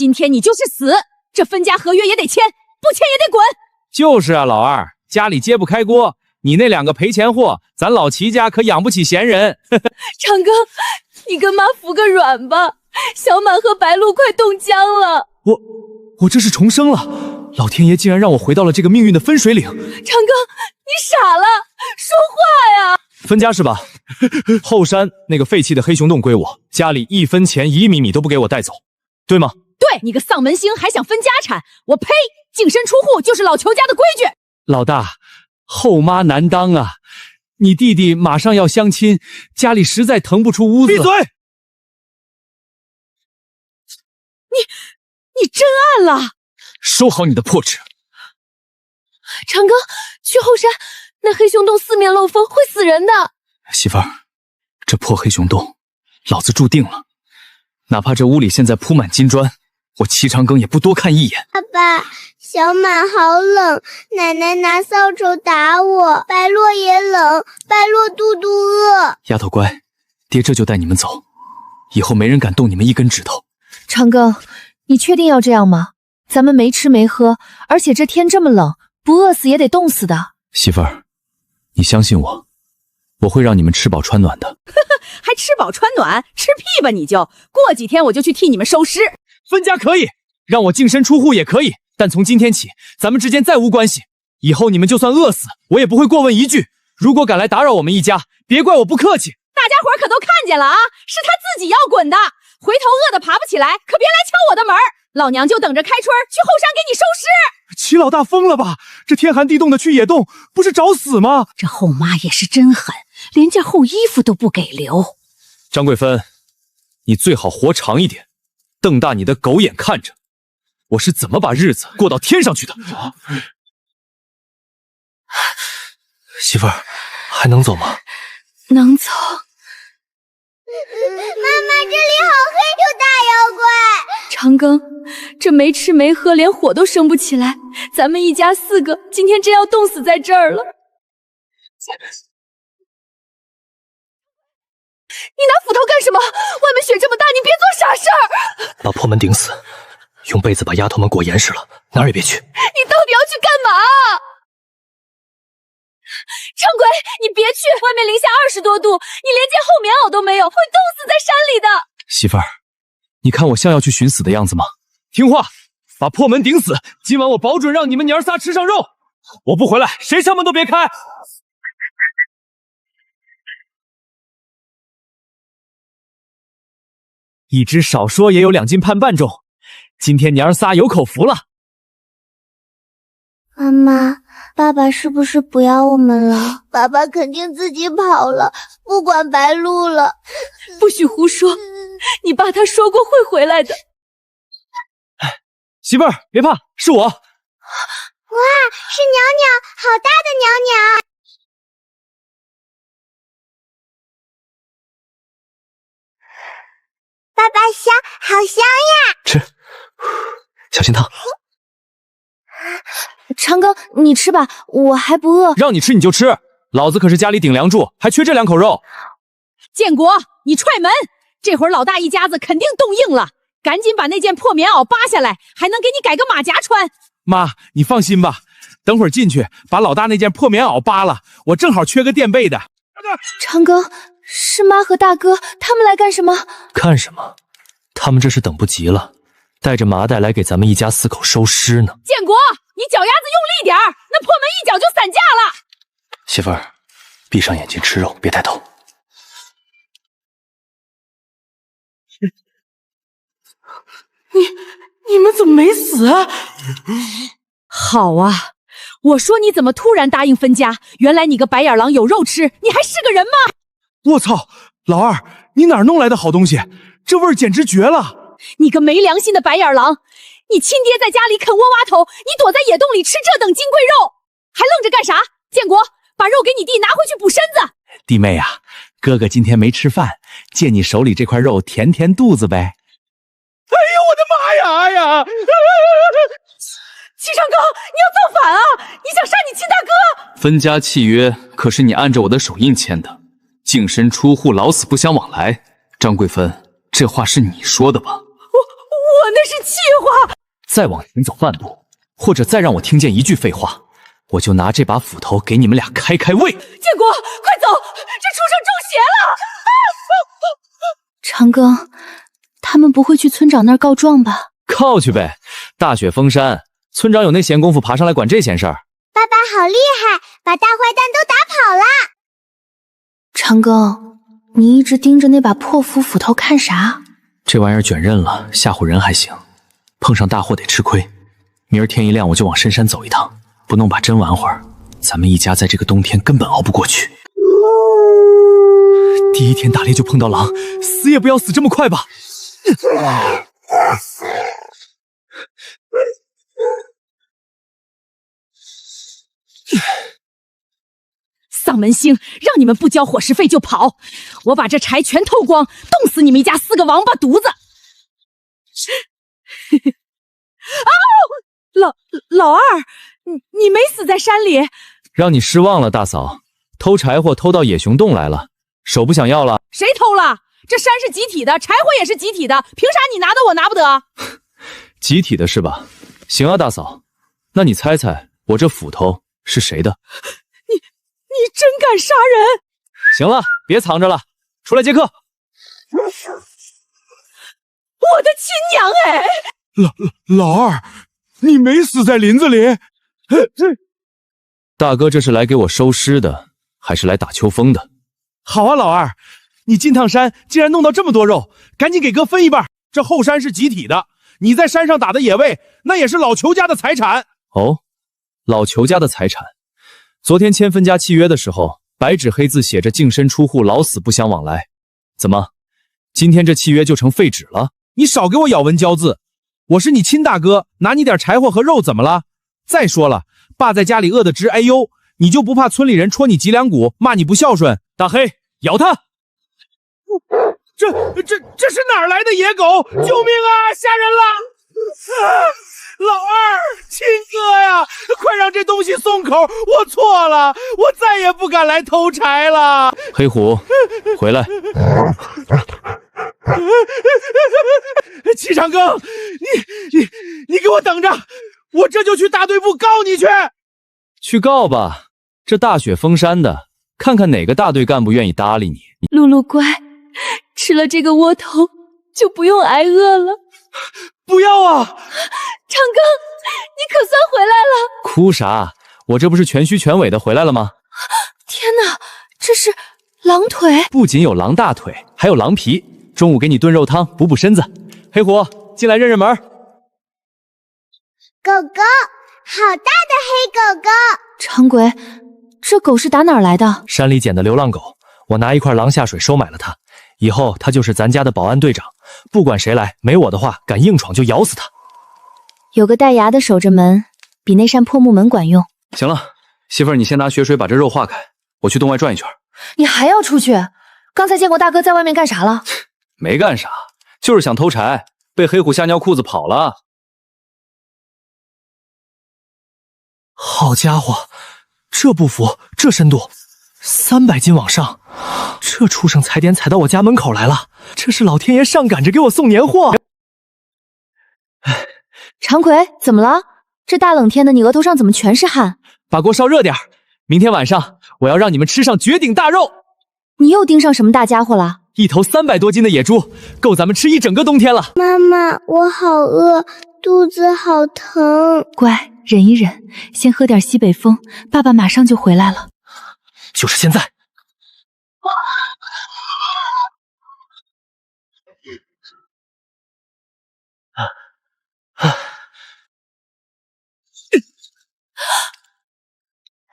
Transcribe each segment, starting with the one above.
今天你就是死，这分家合约也得签，不签也得滚。就是啊，老二，家里揭不开锅，你那2个赔钱货，咱老齐家可养不起闲人。长哥，你跟妈服个软吧，小满和白鹿快冻僵了。我这是重生了，老天爷竟然让我回到了这个命运的分水岭。长哥，你傻了，说话呀！分家是吧？后山那个废弃的黑熊洞归我，家里1分钱1厘米都不给我带走，对吗？对，你个丧门星还想分家产，我呸！净身出户就是老裘家的规矩。老大，后妈难当啊！你弟弟马上要相亲，家里实在腾不出屋子。闭嘴！你真暗了！收好你的破纸。长哥，去后山，那黑熊洞四面漏风，会死人的。媳妇儿，这破黑熊洞，老子注定了。哪怕这屋里现在铺满金砖，我齐长庚也不多看一眼。爸爸，小满好冷，奶奶拿扫帚打我，白洛也冷，白洛肚肚饿。丫头乖，爹这就带你们走，以后没人敢动你们一根指头。长庚，你确定要这样吗？咱们没吃没喝，而且这天这么冷，不饿死也得冻死的。媳妇儿，你相信我，我会让你们吃饱穿暖的。还吃饱穿暖？吃屁吧你就！过几天我就去替你们收尸。分家可以，让我净身出户也可以，但从今天起，咱们之间再无关系。以后你们就算饿死，我也不会过问一句。如果敢来打扰我们一家，别怪我不客气。大家伙可都看见了啊，是他自己要滚的，回头饿得爬不起来，可别来敲我的门。老娘就等着开春去后山给你收尸。齐老大疯了吧？这天寒地冻的去野洞，不是找死吗？这后妈也是真狠，连件厚衣服都不给留。张桂芬，你最好活长一点，瞪大你的狗眼看着，我是怎么把日子过到天上去的。媳妇儿，还能走吗？能走。妈妈，这里好黑，有大妖怪！长庚，这没吃没喝，连火都生不起来，咱们一家4个今天真要冻死在这儿了。你拿斧头干什么？外面雪这么大，你别做傻事儿！把破门顶死，用被子把丫头们裹严实了，哪儿也别去。你到底要去干嘛？长鬼，你别去，外面零下20多度，你连件厚棉袄都没有，会冻死在山里的。媳妇儿，你看我像要去寻死的样子吗？听话，把破门顶死，今晚我保准让你们娘仨吃上肉。我不回来，谁上门都别开。一只少说也有2斤半半重，今天娘仨有口福了。妈妈，爸爸是不是不要我们了？爸爸肯定自己跑了，不管白鹿了。不许胡说，你爸他说过会回来的。媳妇儿，别怕，是我。哇，是鸟鸟，好大的鸟鸟！爸爸香，好香呀！吃，小心烫。长庚，你吃吧，我还不饿。让你吃你就吃，老子可是家里顶梁柱，还缺这2口肉。建国，你踹门！这会儿老大一家子肯定冻硬了，赶紧把那件破棉袄扒下来，还能给你改个马甲穿。妈，你放心吧，等会儿进去把老大那件破棉袄扒了，我正好缺个垫背的。长庚，是妈和大哥他们来干什么？看什么？他们这是等不及了，带着麻袋来给咱们一家4口收尸呢。建国，你脚丫子用力点儿，那破门一脚就散架了。媳妇儿，闭上眼睛吃肉，别抬头。你们怎么没死啊？好啊，我说你怎么突然答应分家？原来你个白眼狼有肉吃，你还是个人吗？我操，老二，你哪儿弄来的好东西？这味儿简直绝了！你个没良心的白眼狼！你亲爹在家里啃窝挖头，你躲在野洞里吃这等金贵肉，还愣着干啥？建国，把肉给你弟拿回去补身子。弟妹啊，哥哥今天没吃饭，借你手里这块肉填填肚子呗。哎呦我的妈呀！哎呀！齐长庚，你要造反啊！你想杀你亲大哥？分家契约可是你按着我的手印签的，净身出户，老死不相往来。张桂芬，这话是你说的吧？我那是气话。再往前走半步，或者再让我听见一句废话，我就拿这把斧头给你们俩开开胃。建国，快走，这畜生中邪了！长庚，他们不会去村长那儿告状吧？告去呗，大雪封山，村长有那闲工夫爬上来管这闲事儿？爸爸好厉害，把大坏蛋都打跑了。长庚，你一直盯着那把破斧头看啥？这玩意儿卷刃了，吓唬人还行，碰上大祸得吃亏。明儿天一亮我就往深山走一趟，不弄把真玩会儿，咱们一家在这个冬天根本熬不过去。第一天打猎就碰到狼，死也不要死这么快吧！丧门星，让你们不交伙食费就跑，我把这柴全偷光，冻死你们一家4个王八犊子！老二，你没死在山里？让你失望了，大嫂，偷柴火偷到野熊洞来了，手不想要了？谁偷了？这山是集体的，柴火也是集体的，凭啥你拿的我拿不得？集体的是吧？行啊，大嫂，那你猜猜我这斧头是谁的？你真敢杀人！行了，别藏着了，出来接客。我的亲娘哎！老二，你没死在林子里？大哥，这是来给我收尸的，还是来打秋风的？好啊，老二，你进趟山竟然弄到这么多肉，赶紧给哥分一半。这后山是集体的，你在山上打的野味，那也是老裘家的财产。哦，老裘家的财产。昨天签分家契约的时候，白纸黑字写着净身出户，老死不相往来。怎么，今天这契约就成废纸了？你少给我咬文嚼字，我是你亲大哥，拿你点柴火和肉怎么了？再说了，爸在家里饿得直哎呦，你就不怕村里人戳你脊梁骨，骂你不孝顺？大黑，咬他！这是哪儿来的野狗？救命啊！吓人了！老二，亲哥呀，快让这东西松口！我错了，我再也不敢来偷柴了。黑虎，回来！齐长庚，你给我等着，我这就去大队部告你去。去告吧，这大雪封山的，看看哪个大队干部愿意搭理你。露露乖，吃了这个窝头就不用挨饿了。不要啊！长庚，你可算回来了！哭啥？我这不是全虚全尾的回来了吗？天哪，这是狼腿！不仅有狼大腿，还有狼皮。中午给你炖肉汤补补身子。黑虎，进来认认门。狗狗，好大的黑狗狗！长鬼，这狗是打哪儿来的？山里捡的流浪狗，我拿一块狼下水收买了它，以后它就是咱家的保安队长，不管谁来，没我的话，敢硬闯就咬死它。有个带牙的守着门，比那扇破木门管用。行了，媳妇儿，你先拿血水把这肉化开，我去洞外转一圈。你还要出去？刚才建国大哥在外面干啥了？没干啥，就是想偷柴，被黑虎吓尿裤子跑了。好家伙，这步幅，这深度，300斤往上，这畜生踩点踩到我家门口来了，这是老天爷上赶着给我送年货。长魁，怎么了？这大冷天的，你额头上怎么全是汗？把锅烧热点，明天晚上我要让你们吃上绝顶大肉。你又盯上什么大家伙了？一头300多斤的野猪，够咱们吃一整个冬天了。妈妈，我好饿，肚子好疼。乖，忍一忍，先喝点西北风，爸爸马上就回来了。就是现在。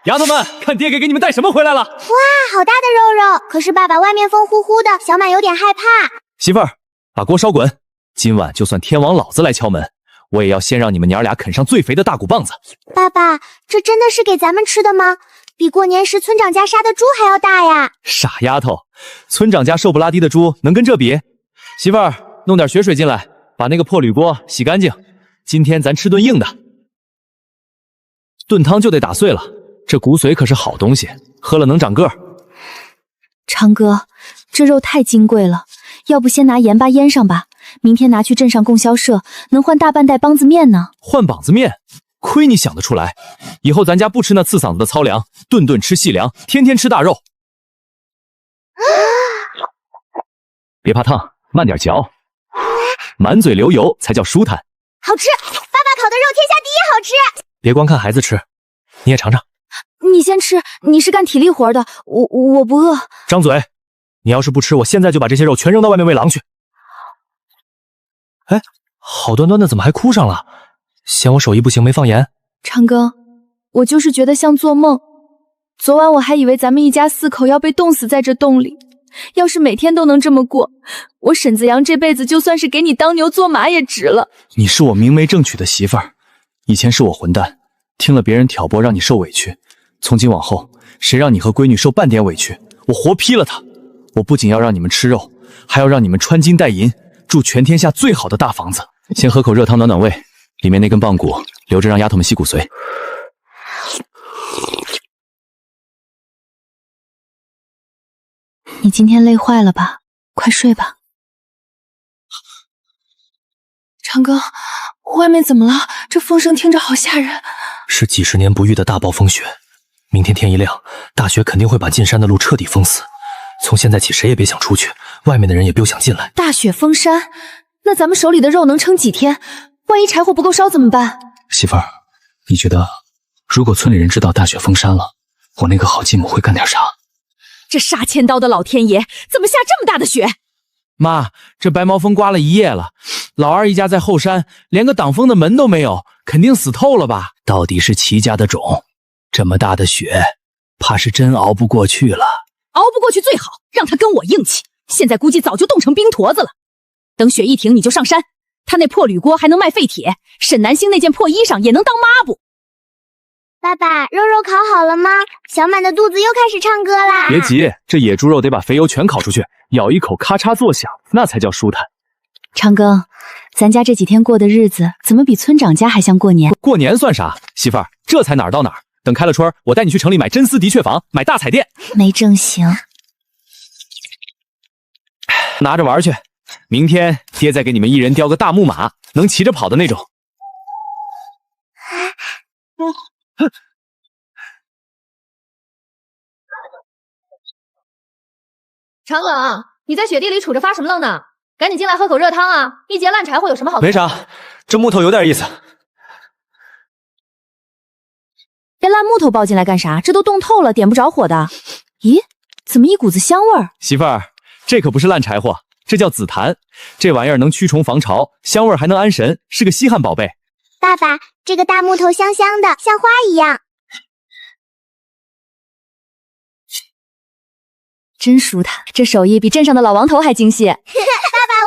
丫头们，看爹给你们带什么回来了！哇，好大的肉肉！可是爸爸，外面风呼呼的，小满有点害怕。媳妇儿，把锅烧滚，今晚就算天王老子来敲门，我也要先让你们娘俩啃上最肥的大骨棒子。爸爸，这真的是给咱们吃的吗？比过年时村长家杀的猪还要大呀！傻丫头，村长家瘦不拉几的猪能跟这比？媳妇儿，弄点血水进来，把那个破铝锅洗干净。今天咱吃顿硬的，炖汤就得打碎了。这骨髓可是好东西，喝了能长个儿。长哥，这肉太金贵了，要不先拿盐巴腌上吧，明天拿去镇上供销社，能换大半袋梆子面呢。换膀子面，亏你想得出来！以后咱家不吃那刺嗓子的糙粮，顿顿吃细粮，天天吃大肉。别怕烫，慢点嚼，满嘴流油才叫舒坦。好吃，爸爸烤的肉天下第一好吃。别光看孩子吃，你也尝尝。你先吃，你是干体力活的，我不饿。张嘴！你要是不吃，我现在就把这些肉全扔到外面喂狼去。哎，好端端的怎么还哭上了？嫌我手艺不行没放盐？长庚，我就是觉得像做梦。昨晚我还以为咱们一家4口要被冻死在这洞里，要是每天都能这么过，我沈子阳这辈子就算是给你当牛做马也值了。你是我明媒正娶的媳妇儿，以前是我混蛋，听了别人挑拨让你受委屈。从今往后，谁让你和闺女受半点委屈，我活劈了他！我不仅要让你们吃肉，还要让你们穿金戴银，住全天下最好的大房子。先喝口热汤暖暖胃，里面那根棒骨留着让丫头们吸骨髓。你今天累坏了吧？快睡吧。长庚，外面怎么了？这风声听着好吓人。是几十年不遇的大暴风雪。明天天一亮，大雪肯定会把进山的路彻底封死。从现在起，谁也别想出去，外面的人也别想进来。大雪封山，那咱们手里的肉能撑几天？万一柴火不够烧怎么办？媳妇儿，你觉得如果村里人知道大雪封山了，我那个好继母会干点啥？这杀千刀的老天爷怎么下这么大的雪？妈，这白毛风刮了一夜了，老二一家在后山，连个挡风的门都没有，肯定死透了吧？到底是齐家的种，这么大的雪，怕是真熬不过去了。熬不过去最好让他跟我硬气，现在估计早就冻成冰坨子了。等雪一停你就上山，他那破铝锅还能卖废铁，沈南星那件破衣裳也能当抹布。爸爸，肉肉烤好了吗？小满的肚子又开始唱歌啦！别急，这野猪肉得把肥油全烤出去，咬一口咔嚓作响，那才叫舒坦。长庚，咱家这几天过的日子怎么比村长家还像过年？过年算啥？媳妇儿，这才哪儿到哪儿。等开了春，我带你去城里买真丝的确坊，买大彩电。没正形，拿着玩去。明天爹再给你们一人雕个大木马，能骑着跑的那种。长庚，你在雪地里杵着发什么愣呢？赶紧进来喝口热汤啊！一截烂柴火有什么好？没啥，这木头有点意思。这烂木头抱进来干啥？这都冻透了，点不着火的。咦，怎么一股子香味儿？媳妇儿，这可不是烂柴火，这叫紫檀，这玩意儿能驱虫防潮，香味还能安神，是个稀罕宝贝。爸爸，这个大木头香香的，像花一样。真舒坦，这手艺比镇上的老王头还精细。爸爸，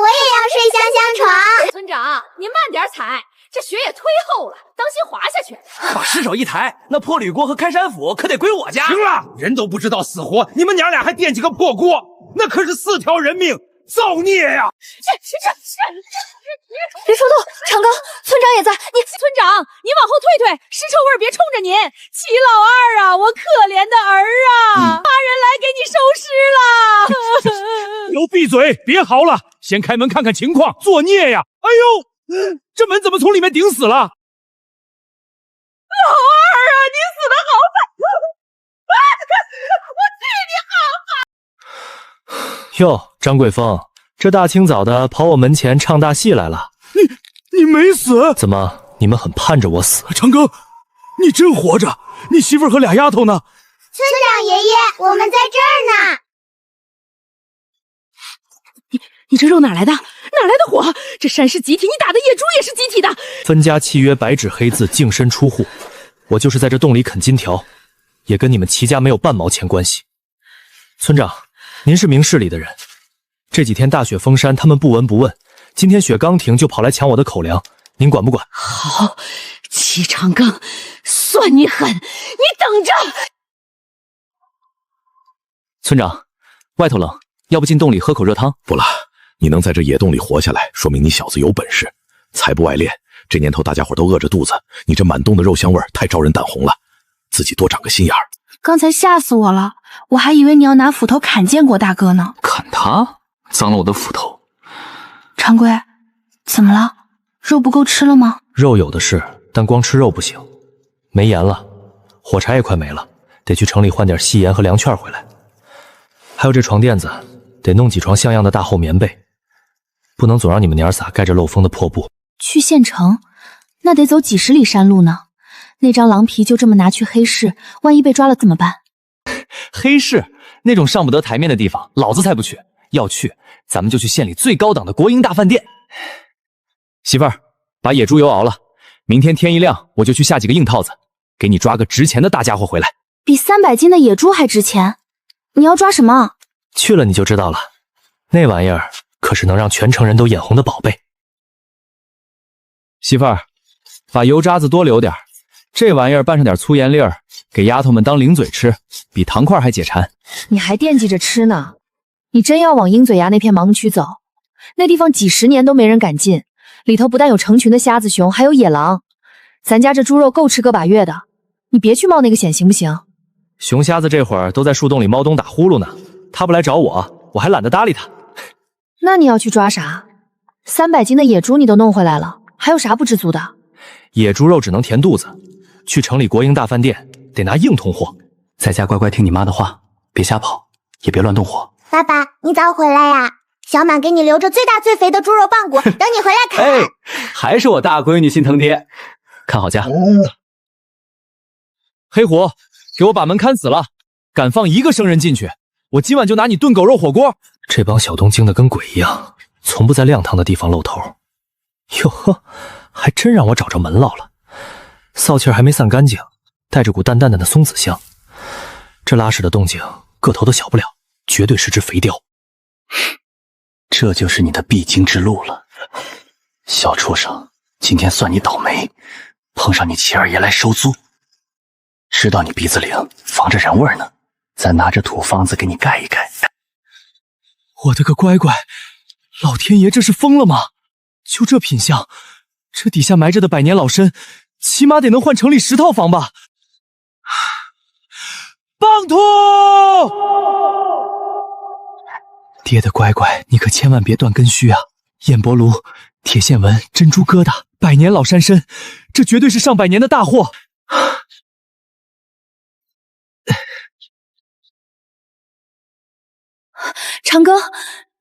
我也要睡香香床。村长，您慢点踩，这雪也忒厚了，当心滑下去。把尸首一抬，那破铝锅和开山斧可得归我家。行了，人都不知道死活，你们娘俩还惦记个破锅，那可是4条人命，造孽呀！别冲动，长庚，村长也在。村长，您往后退退，尸臭味别冲着您。齐老二啊，我可怜的儿啊，大人来给你收尸了。都闭嘴，别嚎了，先开门看看情况，作孽呀！哎呦，这门怎么从里面顶死了？老二啊，你死得好惨！我替你好。哟，张桂峰，这大清早的跑我门前唱大戏来了？你没死？怎么，你们很盼着我死？长庚，你真活着？你媳妇儿和俩丫头呢？村长爷爷，我们在这儿呢。你这肉哪来的？哪来的火？这山是集体，你打的野猪也是集体的。分家契约白纸黑字，净身出户。我就是在这洞里啃金条，也跟你们齐家没有半毛钱关系。村长，您是明事理的人，这几天大雪封山，他们不闻不问，今天雪刚停就跑来抢我的口粮，您管不管？好，齐长庚，算你狠，你等着。村长，外头冷，要不进洞里喝口热汤？不了，你能在这野洞里活下来，说明你小子有本事。才不外练，这年头大家伙都饿着肚子，你这满洞的肉香味太招人胆红了，自己多长个心眼儿。刚才吓死我了，我还以为你要拿斧头砍建国大哥呢。砍他，脏了我的斧头。长贵，怎么了？肉不够吃了吗？肉有的是，但光吃肉不行，没盐了，火柴也快没了，得去城里换点稀盐和粮券回来。还有这床垫子，得弄几床像样的大厚棉被，不能总让你们娘仨盖着漏风的破布。去县城，那得走几十里山路呢。那张狼皮就这么拿去黑市，万一被抓了怎么办？黑市那种上不得台面的地方，老子才不去。要去，咱们就去县里最高档的国营大饭店。媳妇儿，把野猪油熬了，明天天一亮我就去下几个硬套子，给你抓个值钱的大家伙回来。比300斤的野猪还值钱？你要抓什么？去了你就知道了，那玩意儿可是能让全城人都眼红的宝贝。媳妇儿，把油渣子多留点，这玩意儿拌上点粗盐粒儿，给丫头们当零嘴吃，比糖块还解馋。你还惦记着吃呢？你真要往鹰嘴崖那片盲区走，那地方几十年都没人敢进，里头不但有成群的瞎子熊，还有野狼。咱家这猪肉够吃个把月的，你别去冒那个险，行不行？熊瞎子这会儿都在树洞里猫东打呼噜呢，他不来找我，我还懒得搭理他。那你要去抓啥？300斤的野猪你都弄回来了，还有啥不知足的？野猪肉只能填肚子，去城里国营大饭店得拿硬通货。在家乖乖听你妈的话，别瞎跑，也别乱动火。爸爸，你早回来呀！小满给你留着最大最肥的猪肉棒骨，等你回来啃。哎，还是我大闺女心疼爹。看好家。黑虎，给我把门看死了，敢放一个生人进去，我今晚就拿你炖狗肉火锅。这帮小东精的跟鬼一样，从不在亮堂的地方露头。哟呵，还真让我找着门道了。骚气儿还没散干净，带着股淡淡的松子香。这拉屎的动静，个头都小不了，绝对是只肥貂。这就是你的必经之路了，小畜生，今天算你倒霉，碰上你齐二爷来收租。知道你鼻子灵，防着人味呢，咱拿着土方子给你盖一盖。我的个乖乖，老天爷这是疯了吗？就这品相，这底下埋着的百年老参，起码得能换城里10套房吧。棒土！爹的乖乖，你可千万别断根须啊！燕脖炉、铁线纹、珍珠疙瘩、百年老山参，这绝对是上百年的大货。长哥，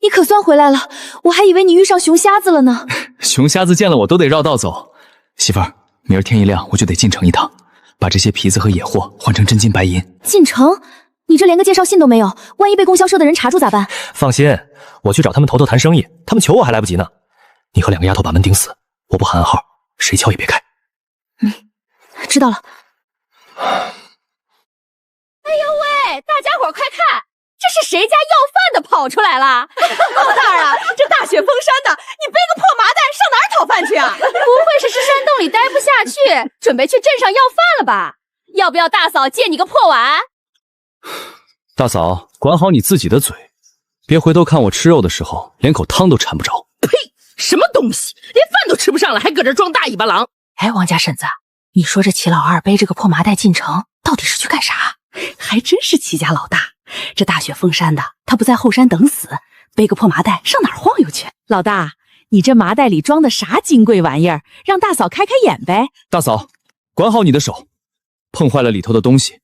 你可算回来了，我还以为你遇上熊瞎子了呢。熊瞎子见了我都得绕道走。媳妇儿，明儿天一亮我就得进城一趟，把这些皮子和野货换成真金白银。进城？你这连个介绍信都没有，万一被供销社的人查住咋办？放心，我去找他们头头谈生意，他们求我还来不及呢。你和2个丫头把门顶死，我不喊暗号，谁敲也别开。知道了。哎呦喂，大家伙快看，这是谁家要饭的跑出来了？老大啊，这大雪封山的，你背个破麻袋上哪儿讨饭去啊？不会是山洞里待不下去，准备去镇上要饭了吧？要不要大嫂借你个破碗？大嫂，管好你自己的嘴，别回头看我吃肉的时候连口汤都掺不着。呸！什么东西，连饭都吃不上了，还搁这装大尾巴狼！哎，王家婶子，你说这齐老二背着个破麻袋进城，到底是去干啥？还真是齐家老大，这大雪封山的，他不在后山等死，背个破麻袋上哪儿晃悠去？老大，你这麻袋里装的啥金贵玩意儿？让大嫂开开眼呗。大嫂，管好你的手，碰坏了里头的东西，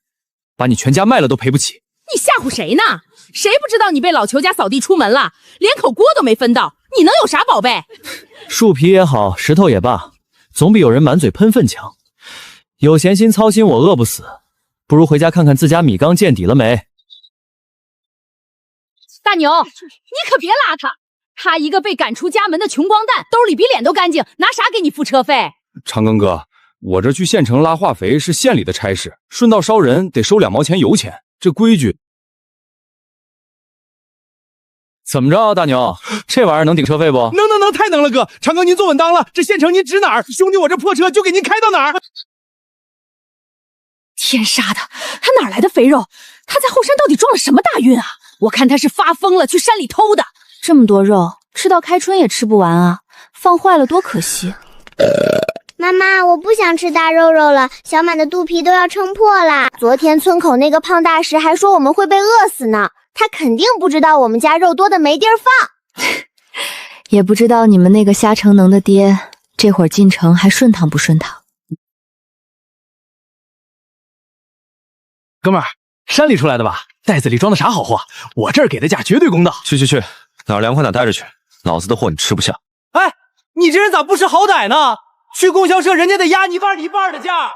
把你全家卖了都赔不起。你吓唬谁呢？谁不知道你被老裘家扫地出门了，连口锅都没分到，你能有啥宝贝？树皮也好，石头也罢，总比有人满嘴喷粪强。有闲心操心我饿不死，不如回家看看自家米缸见底了没。大牛，你可别拉他，他一个被赶出家门的穷光蛋，兜里比脸都干净，拿啥给你付车费？长庚哥，我这去县城拉化肥是县里的差事，顺道捎人得收2毛钱油钱，这规矩。怎么着，大牛，这玩意儿能顶车费不？能，太能了，哥！长庚您坐稳当了，这县城您指哪儿，兄弟我这破车就给您开到哪儿。天杀的，他哪来的肥肉？他在后山到底撞了什么大运啊？我看他是发疯了，去山里偷的。这么多肉，吃到开春也吃不完啊，放坏了多可惜。妈妈，我不想吃大肉肉了，小满的肚皮都要撑破了。昨天村口那个胖大石还说我们会被饿死呢，他肯定不知道我们家肉多的没地儿放。也不知道你们那个瞎成能的爹，这会儿进城还顺趟不顺趟？哥们儿，山里出来的吧？袋子里装的啥好货？我这儿给的价绝对公道。去，哪儿凉快哪儿待着去，老子的货你吃不下。哎，你这人咋不识好歹呢？去供销社，人家得压你一半的价。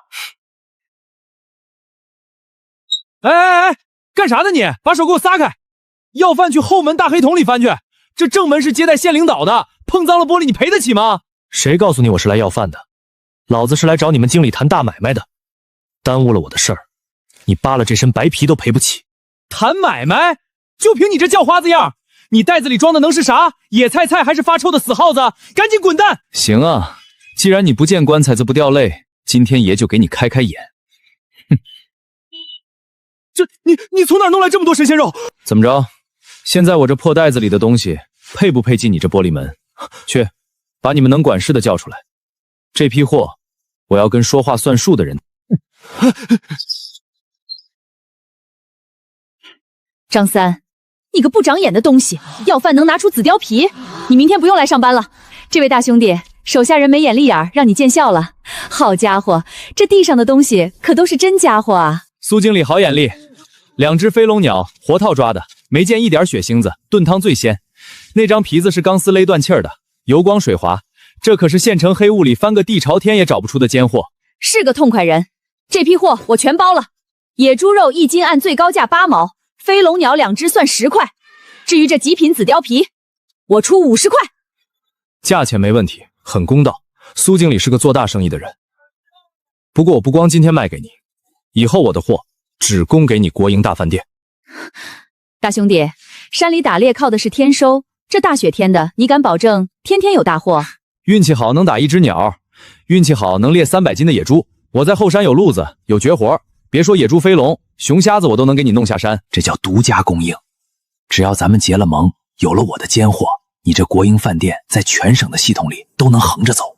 哎，干啥呢你？把手给我撒开！要饭去后门大黑桶里翻去。这正门是接待县领导的，碰脏了玻璃你赔得起吗？谁告诉你我是来要饭的？老子是来找你们经理谈大买卖的，耽误了我的事儿，你扒了这身白皮都赔不起。谈买卖？就凭你这叫花子样，你袋子里装的能是啥？野菜还是发臭的死耗子？赶紧滚蛋！行啊，既然你不见棺材子不掉泪，今天爷就给你开开眼。哼，这你从哪弄来这么多神仙肉？怎么着？现在我这破袋子里的东西配不配进你这玻璃门？去，把你们能管事的叫出来。这批货我要跟说话算数的人。张三，你个不长眼的东西，要饭能拿出紫貂皮？你明天不用来上班了。这位大兄弟，手下人没眼力眼儿，让你见笑了。好家伙，这地上的东西可都是真家伙啊！苏经理好眼力，2只飞龙鸟活套抓的，没见一点血腥子，炖汤最鲜。那张皮子是钢丝勒断气儿的，油光水滑，这可是县城黑雾里翻个地朝天也找不出的奸货。是个痛快人，这批货我全包了。野猪肉1斤按最高价8毛，飞龙鸟2只算10块。至于这极品紫貂皮，我出50块。价钱没问题，很公道。苏经理是个做大生意的人。不过我不光今天卖给你，以后我的货只供给你国营大饭店。大兄弟，山里打猎靠的是天收，这大雪天的，你敢保证天天有大货？运气好能打1只鸟，运气好能猎300斤的野猪。我在后山有路子，有绝活，别说野猪飞龙，熊瞎子我都能给你弄下山。这叫独家供应。只要咱们结了盟，有了我的奸货，你这国营饭店在全省的系统里都能横着走。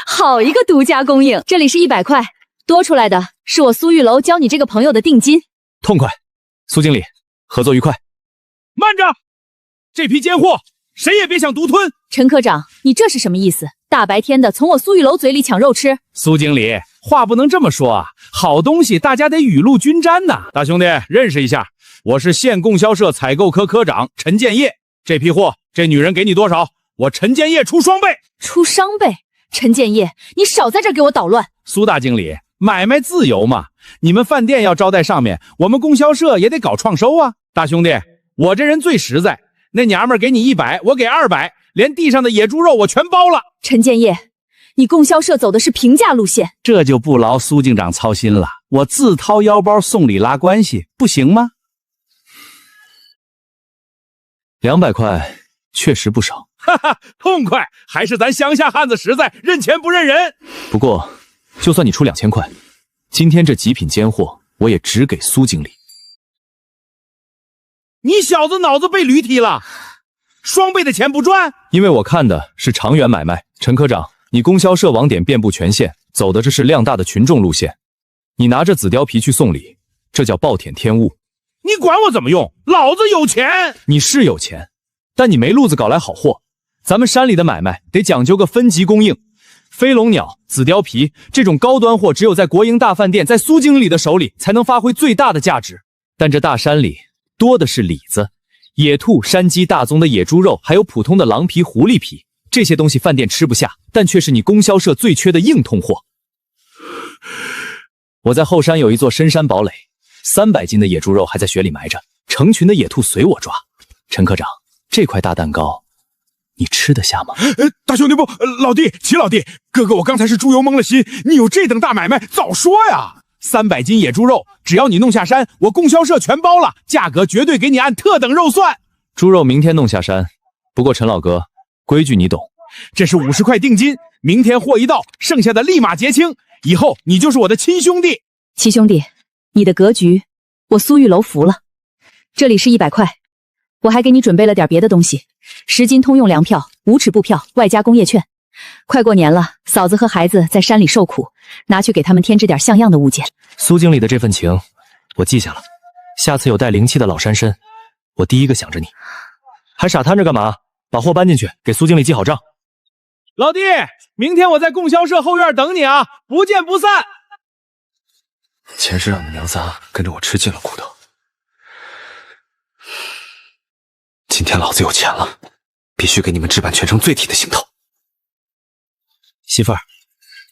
好一个独家供应！这里是100块，多出来的是我苏玉楼教你这个朋友的定金。痛快，苏经理，合作愉快。慢着，这批奸货谁也别想独吞。陈科长，你这是什么意思？大白天的从我苏玉楼嘴里抢肉吃？苏经理，话不能这么说啊，好东西大家得雨露均沾呐。大兄弟，认识一下，我是县供销社采购科科长陈建业。这批货，这女人给你多少，我陈建业出双倍。出双倍？陈建业，你少在这儿给我捣乱。苏大经理，买卖自由嘛，你们饭店要招待上面，我们供销社也得搞创收啊。大兄弟，我这人最实在，那娘们儿给你100，我给200，连地上的野猪肉我全包了。陈建业，你供销社走的是平价路线，这就不劳苏警长操心了，我自掏腰包送礼拉关系，不行吗？200块确实不少。哈哈，痛快！还是咱乡下汉子实在，认钱不认人。不过，就算你出2000块，今天这极品奸货我也只给苏经理。你小子脑子被驴踢了，双倍的钱不赚？因为我看的是长远买卖。陈科长，你供销社网点遍布全县，走的这是量大的群众路线。你拿着紫貂皮去送礼，这叫暴殄天物。你管我怎么用？老子有钱。你是有钱，但你没路子搞来好货。咱们山里的买卖得讲究个分级供应，飞龙鸟、紫貂皮这种高端货，只有在国营大饭店，在苏经理的手里才能发挥最大的价值。但这大山里多的是李子、野兔、山鸡、大宗的野猪肉，还有普通的狼皮、狐狸皮，这些东西饭店吃不下，但却是你供销社最缺的硬通货。我在后山有一座深山堡垒，300斤的野猪肉还在雪里埋着，成群的野兔随我抓。陈科长，这块大蛋糕你吃得下吗？大兄弟不，老弟，齐老弟，哥哥我刚才是猪油蒙了心，你有这等大买卖早说呀！300斤野猪肉，只要你弄下山，我供销社全包了，价格绝对给你按特等肉算。猪肉明天弄下山，不过陈老哥，规矩你懂，这是50块定金，明天货一到，剩下的立马结清，以后你就是我的亲兄弟。七兄弟，你的格局我苏玉楼服了。这里是100块，我还给你准备了点别的东西，10斤通用粮票、5尺布票，外加工业券。快过年了，嫂子和孩子在山里受苦，拿去给他们添置点像样的物件。苏经理的这份情我记下了，下次有带灵气的老山参，我第一个想着你。还傻摊着干嘛？把货搬进去，给苏经理记好账。老弟，明天我在供销社后院等你啊，不见不散。前世让你们娘仨跟着我吃尽了苦头，今天老子有钱了，必须给你们置办全城最体的行头。媳妇儿，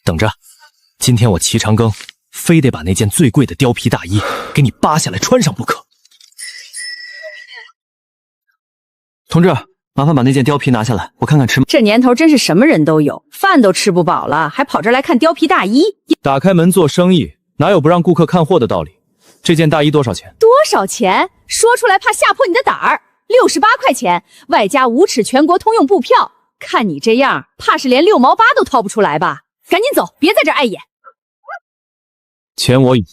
等着，今天我齐长庚非得把那件最贵的貂皮大衣给你扒下来穿上不可。同志，麻烦把那件貂皮拿下来，我看看吃吗？这年头真是什么人都有，饭都吃不饱了，还跑这儿来看貂皮大衣。打开门做生意，哪有不让顾客看货的道理？这件大衣多少钱？多少钱？说出来怕吓破你的胆儿。68块钱，外加5尺全国通用布票。看你这样，怕是连6毛8都掏不出来吧？赶紧走，别在这儿碍眼。钱我有，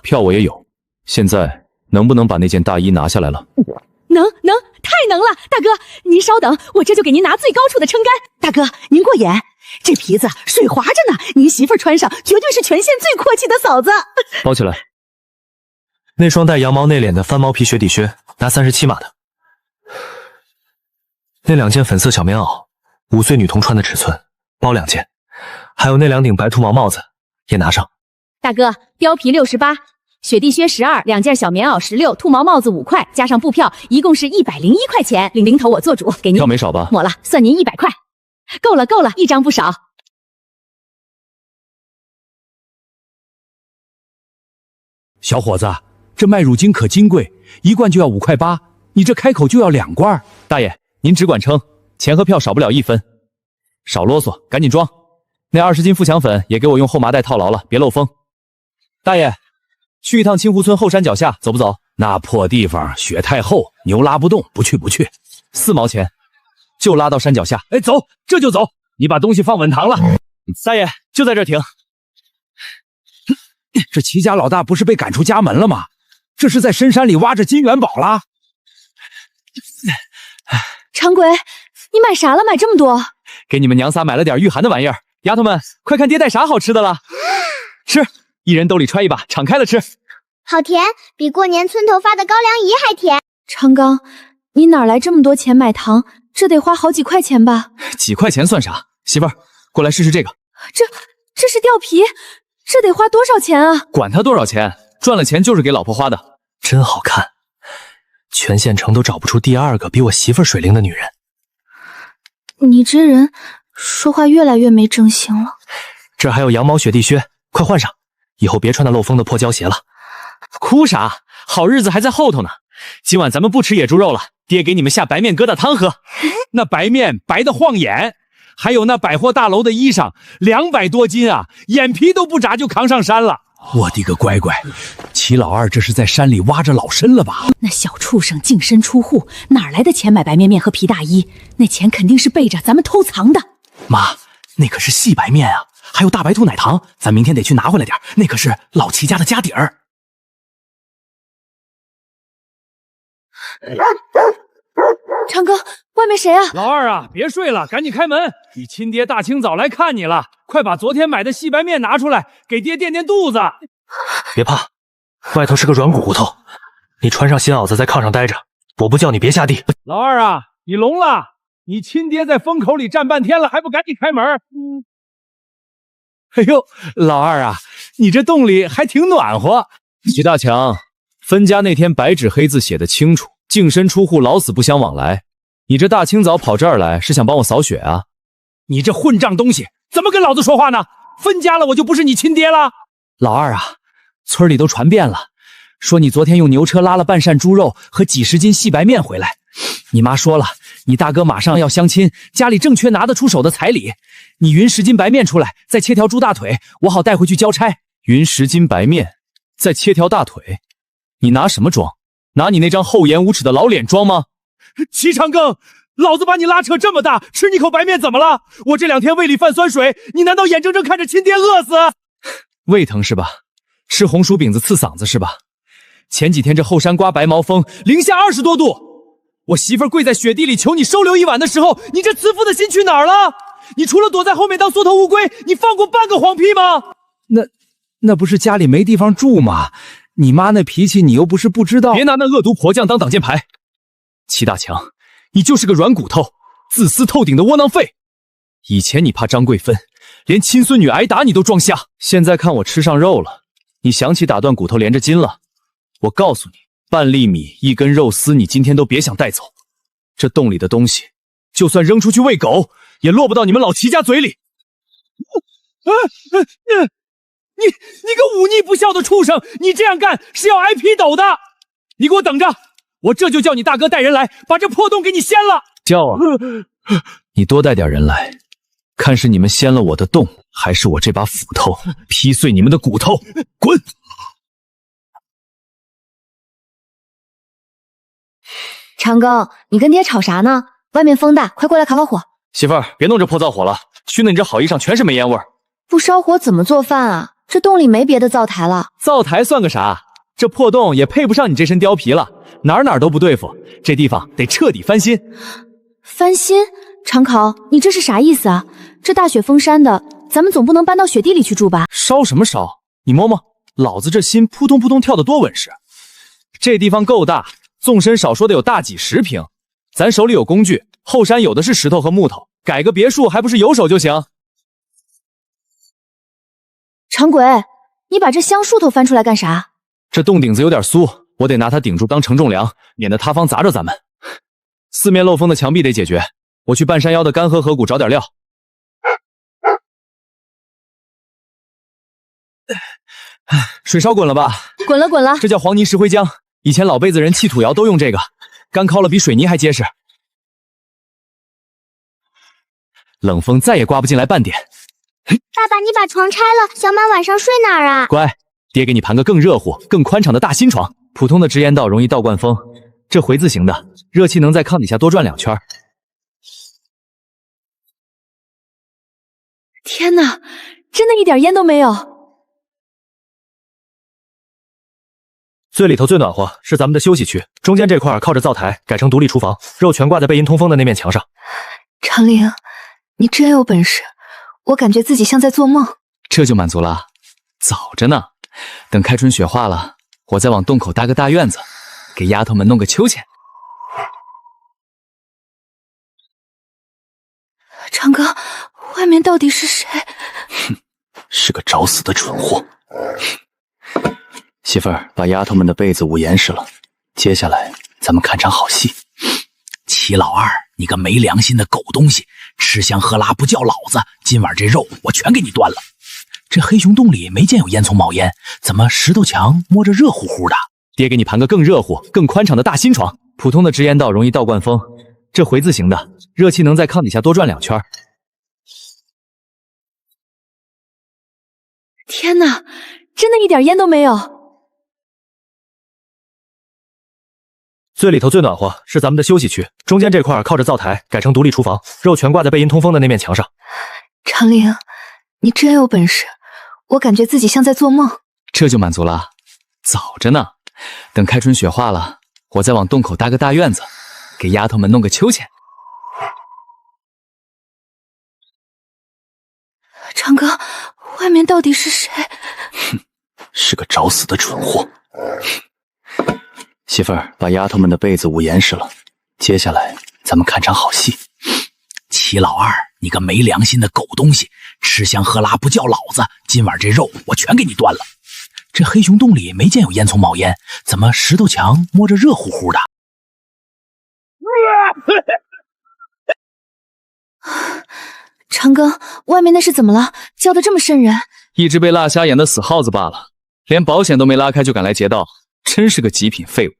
票我也有，现在能不能把那件大衣拿下来了？能，太能了！大哥，您稍等，我这就给您拿最高处的撑杆。大哥，您过眼，这皮子水滑着呢，您媳妇儿穿上绝对是全县最阔气的嫂子。包起来。那双带羊毛内敛的翻毛皮雪底靴，拿37码的。那2件粉色小棉袄，5岁女童穿的尺寸，包2件。还有那2顶白兔毛帽子，也拿上。大哥，貂皮68，雪地靴12，2件小棉袄16，兔毛帽子5块，加上布票，一共是101块钱。零头我做主，给您。票没少吧？抹了，算您100块。够了，一张不少。小伙子，这麦乳精可金贵，1罐就要5块8，你这开口就要2罐。大爷，您只管称，钱和票少不了1分。少啰嗦，赶紧装。那20斤富强粉也给我用厚麻袋套牢了，别漏风。大爷，去一趟清湖村后山脚下，走不走？那破地方雪太厚，牛拉不动，不去。4毛钱，就拉到山脚下。哎，走，这就走。你把东西放稳堂了。大爷，就在这儿停。这齐家老大不是被赶出家门了吗？这是在深山里挖着金元宝啦。长鬼，你买啥了？买这么多？给你们娘仨买了点御寒的玩意儿。丫头们，快看爹带啥好吃的了！吃，一人兜里揣一把，敞开了吃。好甜，比过年村头发的高粱饴还甜。长刚，你哪来这么多钱买糖？这得花好几块钱吧？几块钱算啥？媳妇儿，过来试试这个。这是貂皮，这得花多少钱啊？管他多少钱，赚了钱就是给老婆花的。真好看，全县城都找不出第2个比我媳妇儿水灵的女人。你这人说话越来越没正形了。这还有羊毛雪地靴，快换上，以后别穿那漏风的破胶鞋了。哭啥？好日子还在后头呢。今晚咱们不吃野猪肉了，爹给你们下白面疙瘩汤喝。那白面白得晃眼，还有那百货大楼的衣裳，200多斤啊，眼皮都不眨就扛上山了。我的个乖乖，齐老二这是在山里挖着老参了吧？那小畜生净身出户，哪来的钱买白面面和皮大衣？那钱肯定是背着咱们偷藏的。妈，那可是细白面啊，还有大白兔奶糖，咱明天得去拿回来点，那可是老齐家的家底儿。长哥，外面谁啊？老二啊，别睡了，赶紧开门！你亲爹大清早来看你了，快把昨天买的细白面拿出来，给爹垫垫肚子。别怕，外头是个软骨头，你穿上新袄子在炕上待着，我不叫你别下地。老二啊，你聋了？你亲爹在风口里站半天了，还不赶紧开门？哎呦，老二啊，你这洞里还挺暖和。齐大强，分家那天白纸黑字写的清楚，净身出户，老死不相往来。你这大清早跑这儿来，是想帮我扫雪啊？你这混账东西，怎么跟老子说话呢？分家了，我就不是你亲爹了。老二啊，村里都传遍了，说你昨天用牛车拉了半扇猪肉和几十斤细白面回来。你妈说了，你大哥马上要相亲，家里正缺拿得出手的彩礼，你匀10斤白面出来，再切条猪大腿，我好带回去交差。匀10斤白面，再切条大腿，你拿什么装？拿你那张厚颜无耻的老脸装吗？齐长庚，老子把你拉扯这么大，吃你口白面怎么了？我这2天胃里泛酸水，你难道眼睁睁看着亲爹饿死？胃疼是吧？吃红薯饼子刺嗓子是吧？前几天这后山刮白毛风，零下20多度，我媳妇儿跪在雪地里求你收留一晚的时候，你这慈父的心去哪儿了？你除了躲在后面当缩头乌龟，你放过半个黄屁吗？那不是家里没地方住吗？你妈那脾气你又不是不知道。别拿那恶毒婆酱当挡箭牌。齐大强，你就是个软骨头，自私透顶的窝囊废。以前你怕张贵芬，连亲孙女挨打你都装瞎，现在看我吃上肉了，你想起打断骨头连着筋了。我告诉你，半粒米一根肉丝，你今天都别想带走。这洞里的东西，就算扔出去喂狗，也落不到你们老齐家嘴里。你个忤逆不孝的畜生！你这样干是要挨批斗的！你给我等着，我这就叫你大哥带人来，把这破洞给你掀了。叫啊！你多带点人来，看是你们掀了我的洞，还是我这把斧头劈碎你们的骨头！滚！长庚，你跟爹吵啥呢？外面风大，快过来烤烤火。媳妇儿，别弄这破灶火了，熏得你这好衣裳全是煤烟味儿。不烧火怎么做饭啊？这洞里没别的灶台了。灶台算个啥？这破洞也配不上你这身貂皮了，哪儿都不对付。这地方得彻底翻新。翻新？长考，你这是啥意思啊？这大雪封山的，咱们总不能搬到雪地里去住吧？烧什么烧？你摸摸，老子这心扑通扑通跳得多稳实。这地方够大，纵深少说得有大几10平。咱手里有工具，后山有的是石头和木头，改个别墅还不是有手就行。长鬼，你把这橡树头翻出来干啥？这洞顶子有点酥，我得拿它顶住当承重梁，免得塌方砸着咱们。四面漏风的墙壁得解决，我去半山腰的干涸河谷找点料。水烧滚了吧？滚了滚了。这叫黄泥石灰浆，以前老辈子人砌土窑都用这个，干烤了比水泥还结实。冷风再也刮不进来半点。爸爸，你把床拆了，小马晚上睡哪儿啊？乖，爹给你盘个更热乎、更宽敞的大新床。普通的直烟道容易倒灌风，这回字形的，热气能在炕底下多转2圈。天哪，真的一点烟都没有。最里头最暖和是咱们的休息区，中间这块靠着灶台，改成独立厨房，肉全挂在背阴通风的那面墙上。长陵，你真有本事。我感觉自己像在做梦，这就满足了？早着呢，等开春雪化了，我再往洞口搭个大院子，给丫头们弄个秋千。长哥，外面到底是谁？哼，是个找死的蠢货。媳妇儿，把丫头们的被子捂严实了，接下来咱们看场好戏。齐老二，你个没良心的狗东西，吃香喝辣不叫老子，今晚这肉我全给你端了。这黑熊洞里没见有烟囱冒烟，怎么石头墙摸着热乎乎的？爹给你盘个更热乎、更宽敞的大新床。普通的直烟道容易倒灌风，这回字形的，热气能在炕底下多转2圈。天哪，真的一点烟都没有。最里头最暖和是咱们的休息区，中间这块靠着灶台，改成独立厨房，肉全挂在背阴通风的那面墙上。长陵，你真有本事，我感觉自己像在做梦。这就满足了？早着呢，等开春雪化了，我再往洞口搭个大院子，给丫头们弄个秋千。长哥，外面到底是谁？哼，是个找死的蠢货。媳妇儿，把丫头们的被子捂严实了，接下来咱们看场好戏。齐老二，你个没良心的狗东西，吃香喝辣不叫老子，今晚这肉我全给你端了。这黑熊洞里没见有烟囱冒烟，怎么石头墙摸着热乎乎的？长庚，外面那是怎么了？叫得这么瘆人？一只被蜡瞎眼的死耗子罢了，连保险都没拉开就敢来劫道，真是个极品废物。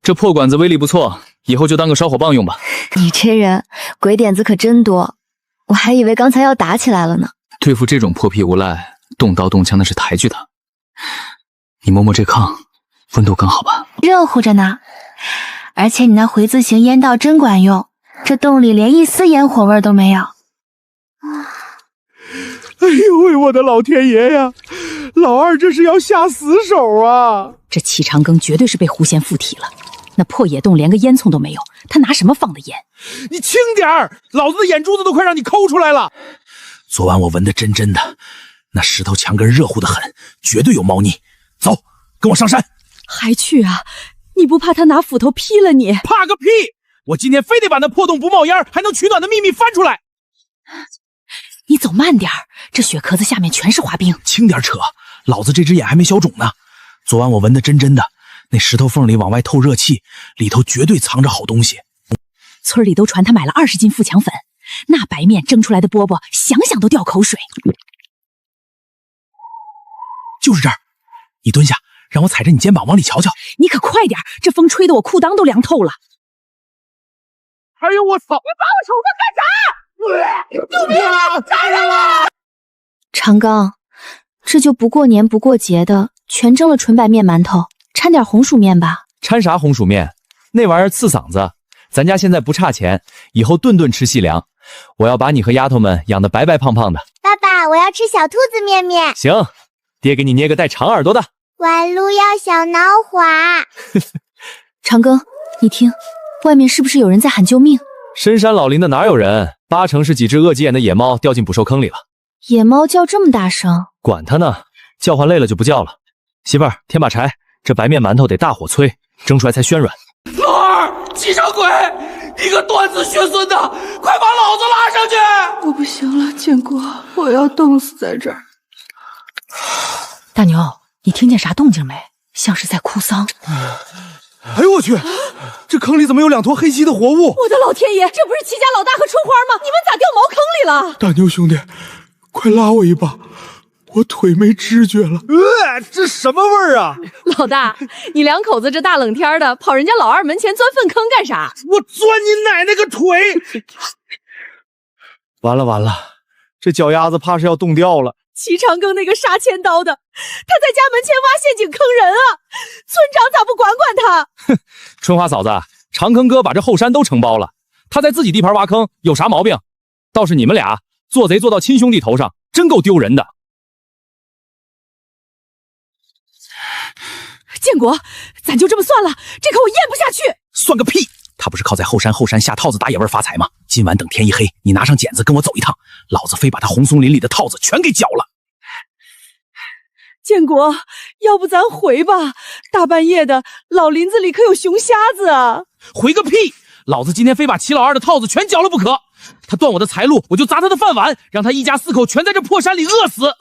这破管子威力不错，以后就当个烧火棒用吧。你这人鬼点子可真多，我还以为刚才要打起来了呢。对付这种破屁无赖，动刀动枪的是抬举他。你摸摸这炕，温度更好吧？热乎着呢，而且你那回字形烟道真管用，这洞里连一丝烟火味都没有。哎呦喂，我的老天爷呀！老二这是要下死手啊！这齐长庚绝对是被狐仙附体了。那破野洞连个烟囱都没有，他拿什么放的烟？你轻点儿，老子的眼珠子都快让你抠出来了。昨晚我闻得真的，那石头墙根热乎得很，绝对有猫腻。走，跟我上山。还去啊？你不怕他拿斧头劈了你？怕个屁！我今天非得把那破洞不冒烟还能取暖的秘密翻出来。你走慢点儿，这雪壳子下面全是滑冰。轻点扯，老子这只眼还没消肿呢。昨晚我闻得真真的，那石头缝里往外透热气，里头绝对藏着好东西。村里都传他买了20斤富强粉，那白面蒸出来的饽饽，想想都掉口水。就是这儿，你蹲下，让我踩着你肩膀往里瞧瞧。你可快点，这风吹得我裤裆都凉透了。哎呦我操！你把我手干啥？救命啊！杀人了！长刚，这就不过年不过节的，全蒸了纯白面馒头，掺点红薯面吧。掺啥红薯面？那玩意儿刺嗓子。咱家现在不差钱，以后顿顿吃细粮。我要把你和丫头们养得白白胖胖的。爸爸，我要吃小兔子面面。行，爹给你捏个带长耳朵的。晚路要小脑滑。长庚，你听，外面是不是有人在喊救命？深山老林的哪有人？8成是几只饿急眼的野猫掉进捕兽坑里了。野猫叫这么大声？管它呢，叫唤累了就不叫了。媳妇儿，添把柴，这白面馒头得大火催，蒸出来才暄软。老二，气场鬼，你个断子绝孙的，快把老子拉上去！我不行了，建国，我要冻死在这儿。大牛，你听见啥动静没？像是在哭丧。哎呦我去，这坑里怎么有2坨黑漆的活物？我的老天爷，这不是齐家老大和春花吗？你们咋掉茅坑里了？大牛兄弟，快拉我一把，我腿没知觉了。这什么味儿啊？老大，你两口子这大冷天的跑人家老二门前钻粪坑干啥？我钻你奶奶个腿！完了完了，这脚丫子怕是要冻掉了。齐长庚那个杀千刀的，他在家门前挖陷阱坑人啊！村长咋不管管他？哼，春花嫂子，长庚哥把这后山都承包了，他在自己地盘挖坑有啥毛病？倒是你们俩做贼做到亲兄弟头上，真够丢人的。建国，咱就这么算了，这口我咽不下去。算个屁！他不是靠在后山下套子打野味发财吗？今晚等天一黑，你拿上剪子跟我走一趟，老子非把他红松林里的套子全给绞了。建国，要不咱回吧？大半夜的，老林子里可有熊瞎子啊！回个屁！老子今天非把齐老二的套子全绞了不可。他断我的财路，我就砸他的饭碗，让他一家4口全在这破山里饿死。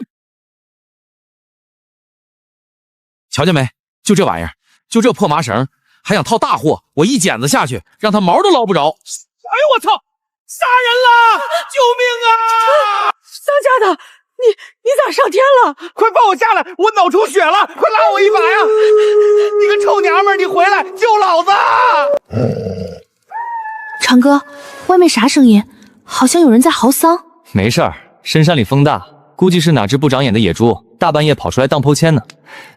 瞧见没？就这玩意儿，就这破麻绳，还想套大货，我一剪子下去，让他毛都捞不着。哎呦我操！杀人了！救命啊！当家的，你咋上天了？快放我下来！我脑出血了！快拉我一把呀！你个臭娘们儿，你回来救老子！长哥，外面啥声音？好像有人在嚎丧。没事儿，深山里风大，估计是哪只不长眼的野猪大半夜跑出来荡剖签呢。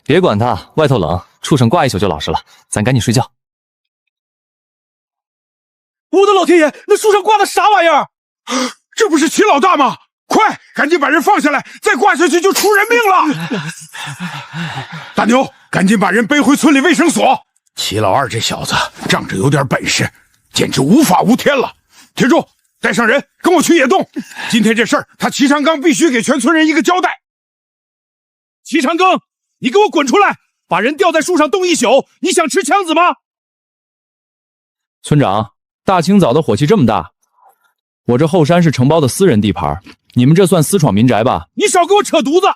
别管它，外头冷，畜生挂一宿就老实了。咱赶紧睡觉。我的老天爷，那树上挂的啥玩意儿？这不是齐老大吗？快，赶紧把人放下来，再挂下去就出人命了！大牛，赶紧把人背回村里卫生所。齐老二这小子仗着有点本事，简直无法无天了。铁柱，带上人，跟我去野洞。今天这事儿，他齐长庚必须给全村人一个交代。齐长庚，你给我滚出来！把人吊在树上冻一宿，你想吃枪子吗？村长，大清早的火气这么大，我这后山是承包的私人地盘，你们这算私闯民宅吧？你少给我扯犊子！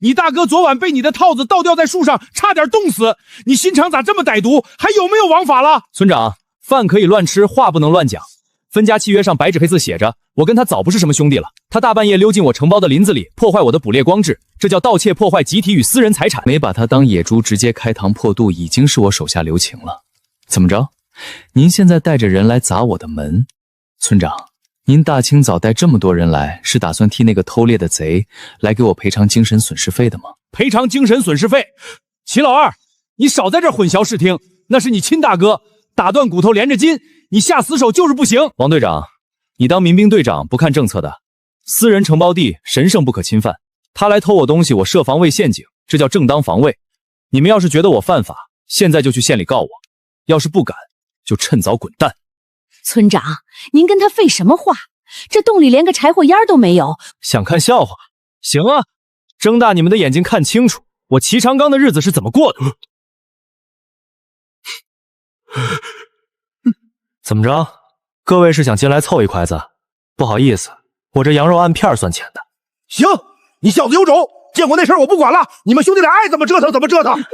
你大哥昨晚被你的套子倒吊在树上，差点冻死，你心肠咋这么歹毒？还有没有王法了？村长，饭可以乱吃，话不能乱讲。分家契约上白纸黑字写着，我跟他早不是什么兄弟了。他大半夜溜进我承包的林子里，破坏我的捕猎光志，这叫盗窃破坏集体与私人财产。没把他当野猪直接开膛破肚，已经是我手下留情了。怎么着？您现在带着人来砸我的门？村长，您大清早带这么多人来，是打算替那个偷猎的贼来给我赔偿精神损失费的吗？赔偿精神损失费？齐老二，你少在这混淆视听，那是你亲大哥，打断骨头连着筋，你下死手就是不行。王队长，你当民兵队长不看政策的，私人承包地神圣不可侵犯，他来偷我东西，我设防卫陷阱，这叫正当防卫。你们要是觉得我犯法，现在就去县里告我，要是不敢，就趁早滚蛋。村长，您跟他废什么话？这洞里连个柴火烟都没有。想看笑话？行啊，睁大你们的眼睛看清楚，我齐长庚的日子是怎么过的。怎么着？各位是想进来凑一筷子？不好意思，我这羊肉按片算钱的。行，你小子有种！见过那事儿我不管了，你们兄弟俩爱怎么折腾怎么折腾。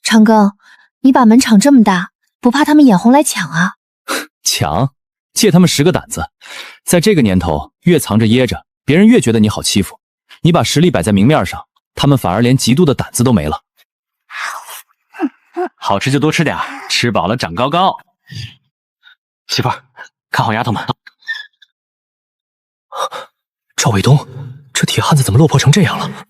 长庚，你把门敞这么大，不怕他们眼红来抢啊？抢？借他们10个胆子！在这个年头，越藏着掖着，别人越觉得你好欺负。你把实力摆在明面上，他们反而连嫉妒的胆子都没了。好吃就多吃点，吃饱了长高高。媳妇儿，看好丫头们。赵卫东，这铁汉子怎么落魄成这样了？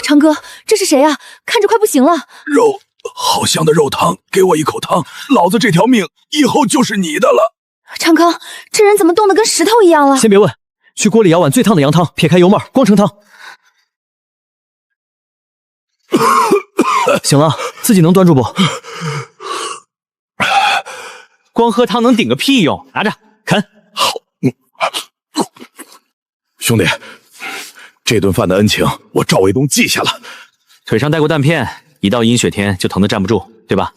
长哥，这是谁啊？看着快不行了。肉，好香的肉汤，给我一口汤，老子这条命以后就是你的了。长康，这人怎么冻得跟石头一样了？先别问，去锅里舀碗最烫的羊汤，撇开油沫，光盛汤。醒了，自己能端住不？光喝汤能顶个屁用？拿着啃。好，兄弟，这顿饭的恩情我赵卫东记下了。腿上带过弹片，一到阴雪天就疼得站不住，对吧？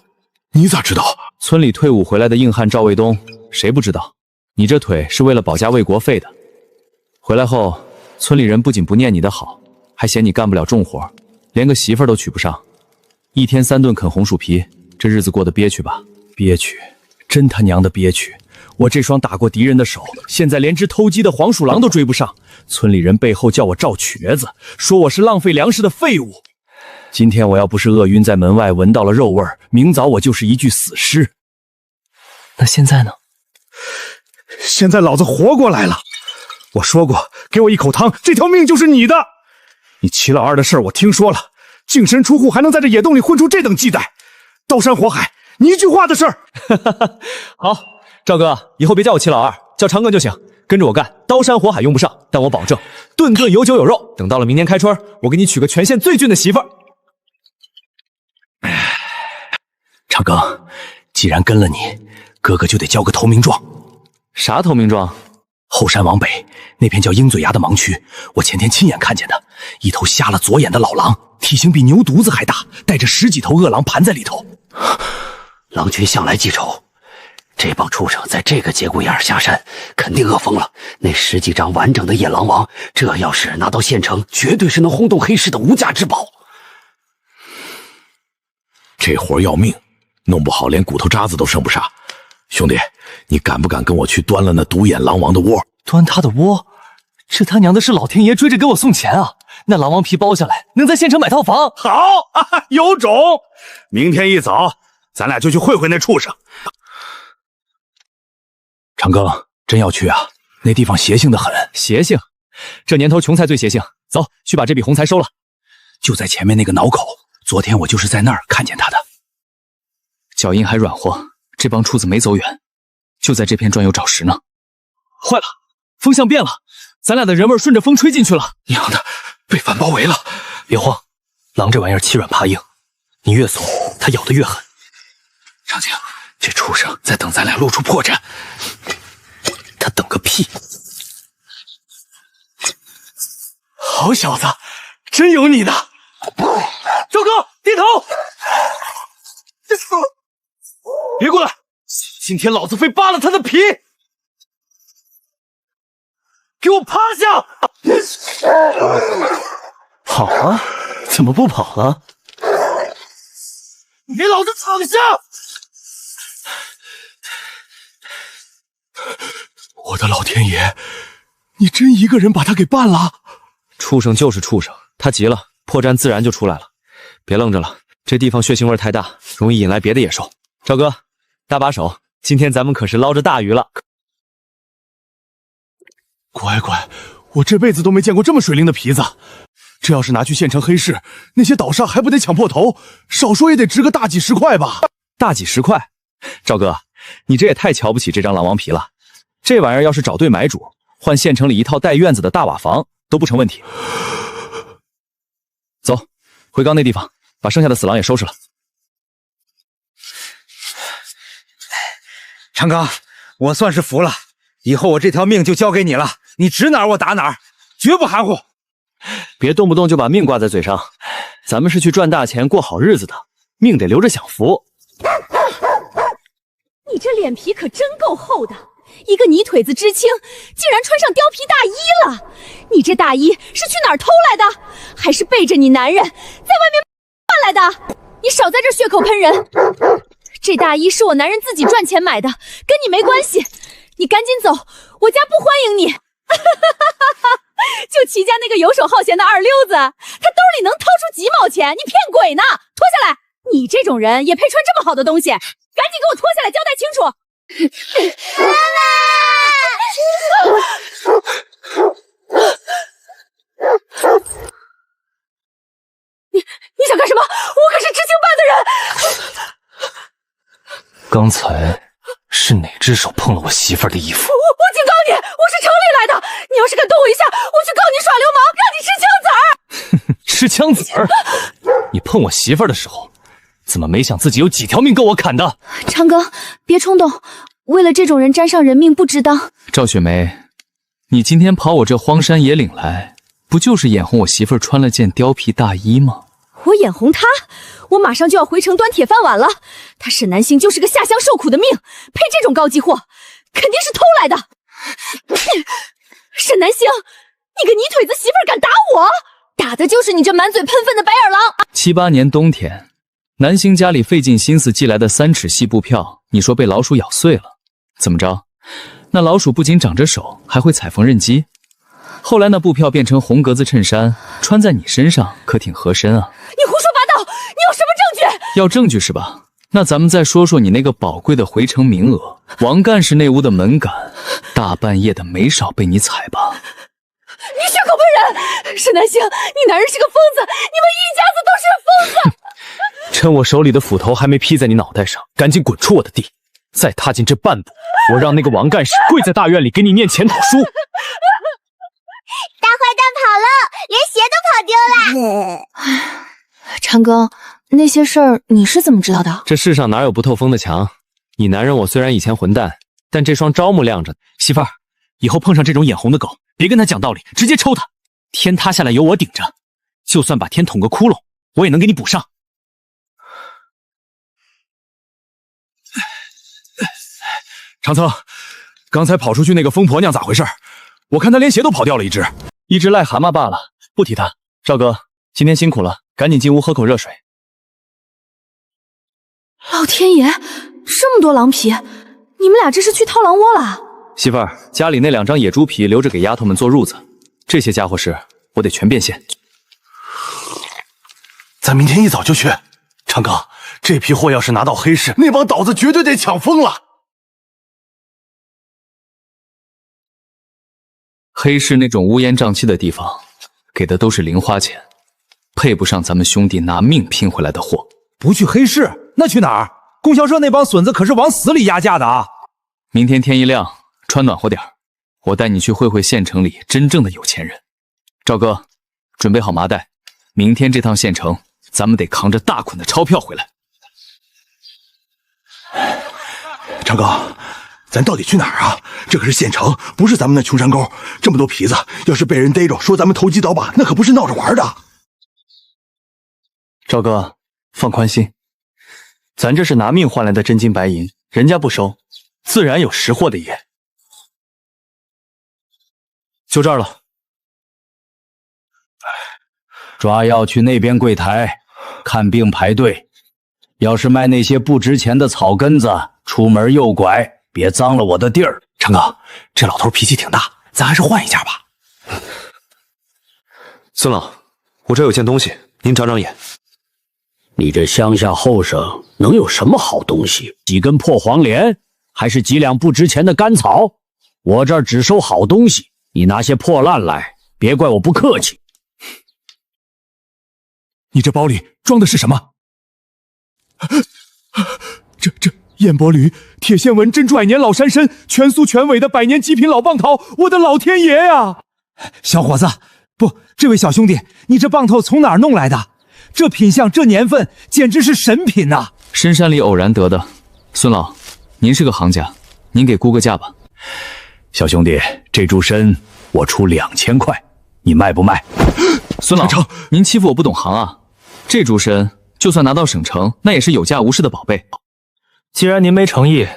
你咋知道？村里退伍回来的硬汉赵卫东，谁不知道？你这腿是为了保家卫国废的。回来后，村里人不仅不念你的好，还嫌你干不了重活，连个媳妇儿都娶不上。1天3顿啃红薯皮，这日子过得憋屈吧？憋屈，真他娘的憋屈！我这双打过敌人的手，现在连只偷鸡的黄鼠狼都追不上。村里人背后叫我赵瘸子，说我是浪费粮食的废物。今天我要不是饿晕在门外闻到了肉味儿，明早我就是一具死尸。那现在呢？现在老子活过来了。我说过，给我一口汤，这条命就是你的。你齐老二的事儿我听说了，净身出户还能在这野洞里混出这等鸡胆，刀山火海，你一句话的事儿。好，赵哥，以后别叫我齐老二，叫长庚就行。跟着我干，刀山火海用不上，但我保证顿顿有酒有肉。等到了明年开春，我给你娶个全县最俊的媳妇儿。长庚，既然跟了你，哥哥就得交个投名状。啥投名状？后山往北那片叫鹰嘴崖的盲区，我前天亲眼看见的，一头瞎了左眼的老狼，体型比牛犊子还大，带着10几头恶狼盘在里头。狼群向来记仇，这帮畜生在这个节骨眼下山，肯定饿疯了。那10几张完整的野狼王，这要是拿到县城，绝对是能轰动黑市的无价之宝。这活要命，弄不好连骨头渣子都剩不下。兄弟，你敢不敢跟我去端了那独眼狼王的窝？端他的窝？这他娘的是老天爷追着给我送钱啊！那狼王皮包下来，能在县城买套房。好，有种！明天一早，咱俩就去会会那畜生。长庚，真要去啊？那地方邪性的很。邪性？这年头穷才最邪性。走，去把这笔横财收了。就在前面那个挠口，昨天我就是在那儿看见他的。脚印还软和，这帮畜子没走远，就在这片转悠找食呢。坏了，风向变了，咱俩的人味顺着风吹进去了。娘的，被反包围了！别慌，狼这玩意儿欺软怕硬，你越怂，它咬得越狠。长青，这畜生在等咱俩露出破绽。他等个屁！好小子，真有你的！赵哥，低头！别过来！今天老子非扒了他的皮！给我趴下！跑啊！怎么不跑了？你给老子躺下！我的老天爷，你真一个人把他给办了？畜生就是畜生，他急了，破绽自然就出来了。别愣着了，这地方血腥味太大，容易引来别的野兽。赵哥，搭把手，今天咱们可是捞着大鱼了。乖乖，我这辈子都没见过这么水灵的皮子。这要是拿去县城黑市，那些倒煞还不得抢破头？少说也得值个大几10块吧？大几10块？赵哥，你这也太瞧不起这张狼王皮了。这玩意儿要是找对买主，换县城里一套带院子的大瓦房都不成问题。走，回刚那地方，把剩下的死狼也收拾了。长庚，我算是服了，以后我这条命就交给你了，你指哪儿我打哪儿，绝不含糊。别动不动就把命挂在嘴上，咱们是去赚大钱过好日子的，命得留着享福。你这脸皮可真够厚的，一个泥腿子知青，竟然穿上貂皮大衣了！你这大衣是去哪儿偷来的？还是背着你男人在外面换来的？你少在这血口喷人！这大衣是我男人自己赚钱买的，跟你没关系。你赶紧走，我家不欢迎你！就齐家那个游手好闲的二溜子，他兜里能掏出几毛钱？你骗鬼呢！脱下来！你这种人也配穿这么好的东西？赶紧给我脱下来，交代清楚！你想干什么？我可是知青办的人！刚才是哪只手碰了我媳妇儿的衣服？我警告你，我是城里来的，你要是敢动我一下，我去告你耍流氓，让你吃枪子儿！吃枪子儿？你碰我媳妇儿的时候，怎么没想自己有几条命够我砍的？长哥，别冲动，为了这种人沾上人命不值当。赵雪梅，你今天跑我这荒山野岭来，不就是眼红我媳妇儿穿了件貂皮大衣吗？我眼红他？我马上就要回城端铁饭碗了。他沈南星就是个下乡受苦的命，配这种高级货，肯定是偷来的。沈南星，你个泥腿子媳妇儿敢打我？打的就是你这满嘴喷粪的白眼狼！7、8年冬天，南星家里费尽心思寄来的3尺细布票，你说被老鼠咬碎了，怎么着？那老鼠不仅长着手，还会踩缝纫机。后来那布票变成红格子衬衫，穿在你身上可挺合身啊！你胡说八道！你有什么证据？要证据是吧？那咱们再说说你那个宝贵的回城名额。王干事那屋的门杆，大半夜的没少被你踩吧？你血口喷人！沈南星，你男人是个疯子，你们一家子都是疯子！趁我手里的斧头还没劈在你脑袋上，赶紧滚出我的地！再踏进这半步，我让那个王干事跪在大院里给你念检讨书！大坏蛋跑了，连鞋都跑丢了。长哥，那些事儿你是怎么知道的？这世上哪有不透风的墙？你男人我虽然以前混蛋，但这双招目亮着。媳妇儿，以后碰上这种眼红的狗，别跟他讲道理，直接抽他。天塌下来有我顶着，就算把天捅个窟窿，我也能给你补上。长策，刚才跑出去那个疯婆娘咋回事？我看她连鞋都跑掉了一只癞蛤蟆罢了，不提她。赵哥，今天辛苦了，赶紧进屋喝口热水。老天爷，这么多狼皮，你们俩这是去掏狼窝了？媳妇儿，家里那2张野猪皮留着给丫头们做褥子，这些家伙事我得全变现。咱明天一早就去。长哥，这批货要是拿到黑市，那帮倒子绝对得抢疯了。黑市那种乌烟瘴气的地方，给的都是零花钱，配不上咱们兄弟拿命拼回来的货。不去黑市，那去哪儿？供销社那帮损子可是往死里压价的啊！明天天一亮，穿暖和点儿，我带你去会会县城里真正的有钱人。赵哥，准备好麻袋，明天这趟县城，咱们得扛着大捆的钞票回来。长哥，咱到底去哪儿啊？这可是县城，不是咱们那穷山沟。这么多皮子，要是被人逮着说咱们投机倒把，那可不是闹着玩的。赵哥，放宽心，咱这是拿命换来的真金白银，人家不收，自然有识货的爷。就这儿了。抓药去那边柜台，看病排队。要是卖那些不值钱的草根子，出门右拐，别脏了我的地儿。长哥，这老头脾气挺大，咱还是换一家吧。孙老，我这有件东西，您长长眼。你这乡下后生能有什么好东西？几根破黄连，还是几两不值钱的干草？我这儿只收好东西，你拿些破烂来，别怪我不客气。你这包里装的是什么？这燕脖驴、铁线纹、珍珠百年老山参、全酥全尾的百年极品老棒头，我的老天爷呀！小伙子，不，这位小兄弟，你这棒头从哪儿弄来的？这品相，这年份，简直是神品呐！深山里偶然得的。孙老，您是个行家，您给估个价吧。小兄弟，这株参我出2000块，你卖不卖？孙老，您欺负我不懂行啊！这株参就算拿到省城，那也是有价无市的宝贝。既然您没诚意，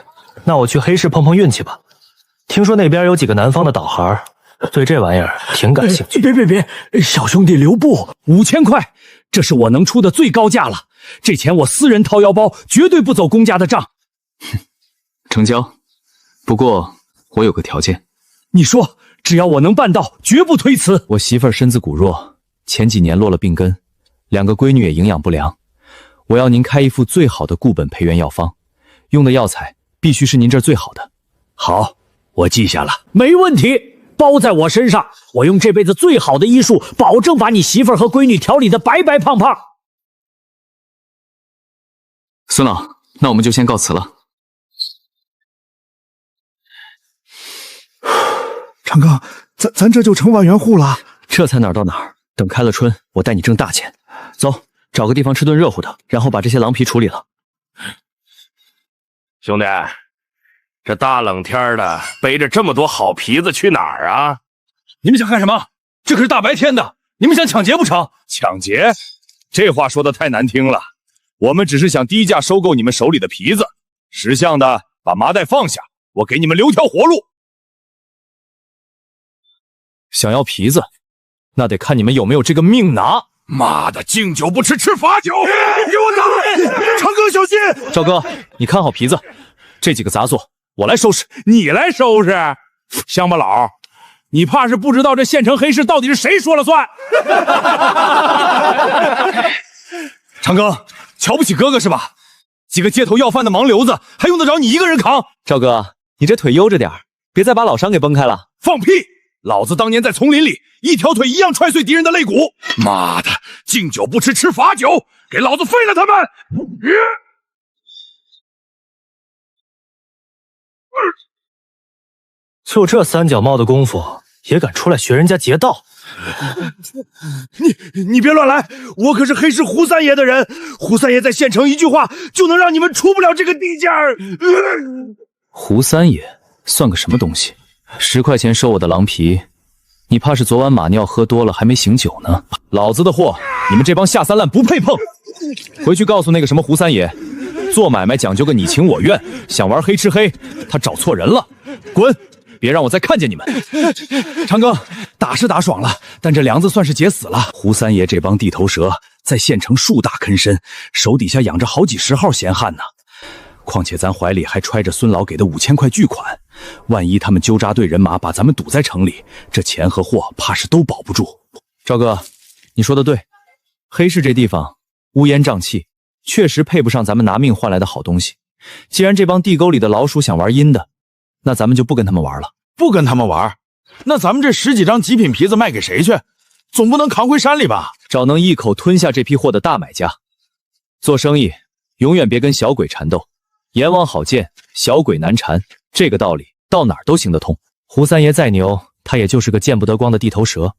那我去黑市碰碰运气吧。听说那边有几个南方的倒行，对这玩意儿挺感兴趣。别，小兄弟留步，5000块，这是我能出的最高价了。这钱我私人掏腰包，绝对不走公家的账。成交。不过我有个条件。你说，只要我能办到，绝不推辞。我媳妇儿身子骨弱，前几年落了病根，2个闺女也营养不良。我要您开一副最好的固本培元药方，用的药材必须是您这儿最好的。好，我记下了，没问题，包在我身上。我用这辈子最好的医术，保证把你媳妇儿和闺女调理的白白胖胖。孙老，那我们就先告辞了。长庚，咱这就成万元户了。这才哪儿到哪儿，等开了春，我带你挣大钱。走，找个地方吃顿热乎的，然后把这些狼皮处理了。兄弟，这大冷天的，背着这么多好皮子去哪儿啊？你们想干什么？这可是大白天的，你们想抢劫不成？抢劫？这话说的太难听了。我们只是想低价收购你们手里的皮子，识相的把麻袋放下，我给你们留条活路。想要皮子，那得看你们有没有这个命拿。妈的，敬酒不吃吃罚酒，你给我打！长庚小心！赵哥，你看好皮子，这几个杂作我来收拾。你来收拾？乡巴佬，你怕是不知道这县城黑市到底是谁说了算。长庚，瞧不起哥哥是吧？几个街头要饭的盲流子，还用得着你一个人扛？赵哥，你这腿悠着点，别再把老伤给崩开了。放屁！老子当年在丛林里，一条腿一样踹碎敌人的肋骨。妈的，敬酒不吃吃罚酒，给老子废了他们！就这三脚猫的功夫，也敢出来学人家劫道？你别乱来，我可是黑市胡三爷的人。胡三爷在县城一句话，就能让你们出不了这个地界儿。胡三爷算个什么东西？10块钱收我的狼皮，你怕是昨晚马尿喝多了还没醒酒呢？老子的货，你们这帮下三滥不配碰！回去告诉那个什么胡三爷，做买卖讲究个你情我愿，想玩黑吃黑，他找错人了，滚！别让我再看见你们！长庚，打是打爽了，但这梁子算是结死了。胡三爷这帮地头蛇在县城树大坑深，手底下养着好几10号闲汉呢。况且咱怀里还揣着孙老给的5000块巨款，万一他们纠扎队人马把咱们堵在城里，这钱和货怕是都保不住。赵哥，你说的对，黑市这地方乌烟瘴气，确实配不上咱们拿命换来的好东西。既然这帮地沟里的老鼠想玩阴的，那咱们就不跟他们玩了。不跟他们玩，那咱们这10几张极品皮子卖给谁去？总不能扛回山里吧？找能一口吞下这批货的大买家。做生意永远别跟小鬼缠斗，阎王好见，小鬼难缠，这个道理到哪儿都行得通。胡三爷再牛，他也就是个见不得光的地头蛇，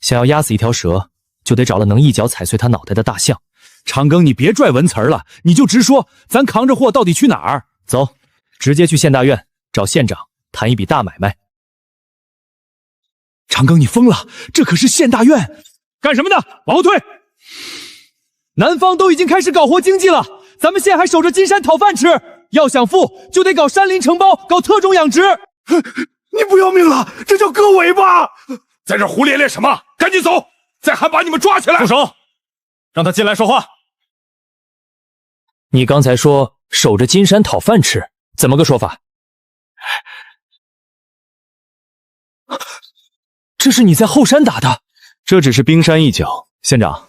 想要压死一条蛇，就得找了能一脚踩碎他脑袋的大象。长庚，你别拽文词了，你就直说，咱扛着货到底去哪儿？走，直接去县大院找县长谈一笔大买卖。长庚，你疯了，这可是县大院！干什么的？往后退！南方都已经开始搞活经济了，咱们县还守着金山讨饭吃，要想富就得搞山林承包，搞特种养殖。你不要命了？这叫割尾巴！在这胡咧咧什么？赶紧走，再喊把你们抓起来！住手！让他进来说话。你刚才说守着金山讨饭吃，怎么个说法？这是你在后山打的？这只是冰山一角。县长，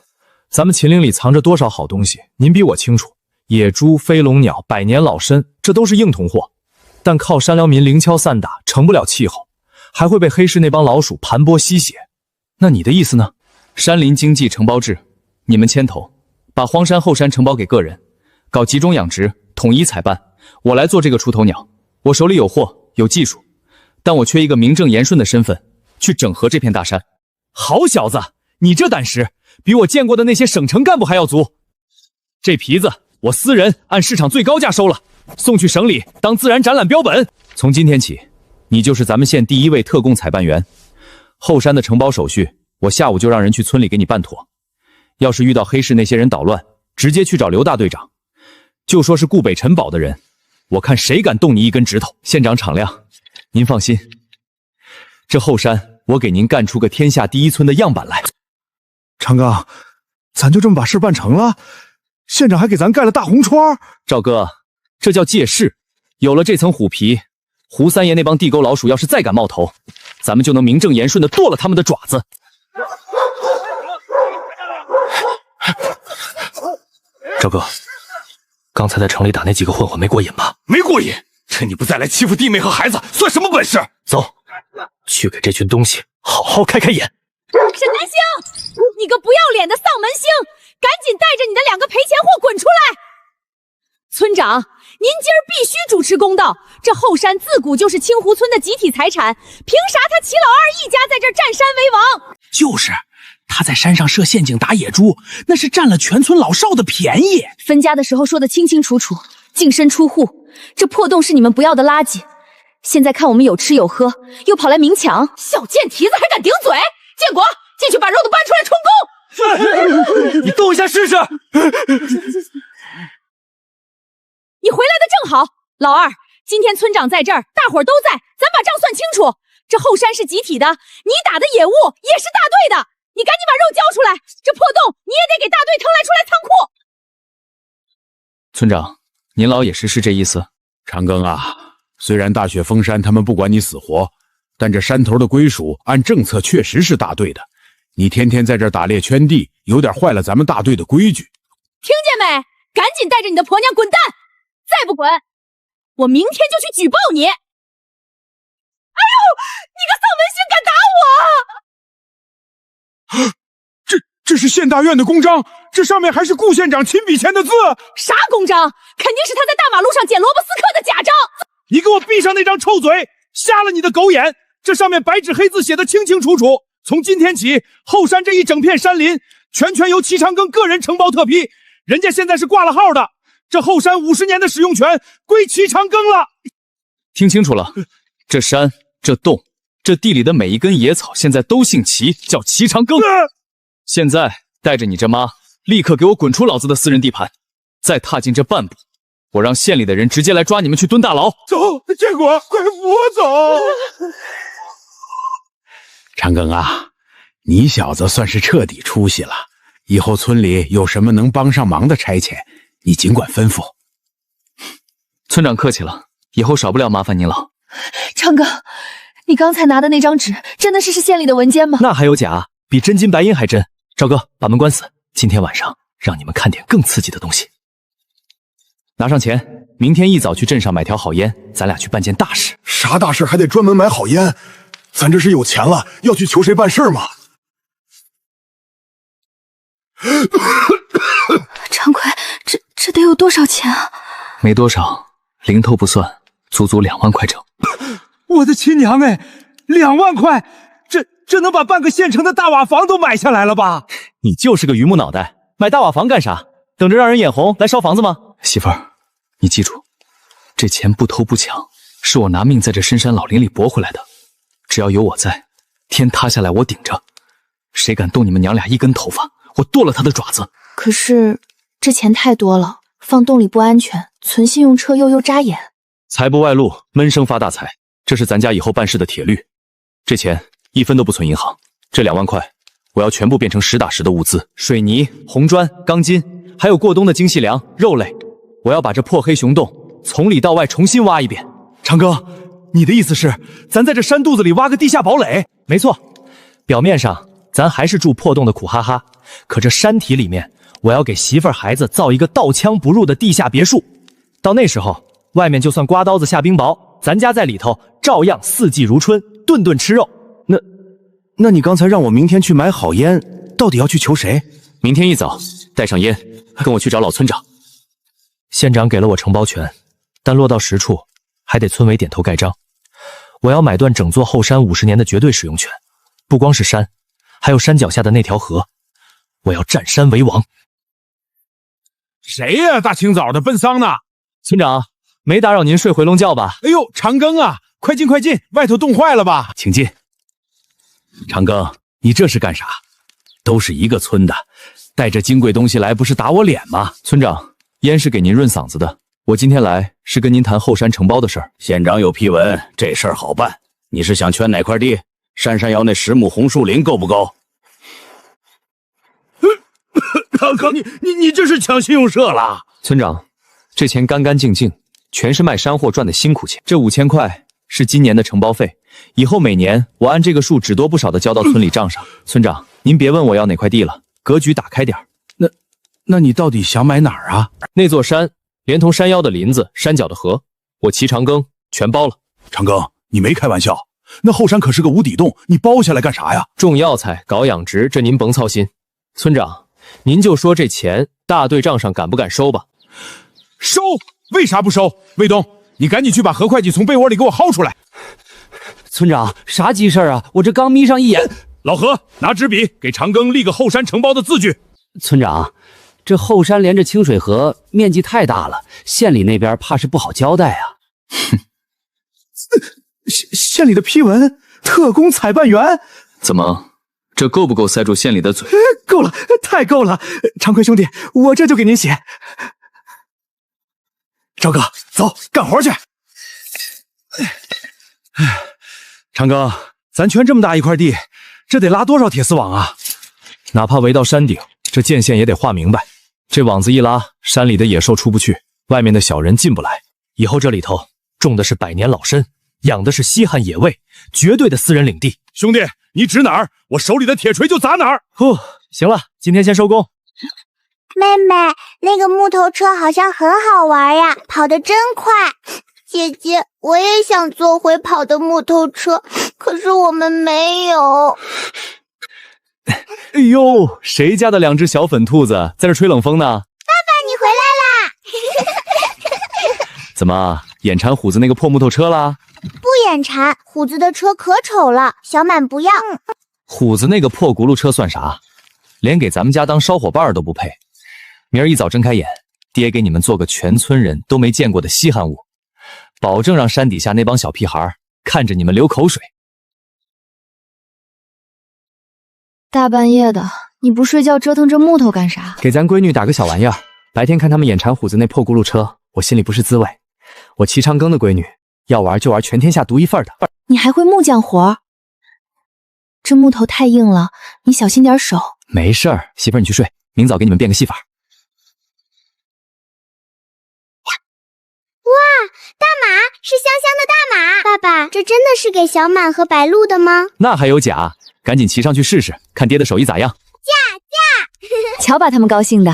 咱们秦岭里藏着多少好东西，您比我清楚。野猪、飞龙鸟、百年老参，这都是硬通货。但靠山辽民零敲散打，成不了气候，还会被黑市那帮老鼠盘剥吸血。那你的意思呢？山林经济承包制，你们牵头，把荒山后山承包给个人，搞集中养殖，统一采办。我来做这个出头鸟，我手里有货有技术，但我缺一个名正言顺的身份，去整合这片大山。好小子，你这胆识比我见过的那些省城干部还要足。这皮子我私人按市场最高价收了，送去省里当自然展览标本。从今天起，你就是咱们县第1位特供采办员。后山的承包手续，我下午就让人去村里给你办妥。要是遇到黑市那些人捣乱，直接去找刘大队长，就说是顾北陈宝的人，我看谁敢动你一根指头。县长敞亮，您放心，这后山我给您干出个天下第一村的样板来。长庚，咱就这么把事办成了？县长还给咱盖了大红窗。赵哥，这叫借势。有了这层虎皮，胡三爷那帮地沟老鼠要是再敢冒头，咱们就能名正言顺地剁了他们的爪子。赵哥，刚才在城里打那几个混混没过瘾吧？没过瘾，趁你不在来欺负弟妹和孩子，算什么本事？走，去给这群东西好好开开眼。沈南星，你个不要脸的丧门星，赶紧带着你的2个赔钱货滚出来！村长，您今儿必须主持公道，这后山自古就是清湖村的集体财产，凭啥他齐老二一家在这儿占山为王？就是，他在山上设陷阱打野猪，那是占了全村老少的便宜。分家的时候说得清清楚楚，净身出户，这破洞是你们不要的垃圾。现在看我们有吃有喝，又跑来明抢，小贱蹄子还敢顶嘴！建国，进去把肉都搬出来充公！你动一下试试。你回来的正好，老二，今天村长在这儿，大伙儿都在，咱把账算清楚。这后山是集体的，你打的野物也是大队的，你赶紧把肉交出来，这破洞你也得给大队腾来出来仓库。村长，您老也是这意思？长庚啊，虽然大雪封山他们不管你死活，但这山头的归属按政策确实是大队的。你天天在这儿打猎圈地，有点坏了咱们大队的规矩。听见没？赶紧带着你的婆娘滚蛋！再不滚，我明天就去举报你！哎呦，你个丧门星敢打我！这是县大院的公章，这上面还是顾县长亲笔签的字。啥公章？肯定是他在大马路上捡萝卜丝刻的假章！你给我闭上那张臭嘴，瞎了你的狗眼！这上面白纸黑字写的清清楚楚，从今天起，后山这一整片山林全由齐长庚个人承包特批，人家现在是挂了号的。这后山50年的使用权归齐长庚了。听清楚了，这山、这洞、这地里的每一根野草，现在都姓齐，叫齐长庚。现在带着你这妈，立刻给我滚出老子的私人地盘！再踏进这半步，我让县里的人直接来抓你们去蹲大牢。走，建国，快扶我走！长庚啊，你小子算是彻底出息了。以后村里有什么能帮上忙的差遣，你尽管吩咐。村长客气了，以后少不了麻烦您了。长庚，你刚才拿的那张纸真的是县里的文件吗？那还有假，比真金白银还真。赵哥，把门关死，今天晚上让你们看点更刺激的东西。拿上钱，明天一早去镇上买条好烟，咱俩去办件大事。啥大事还得专门买好烟？咱这是有钱了，要去求谁办事吗？掌柜，这得有多少钱啊？没多少，零头不算，足足2万块整。我的亲娘哎，2万块，这能把半个县城的大瓦房都买下来了吧？你就是个榆木脑袋，买大瓦房干啥？等着让人眼红来烧房子吗？媳妇儿，你记住，这钱不偷不抢，是我拿命在这深山老林里搏回来的。只要有我在，天塌下来我顶着，谁敢动你们娘俩一根头发，我剁了他的爪子。可是这钱太多了，放洞里不安全，存信用册又扎眼。财不外露，闷声发大财，这是咱家以后办事的铁律。这钱1分都不存银行，这2万块我要全部变成实打实的物资，水泥、红砖、钢筋，还有过冬的精细粮、肉类。我要把这破黑熊洞从里到外重新挖一遍。长庚，你的意思是咱在这山肚子里挖个地下堡垒？没错，表面上咱还是住破洞的苦哈哈，可这山体里面，我要给媳妇儿孩子造一个刀枪不入的地下别墅。到那时候，外面就算刮刀子下冰雹，咱家在里头照样四季如春，顿顿吃肉。那你刚才让我明天去买好烟，到底要去求谁？明天一早带上烟，跟我去找老村长。县长给了我承包权，但落到实处，还得村委点头盖章。我要买断整座后山50年的绝对使用权，不光是山，还有山脚下的那条河。我要占山为王。谁呀？大清早的奔丧呢？村长，没打扰您睡回笼觉吧？哎呦，长庚啊，快进快进，外头冻坏了吧？请进。长庚，你这是干啥？都是一个村的，带着金贵东西来，不是打我脸吗？村长，烟是给您润嗓子的，我今天来是跟您谈后山承包的事儿。县长有批文，这事儿好办。你是想圈哪块地？山上要那10亩红树林够不够？大哥，你这是抢信用社了？村长，这钱干干净净，全是卖山货赚的辛苦钱。这5000块是今年的承包费，以后每年我按这个数只多不少的交到村里账上。村长，您别问我要哪块地了，格局打开点儿。那你到底想买哪儿啊？那座山，连同山腰的林子、山脚的河，我齐长庚全包了。长庚，你没开玩笑？那后山可是个无底洞，你包下来干啥呀？种药材、搞养殖，这您甭操心。村长，您就说这钱大队账上敢不敢收吧？收？为啥不收？卫东，你赶紧去把何会计从被窝里给我薅出来。村长，啥急事啊？我这刚眯上一眼。老何，拿纸笔给长庚立个后山承包的字据。村长，这后山连着清水河，面积太大了，县里那边怕是不好交代啊。哼，县里的批文，特工采办员，怎么，这够不够塞住县里的嘴？够了，太够了！长坤兄弟，我这就给您写。赵哥，走，干活去。长庚，咱圈这么大一块地，这得拉多少铁丝网啊？哪怕围到山顶，这界限也得画明白。这网子一拉，山里的野兽出不去，外面的小人进不来。以后这里头种的是百年老参，养的是稀罕野味，绝对的私人领地。兄弟，你指哪儿，我手里的铁锤就砸哪儿。行了，今天先收工。妹妹，那个木头车好像很好玩呀，跑得真快。姐姐，我也想坐会跑的木头车，可是我们没有。哎呦，谁家的2只小粉兔子在这吹冷风呢？爸爸，你回来啦！怎么眼馋虎子那个破木头车啦？不眼馋，虎子的车可丑了，小满不要。虎子那个破轱辘车算啥？连给咱们家当烧火伴都不配。明儿一早睁开眼，爹给你们做个全村人都没见过的稀罕物，保证让山底下那帮小屁孩看着你们流口水。大半夜的，你不睡觉折腾这木头干啥？给咱闺女打个小玩意儿。白天看他们眼馋虎子那破轱辘车，我心里不是滋味。我齐长庚的闺女要玩就玩全天下独一份的。你还会木匠活？这木头太硬了，你小心点手。没事儿，媳妇儿你去睡，明早给你们变个戏法。哇，大马是香香的大马！爸爸，这真的是给小满和白鹿的吗？那还有假？赶紧骑上去试试，看爹的手艺咋样。驾！瞧把他们高兴的。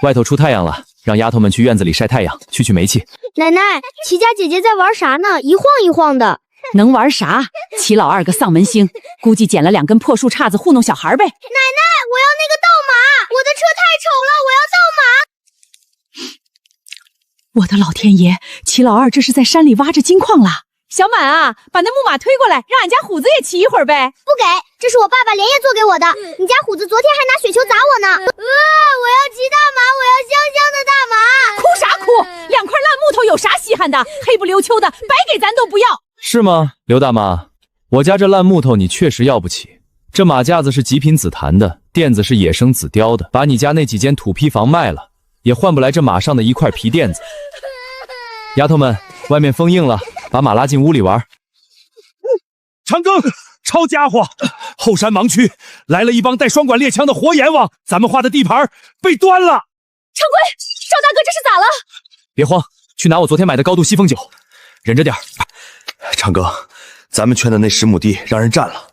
外头出太阳了，让丫头们去院子里晒太阳，去煤气。奶奶，齐家姐姐在玩啥呢？一晃一晃的。能玩啥？齐老二个丧门星，估计捡了2根破树杈子糊弄小孩呗。奶奶，我要那个盗马，我的车太丑了，我要盗马。我的老天爷，齐老二这是在山里挖着金矿了。小满啊，把那木马推过来，让俺家虎子也骑一会儿呗。不给，这是我爸爸连夜做给我的。你家虎子昨天还拿雪球砸我呢。我要骑大马，我要香香的大马。哭啥哭？2块烂木头有啥稀罕的？黑不溜秋的，白给咱都不要。是吗，刘大妈？我家这烂木头你确实要不起。这马架子是极品紫檀的，垫子是野生紫貂的，把你家那几间土坯房卖了，也换不来这马上的一块皮垫子。丫头们，外面风硬了，把马拉进屋里玩。长庚，抄家伙！后山盲区来了一帮带双管猎枪的活阎王，咱们画的地盘被端了。长贵，赵大哥这是咋了？别慌，去拿我昨天买的高度西风酒，忍着点。长庚，咱们圈的那10亩地让人占了。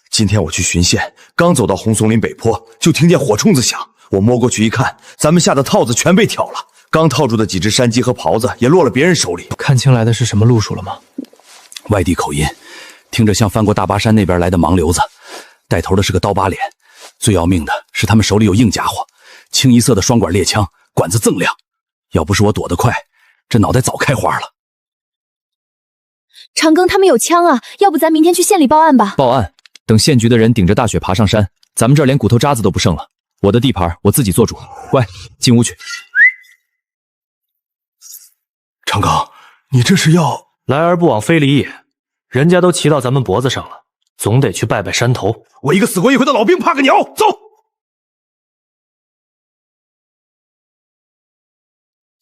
今天我去巡线，刚走到红松林北坡，就听见火冲子响。我摸过去一看，咱们下的套子全被挑了，刚套住的几只山鸡和狍子也落了别人手里。看清来的是什么路数了吗？外地口音，听着像翻过大巴山那边来的盲流子，带头的是个刀疤脸。最要命的是他们手里有硬家伙，清一色的双管猎枪，管子锃亮。要不是我躲得快，这脑袋早开花了。长庚他们有枪啊，要不咱明天去县里报案吧？报案？等县局的人顶着大雪爬上山，咱们这儿连骨头渣子都不剩了。我的地盘我自己做主，乖，进屋去。长庚，你这是要……来而不往非礼也，人家都骑到咱们脖子上了，总得去拜拜山头。我一个死过一回的老兵怕个鸟！走。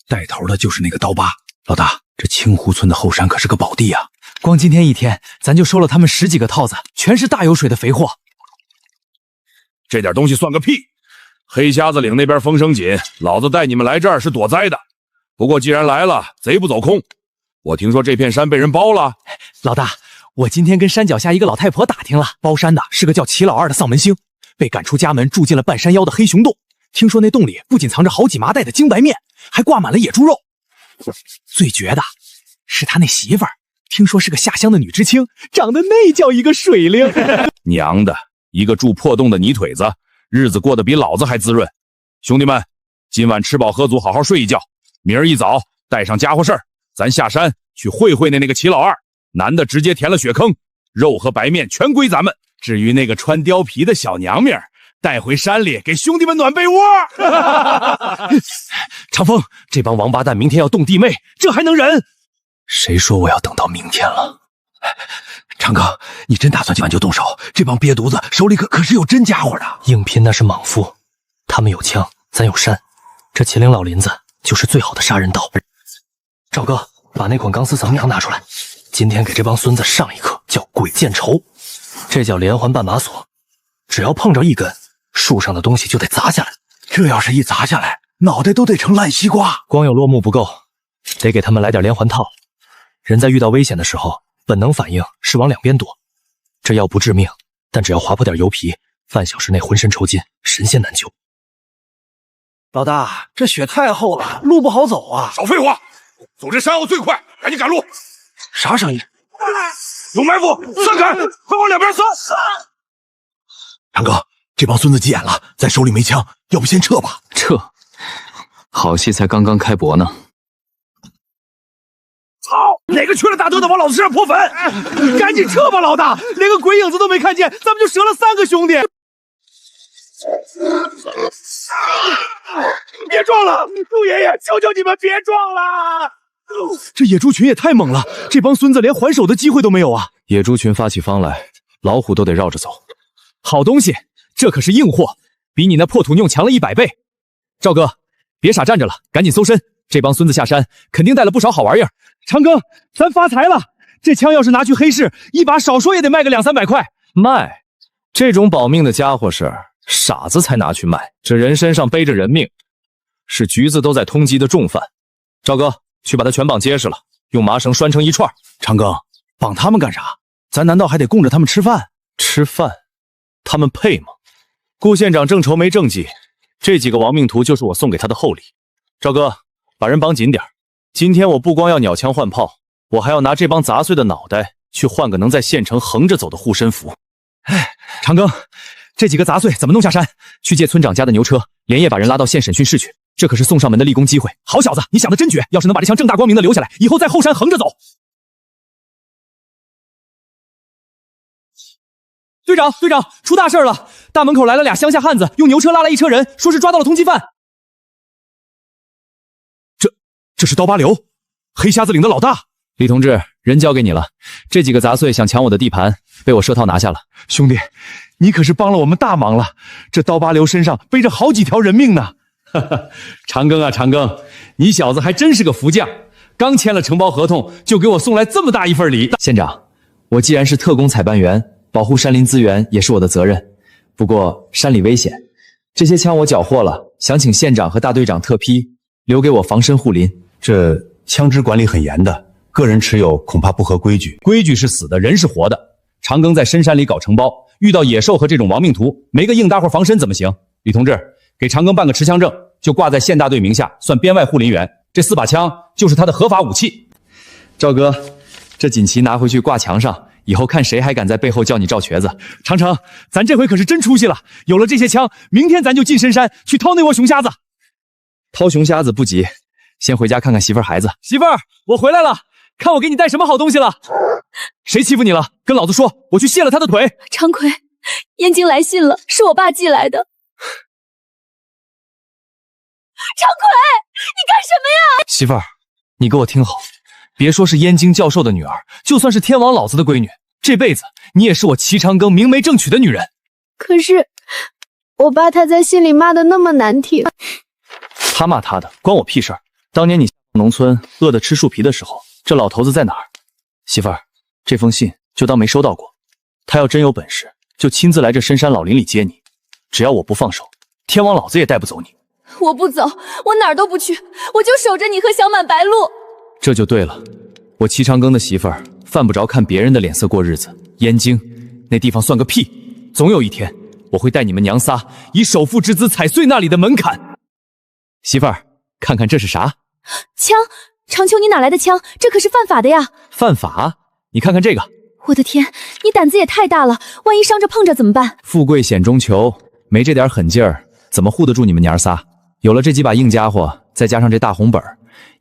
带头的就是那个刀疤。老大，这清湖村的后山可是个宝地啊！光今天一天，咱就收了他们10几个套子，全是大有水的肥货。这点东西算个屁！黑瞎子岭那边风声紧，老子带你们来这儿是躲灾的。不过既然来了，贼不走空。我听说这片山被人包了。老大，我今天跟山脚下一个老太婆打听了，包山的是个叫齐老二的丧门星，被赶出家门，住进了半山腰的黑熊洞。听说那洞里不仅藏着好几麻袋的精白面，还挂满了野猪肉。最绝的是他那媳妇儿，听说是个下乡的女知青，长得那叫一个水灵。娘的，一个住破洞的泥腿子，日子过得比老子还滋润。兄弟们，今晚吃饱喝足，好好睡一觉。明儿一早带上家伙事儿，咱下山去会会那个齐老二，男的直接填了血坑，肉和白面全归咱们。至于那个穿貂皮的小娘们儿，带回山里给兄弟们暖被窝。长风，这帮王八蛋明天要动弟妹，这还能忍？谁说我要等到明天了？长哥，你真打算今晚就动手？这帮瘪犊子手里可是有真家伙的。应聘那是莽夫，他们有枪，咱有山，这麒麟老林子就是最好的杀人刀。赵哥，把那捆钢丝层苗拿出来，今天给这帮孙子上一课，叫鬼见愁。这叫连环绊马索，只要碰着一根，树上的东西就得砸下来。这要是一砸下来，脑袋都得成烂西瓜。光有落木不够，得给他们来点连环套。人在遇到危险的时候，本能反应是往两边躲。这药不致命，但只要划破点油皮，半小时内浑身抽筋，神仙难救。老大，这雪太厚了，路不好走啊！少废话，走这山坳最快，赶紧赶路。啥声音？有埋伏，散开，快往两边散！长哥，这帮孙子急眼了，咱手里没枪，要不先撤吧？撤？好戏才刚刚开播呢。操！哪个缺了大德的往老子身上泼粉？赶紧撤吧，老大！连个鬼影子都没看见，咱们就折了3个兄弟。别撞了，陆爷爷，求求你们别撞了！这野猪群也太猛了，这帮孙子连还手的机会都没有啊！野猪群发起疯来，老虎都得绕着走。好东西，这可是硬货，比你那破土妞强了100倍。赵哥，别傻站着了，赶紧搜身。这帮孙子下山肯定带了不少好玩意儿。长庚，咱发财了！这枪要是拿去黑市，一把少说也得卖个200-300块。卖？这种保命的家伙事，傻子才拿去卖。这人身上背着人命，是局子都在通缉的重犯。赵哥，去把他全绑结实了，用麻绳拴成一串。长庚，绑他们干啥？咱难道还得供着他们吃饭？吃饭？他们配吗？顾县长正愁没政绩，这几个亡命徒就是我送给他的厚礼。赵哥，把人绑紧点。今天我不光要鸟枪换炮，我还要拿这帮杂碎的脑袋去换个能在县城横着走的护身符。哎，长庚，这几个杂碎怎么弄下山？去借村长家的牛车，连夜把人拉到县审讯室去。这可是送上门的立功机会。好小子，你想的真绝！要是能把这枪正大光明的留下来，以后在后山横着走。队长，出大事了！大门口来了俩乡下汉子，用牛车拉来一车人，说是抓到了通缉犯。这是刀疤流，黑瞎子岭的老大。李同志，人交给你了。这几个杂碎想抢我的地盘，被我设套拿下了。兄弟，你可是帮了我们大忙了。这刀疤流身上背着好几条人命呢。长庚啊，长庚，你小子还真是个福将，刚签了承包合同，就给我送来这么大一份礼。县长，我既然是特工采办员，保护山林资源也是我的责任。不过山里危险，这些枪我缴获了，想请县长和大队长特批，留给我防身护林。这枪支管理很严的，个人持有恐怕不合规矩。规矩是死的，人是活的。长庚在深山里搞承包，遇到野兽和这种亡命徒，没个硬搭伙防身怎么行？李同志，给长庚办个持枪证，就挂在县大队名下，算编外护林员。这4把枪就是他的合法武器。赵哥，这锦旗拿回去挂墙上，以后看谁还敢在背后叫你赵瘸子。长城，咱这回可是真出息了，有了这些枪，明天咱就进深山去掏那窝熊瞎子。掏熊瞎子不急，先回家看看媳妇儿孩子。媳妇儿，我回来了，看我给你带什么好东西了。谁欺负你了？跟老子说，我去卸了他的腿。长奎，燕京来信了，是我爸寄来的。长奎，你干什么呀？媳妇儿，你给我听好，别说是燕京教授的女儿，就算是天王老子的闺女，这辈子你也是我齐长庚明媒正娶的女人。可是我爸他在信里骂的那么难听。他骂他的，关我屁事儿。当年你农村饿得吃树皮的时候，这老头子在哪儿？媳妇儿，这封信就当没收到过。他要真有本事，就亲自来这深山老林里接你。只要我不放手，天王老子也带不走你。我不走，我哪儿都不去，我就守着你和小满白鹿。这就对了，我齐长庚的媳妇儿犯不着看别人的脸色过日子。燕京那地方算个屁！总有一天，我会带你们娘仨以首富之姿踩碎那里的门槛。媳妇儿，看看这是啥？枪！长秋，你哪来的枪？这可是犯法的呀！犯法？你看看这个。我的天，你胆子也太大了！万一伤着碰着怎么办？富贵险中求，没这点狠劲儿，怎么护得住你们娘仨？有了这几把硬家伙，再加上这大红本，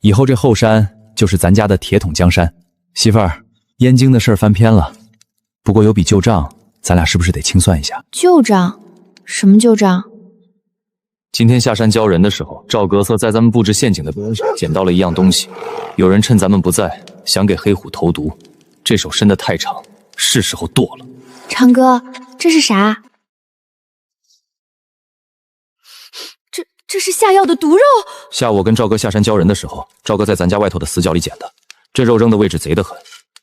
以后这后山就是咱家的铁桶江山。媳妇儿，燕京的事儿翻篇了，不过有笔旧账，咱俩是不是得清算一下？旧账？什么旧账？今天下山教人的时候，赵格瑟在咱们布置陷阱的边上捡到了一样东西，有人趁咱们不在，想给黑虎投毒。这手伸得太长，是时候剁了。长哥，这是啥？这是下药的毒肉。下午我跟赵哥下山教人的时候，赵哥在咱家外头的死角里捡的。这肉扔的位置贼得很，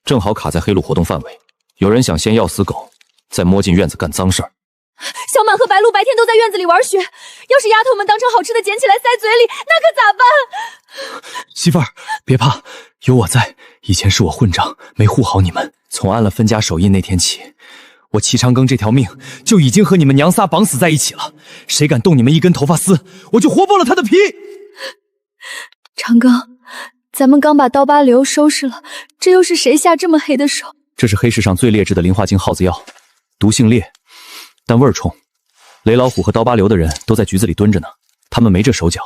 正好卡在黑鹿活动范围。有人想先药死狗，再摸进院子干脏事儿。小满和白鹿白天都在院子里玩雪，要是丫头们当成好吃的捡起来塞嘴里，那可咋办？媳妇儿，别怕，有我在。以前是我混账，没护好你们。从安了分家手印那天起，我齐长庚这条命就已经和你们娘仨绑死在一起了。谁敢动你们一根头发丝，我就活剥了他的皮。长庚，咱们刚把刀疤瘤收拾了，这又是谁下这么黑的手？这是黑市上最劣质的磷化精耗子药，毒性烈，但味儿冲。雷老虎和刀疤瘤的人都在局子里蹲着呢，他们没这手脚。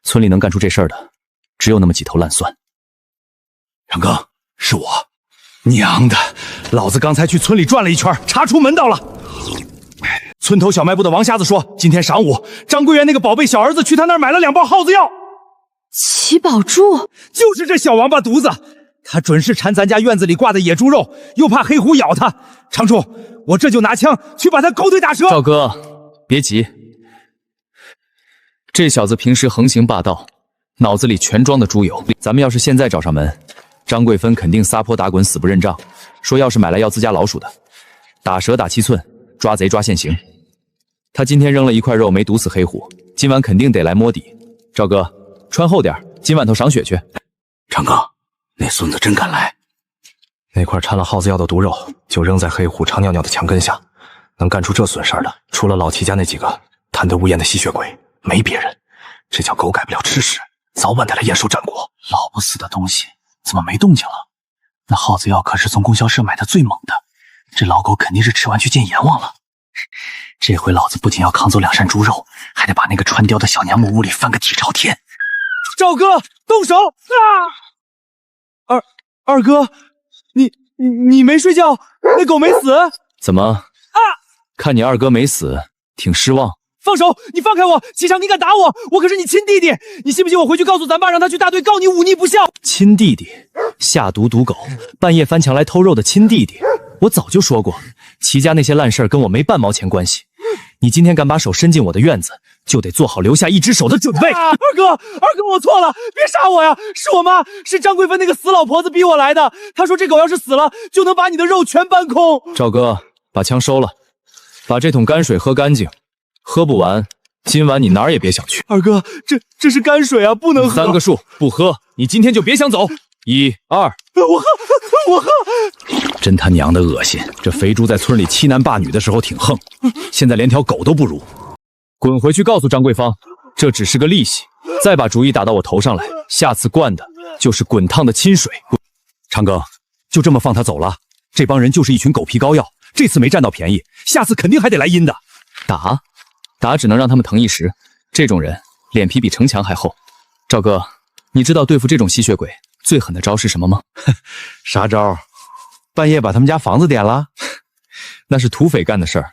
村里能干出这事儿的，只有那么几头烂蒜。长庚，是我。娘的，老子刚才去村里转了一圈，查出门道了。村头小卖部的王瞎子说，今天晌午张桂元那个宝贝小儿子去他那儿买了2包耗子药。齐宝柱就是这小王八犊子，他准是馋咱家院子里挂的野猪肉，又怕黑虎咬他。长柱，我这就拿枪去把他狗腿打折。赵哥，别急，这小子平时横行霸道，脑子里全装的猪油。咱们要是现在找上门，张桂芬肯定撒泼打滚，死不认账，说要是买来要自家老鼠的，打蛇打7寸，抓贼抓现行。他今天扔了一块肉没毒死黑虎，今晚肯定得来摸底。赵哥，穿厚点，今晚头赏血去。长庚，那孙子真敢来！那块掺了耗子药的毒肉就扔在黑虎常尿尿的墙根下，能干出这损事的，除了老齐家那几个贪得无厌的吸血鬼，没别人。这叫狗改不了吃屎，早晚得来验收战果。老不死的东西怎么没动静了？那耗子药可是从供销社买的最猛的，这老狗肯定是吃完去见阎王了。这回老子不仅要扛走2扇猪肉，还得把那个穿貂的小娘们屋里翻个底朝天。赵哥，动手啊！二哥，你没睡觉？那狗没死？怎么啊？看你二哥没死，挺失望。放手！你放开我！齐长，你敢打我？我可是你亲弟弟！你信不信我回去告诉咱爸，让他去大队告你忤逆不孝？亲弟弟，下毒毒狗，半夜翻墙来偷肉的亲弟弟。我早就说过，齐家那些烂事儿跟我没半毛钱关系。你今天敢把手伸进我的院子，就得做好留下一只手的准备。二哥，我错了，别杀我呀！是我妈，是张桂芬那个死老婆子逼我来的。她说这狗要是死了，就能把你的肉全搬空。赵哥，把枪收了，把这桶干水喝干净。喝不完，今晚你哪儿也别想去。二哥，这是泔水啊，不能喝。3个数，不喝，你今天就别想走。1、2，我喝。真他娘的恶心！这肥猪在村里欺男霸女的时候挺横，现在连条狗都不如。滚回去告诉张桂芳，这只是个利息，再把主意打到我头上来，下次灌的就是滚烫的清水。长庚，就这么放他走了？这帮人就是一群狗皮膏药，这次没占到便宜，下次肯定还得来阴的。打只能让他们疼一时，这种人脸皮比城墙还厚。赵哥，你知道对付这种吸血鬼最狠的招是什么吗？啥招？半夜把他们家房子点了？那是土匪干的事儿。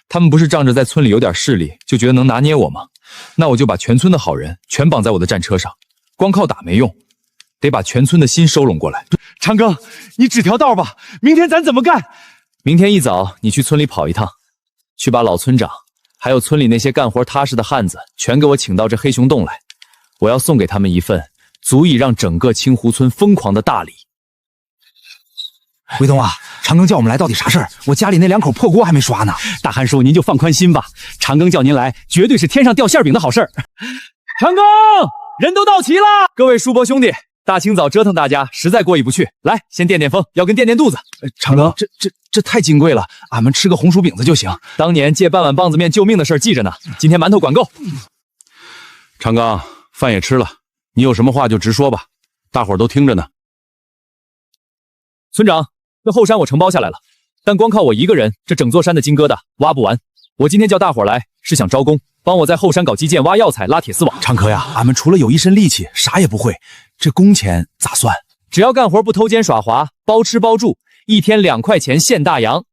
他们不是仗着在村里有点势力，就觉得能拿捏我吗？那我就把全村的好人全绑在我的战车上，光靠打没用，得把全村的心收拢过来。长庚，你指条道吧，明天咱怎么干？明天一早你去村里跑一趟，去把老村长还有村里那些干活踏实的汉子全给我请到这黑熊洞来，我要送给他们一份足以让整个清湖村疯狂的大礼。卫东啊，长庚叫我们来到底啥事儿？我家里那2口破锅还没刷呢。大汉叔，您就放宽心吧，长庚叫您来，绝对是天上掉馅饼的好事儿。长庚，人都到齐了，各位叔伯兄弟，大清早折腾大家，实在过意不去，来，先垫垫风，要跟垫垫肚子。长庚，这太金贵了，俺们吃个红薯饼子就行。当年借半碗棒子面救命的事儿记着呢，今天馒头管够。长庚，饭也吃了，你有什么话就直说吧，大伙儿都听着呢。村长，这后山我承包下来了，但光靠我一个人，这整座山的金疙瘩挖不完。我今天叫大伙儿来，是想招工，帮我在后山搞基建、挖药材、拉铁丝网。长科呀，俺们除了有一身力气，啥也不会，这工钱咋算？只要干活不偷奸耍滑，包吃包住，1天2块钱现大洋。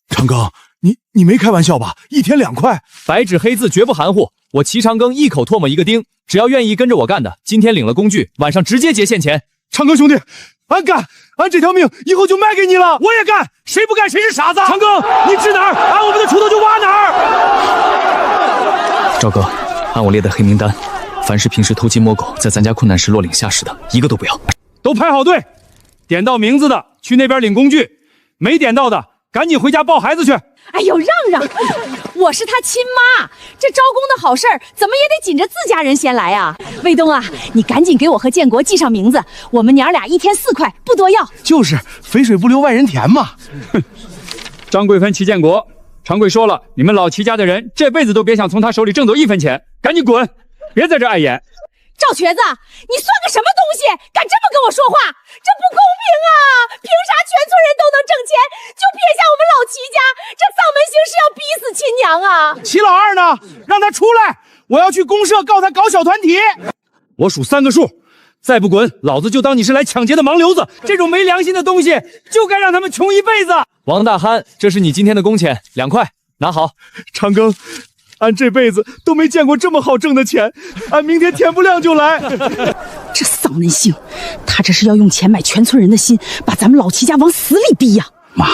长庚，你没开玩笑吧？1天2块？白纸黑字，绝不含糊。我齐长庚一口唾沫一个钉，只要愿意跟着我干的，今天领了工具，晚上直接结现钱。长庚兄弟，俺干，俺这条命以后就卖给你了。我也干，谁不干谁是傻子。长庚，你指哪儿，俺我们的锄头就挖哪儿。赵哥，按我列的黑名单，凡是平时偷鸡摸狗，在咱家困难时落井下石的，一个都不要。都排好队，点到名字的去那边领工具，没点到的赶紧回家抱孩子去。哎呦，让让，我是他亲妈，这招工的好事儿怎么也得紧着自家人先来啊！卫东啊，你赶紧给我和建国记上名字，我们娘俩1天4块，不多要。就是肥水不流外人田嘛。张贵芬、齐建国，常贵说了，你们老齐家的人这辈子都别想从他手里挣走1分钱，赶紧滚，别在这碍眼。赵瘸子，你算个什么东西，敢这么跟我说话？这不公平啊！凭啥全村人都能挣钱，就撇下我们老齐家？这丧门星是要逼死亲娘啊！齐老二呢？让他出来，我要去公社告他搞小团体。我数3个数，再不滚，老子就当你是来抢劫的盲流子！这种没良心的东西，就该让他们穷一辈子！王大憨，这是你今天的工钱，2块，拿好。长庚，俺这辈子都没见过这么好挣的钱，俺明天天不亮就来。这丧门星，他这是要用钱买全村人的心，把咱们老齐家往死里逼呀！妈，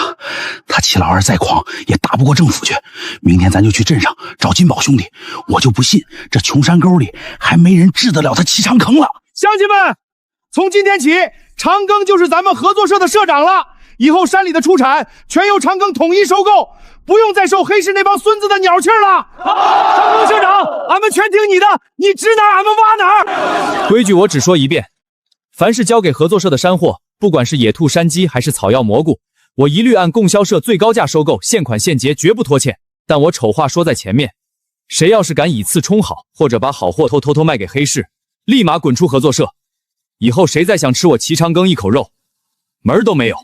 他齐老二再狂也打不过政府去。明天咱就去镇上找金宝兄弟，我就不信这穷山沟里还没人治得了他齐长庚了。乡亲们，从今天起，长庚就是咱们合作社的社长了。以后山里的出产全由长庚统一收购，不用再受黑市那帮孙子的鸟气了。长庚社长，俺们全听你的，你指哪儿俺们挖哪儿。规矩我只说一遍，凡是交给合作社的山货，不管是野兔、山鸡还是草药、蘑菇，我一律按供销社最高价收购，现款现结，绝不拖欠。但我丑话说在前面，谁要是敢以次充好，或者把好货偷偷卖给黑市，立马滚出合作社。以后谁再想吃我齐长庚一口肉，门儿都没有。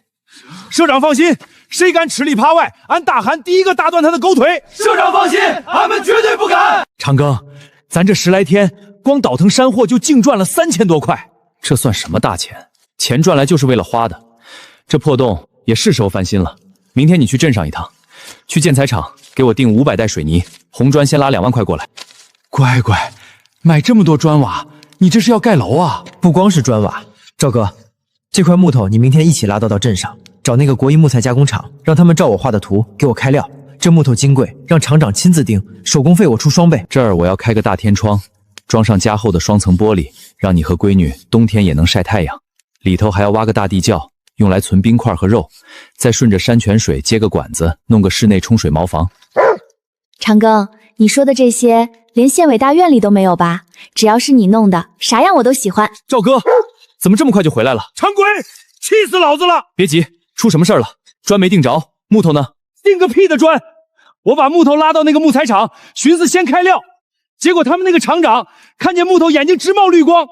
社长放心，谁敢吃里扒外，俺大韩第一个打断他的狗腿。社长放心，俺们绝对不敢。长庚，咱这10来天光倒腾山货就净赚了3000多块，这算什么大钱？钱赚来就是为了花的。这破洞也是时候翻新了。明天你去镇上一趟，去建材厂给我订500袋水泥，红砖先拉2万块过来。乖乖，买这么多砖瓦，你这是要盖楼啊？不光是砖瓦，赵哥，这块木头你明天一起拉到镇上，找那个国一木材加工厂，让他们照我画的图给我开料。这木头金贵，让厂长亲自钉，手工费我出2倍。这儿我要开个大天窗，装上加厚的双层玻璃，让你和闺女冬天也能晒太阳。里头还要挖个大地窖，用来存冰块和肉，再顺着山泉水接个管子，弄个室内冲水茅房。长庚，你说的这些连县委大院里都没有吧？只要是你弄的，啥样我都喜欢。赵哥，怎么这么快就回来了？长鬼，气死老子了！别急，出什么事儿了？砖没订着，木头呢？订个屁的砖！我把木头拉到那个木材厂，寻思先开料，结果他们那个厂长看见木头眼睛直冒绿光，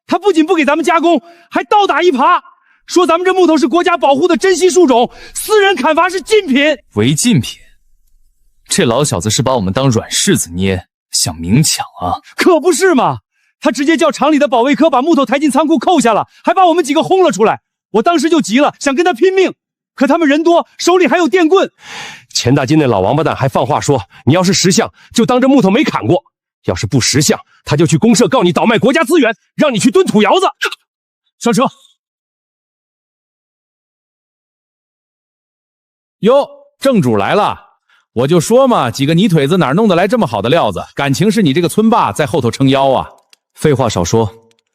他不仅不给咱们加工，还倒打一耙，说咱们这木头是国家保护的珍稀树种，私人砍伐是禁品。违禁品？这老小子是把我们当软柿子捏，想明抢啊？可不是嘛！他直接叫厂里的保卫科把木头抬进仓库扣下了，还把我们几个轰了出来。我当时就急了，想跟他拼命，可他们人多，手里还有电棍。钱大金那老王八蛋还放话说，你要是识相，就当这木头没砍过；要是不识相，他就去公社告你倒卖国家资源，让你去蹲土窑子。上车。哟，正主来了，我就说嘛，几个泥腿子哪弄得来这么好的料子？感情是你这个村霸在后头撑腰啊！废话少说，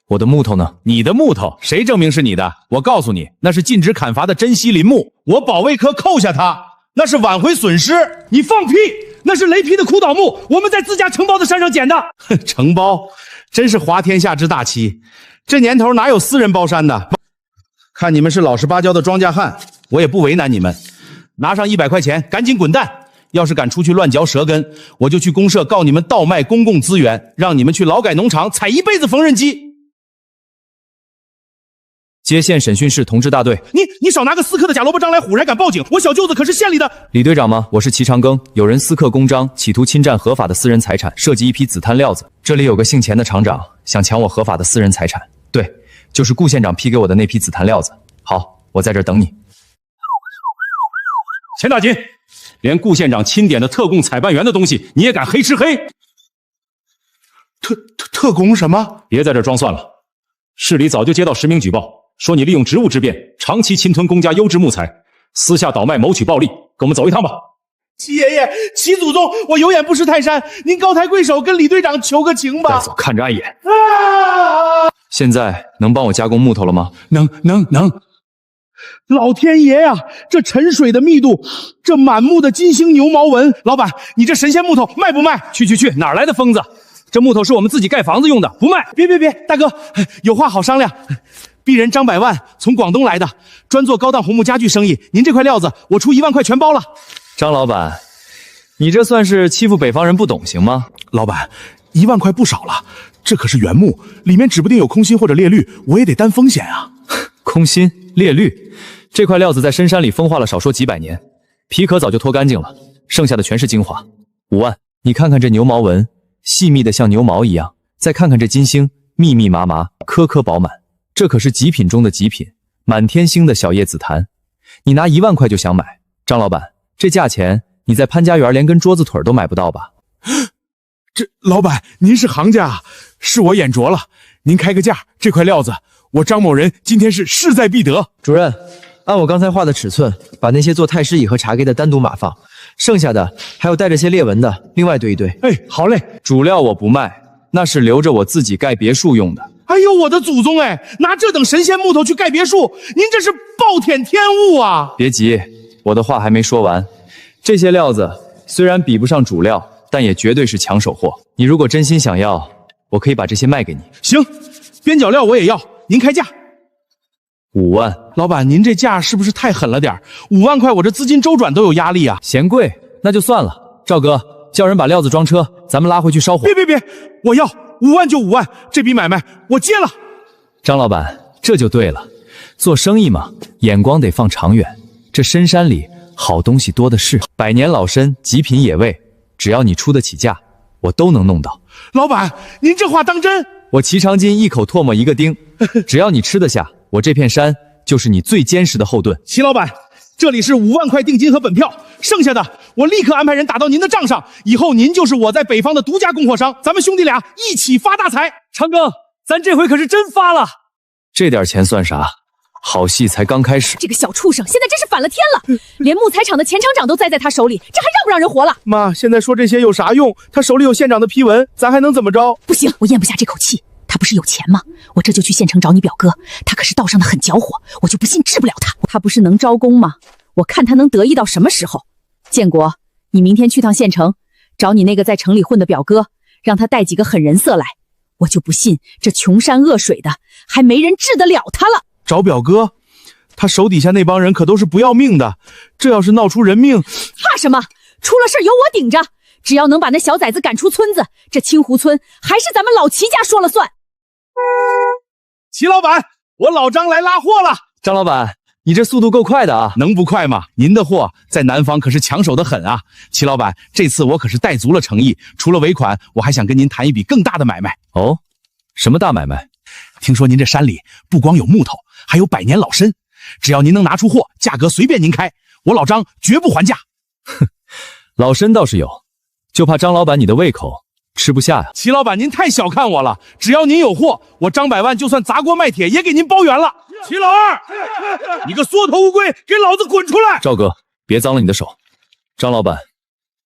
我的木头呢？你的木头谁证明是你的？我告诉你，那是禁止砍伐的珍稀林木，我保卫科扣下它，那是挽回损失。你放屁！那是雷劈的枯倒木，我们在自家承包的山上捡的。承包，真是滑天下之大稽。这年头哪有私人包山的？看你们是老实巴交的庄稼汉，我也不为难你们。拿上100块钱，赶紧滚蛋！要是敢出去乱嚼舌根，我就去公社告你们倒卖公共资源，让你们去劳改农场踩一辈子缝纫机。接县审讯室同志大队，你少拿个私刻的假萝卜章来唬人，还敢报警？我小舅子可是县里的。李队长吗？我是齐长庚，有人私刻公章，企图侵占合法的私人财产，设计一批紫檀料子。这里有个姓钱的厂长想抢我合法的私人财产，对，就是顾县长批给我的那批紫檀料子。好，我在这儿等你。钱大金，连顾县长钦点的特供采办员的东西你也敢黑吃黑？特供什么？别在这儿装蒜了，市里早就接到实名举报。说你利用职务之便，长期侵吞公家优质木材，私下倒卖谋取暴利，跟我们走一趟吧。齐爷爷、齐祖宗，我有眼不识泰山，您高抬贵手，跟李队长求个情吧。带走，看着碍眼。现在能帮我加工木头了吗？能。老天爷呀，这沉水的密度，这满目的金星牛毛纹，老板，你这神仙木头卖不卖？去，哪来的疯子？这木头是我们自己盖房子用的，不卖。别，大哥，有话好商量。鄙人张百万从广东来的，专做高档红木家具生意。您这块料子，我出1万块全包了。张老板，你这算是欺负北方人不懂行吗？老板，1万块不少了，这可是原木，里面指不定有空心或者裂绿，我也得担风险啊。空心、裂绿，这块料子在深山里风化了少说几百年，皮壳早就脱干净了，剩下的全是精华。5万，你看看这牛毛纹，细密的像牛毛一样，再看看这金星，密密麻麻，颗颗饱满。这可是极品中的极品，满天星的小叶紫檀，你拿1万块就想买？张老板，这价钱你在潘家园连根桌子腿都买不到吧？这老板，您是行家啊，是我眼拙了，您开个价，这块料子我张某人今天是势在必得。主任，按我刚才画的尺寸，把那些做太师椅和茶给的单独码放，剩下的还有带着些裂纹的，另外堆一堆。哎，好嘞。主料我不卖，那是留着我自己盖别墅用的。哎呦，我的祖宗哎！拿这等神仙木头去盖别墅，您这是暴殄天物啊！别急，我的话还没说完。这些料子虽然比不上主料，但也绝对是抢手货。你如果真心想要，我可以把这些卖给你。行，边角料我也要，您开价。5万。老板，您这价是不是太狠了点？5万块，我这资金周转都有压力啊。嫌贵，那就算了。赵哥，叫人把料子装车，咱们拉回去烧火。别，我要5万就5万，这笔买卖我接了。张老板，这就对了，做生意嘛，眼光得放长远。这深山里好东西多的是，百年老参、极品野味，只要你出得起价，我都能弄到。老板，您这话当真？我齐长金一口唾沫一个钉，只要你吃得下，我这片山就是你最坚实的后盾。齐老板，这里是5万块定金和本票，剩下的我立刻安排人打到您的账上，以后您就是我在北方的独家供货商，咱们兄弟俩一起发大财。长庚，咱这回可是真发了。这点钱算啥？好戏才刚开始。这个小畜生现在真是反了天了，连木材厂的前厂长都栽在他手里，这还让不让人活了？妈，现在说这些有啥用？他手里有县长的批文，咱还能怎么着？不行，我咽不下这口气。他不是有钱吗？我这就去县城找你表哥，他可是道上的狠搅火，我就不信治不了他。他不是能招工吗？我看他能得意到什么时候。建国，你明天去趟县城，找你那个在城里混的表哥，让他带几个狠人色来。我就不信这穷山恶水的还没人治得了他了。找表哥，他手底下那帮人可都是不要命的，这要是闹出人命，怕什么？出了事有我顶着，只要能把那小崽子赶出村子，这清湖村还是咱们老齐家说了算。齐老板，我老张来拉货了。张老板，你这速度够快的啊！能不快吗？您的货在南方可是抢手的很啊。齐老板，这次我可是带足了诚意，除了尾款，我还想跟您谈一笔更大的买卖。哦，什么大买卖？听说您这山里不光有木头，还有百年老参，只要您能拿出货，价格随便您开，我老张绝不还价。哼，老参倒是有，就怕张老板你的胃口吃不下呀。齐老板，您太小看我了，只要您有货，我张百万就算砸锅卖铁也给您包圆了。齐老二，你个缩头乌龟，给老子滚出来！赵哥，别脏了你的手。张老板，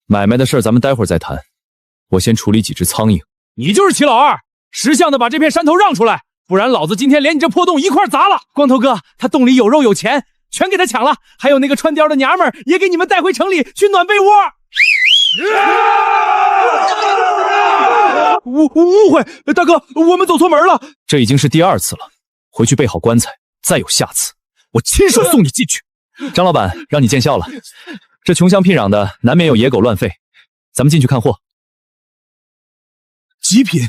买卖的事咱们待会儿再谈，我先处理几只苍蝇。你就是齐老二，识相的把这片山头让出来，不然老子今天连你这破洞一块砸了。光头哥，他洞里有肉有钱，全给他抢了，还有那个穿貂的娘们儿也给你们带回城里去暖被窝。误会，大哥，我们走错门了。这已经是第2次了，回去备好棺材，再有下次，我亲手送你进去。张老板，让你见笑了。这穷乡僻壤的，难免有野狗乱吠，咱们进去看货。极品，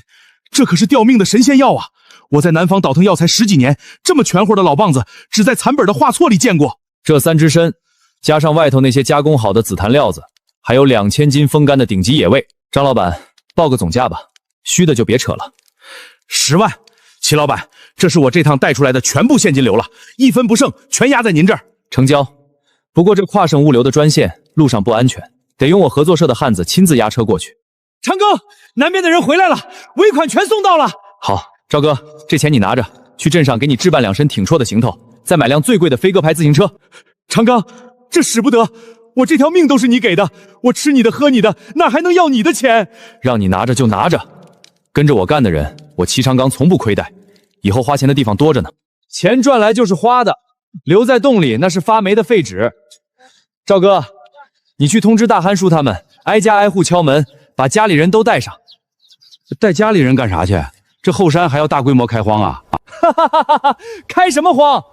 这可是吊命的神仙药啊！我在南方倒腾药材10几年，这么全乎的老棒子，只在残本的画册里见过。这3只参，加上外头那些加工好的紫檀料子，还有2000斤风干的顶级野味。张老板，报个总价吧，虚的就别扯了。10万，齐老板，这是我这趟带出来的全部现金流了，1分不剩，全压在您这儿。成交。不过这跨省物流的专线路上不安全，得用我合作社的汉子亲自押车过去。长庚，南边的人回来了，尾款全送到了。好，赵哥，这钱你拿着，去镇上给你置办2身挺绰的行头，再买辆最贵的飞鸽牌自行车。长庚，这使不得，我这条命都是你给的，我吃你的喝你的，哪还能要你的钱？让你拿着就拿着，跟着我干的人，我齐长刚从不亏待，以后花钱的地方多着呢。钱赚来就是花的，留在洞里那是发霉的废纸。赵哥，你去通知大憨叔他们，挨家挨户敲门，把家里人都带上。带家里人干啥去？这后山还要大规模开荒啊？开什么荒？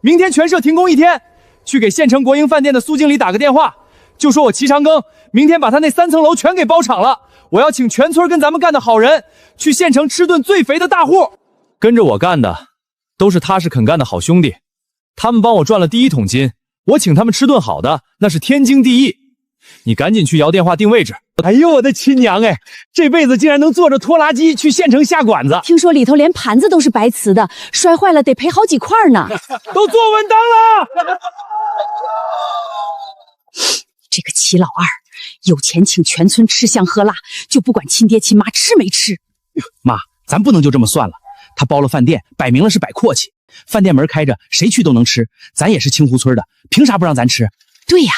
明天全社停工1天，去给县城国营饭店的苏经理打个电话，就说我齐长庚明天把他那3层楼全给包场了，我要请全村跟咱们干的好人去县城吃顿最肥的大户。跟着我干的都是踏实肯干的好兄弟，他们帮我赚了第1桶金，我请他们吃顿好的那是天经地义。你赶紧去摇电话定位置。哎呦我的亲娘哎，这辈子竟然能坐着拖拉机去县城下馆子，听说里头连盘子都是白瓷的，摔坏了得赔好几块呢。都坐稳当了。这个齐老二有钱请全村吃香喝辣，就不管亲爹亲妈吃没吃。妈，咱不能就这么算了，他包了饭店，摆明了是摆阔气，饭店门开着，谁去都能吃，咱也是清湖村的，凭啥不让咱吃？对呀，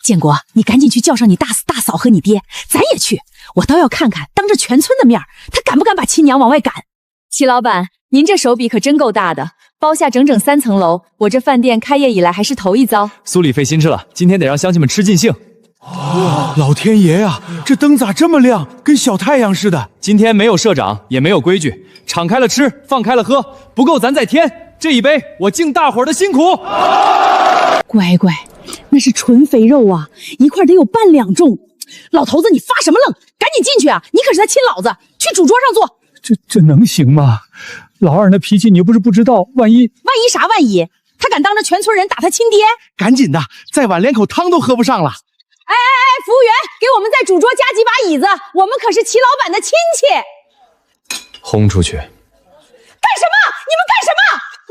建国，你赶紧去叫上你大嫂大嫂和你爹，咱也去，我倒要看看当着全村的面他敢不敢把亲娘往外赶。齐老板，您这手笔可真够大的，包下整整3层楼，我这饭店开业以来还是头一遭。苏里费心吃了，今天得让乡亲们吃尽兴。老天爷呀，这灯咋这么亮，跟小太阳似的。今天没有社长，也没有规矩，敞开了吃，放开了喝，不够咱再添。这一杯我敬大伙儿的辛苦。乖乖，那是纯肥肉啊，一块得有半两重。老头子，你发什么愣？赶紧进去啊！你可是他亲老子，去主桌上坐。这能行吗？老二那脾气你又不是不知道，万一啥万一？他敢当着全村人打他亲爹？赶紧的，再晚连口汤都喝不上了。哎，服务员，给我们在主桌加几把椅子，我们可是齐老板的亲戚。轰出去！干什么？你们干什么？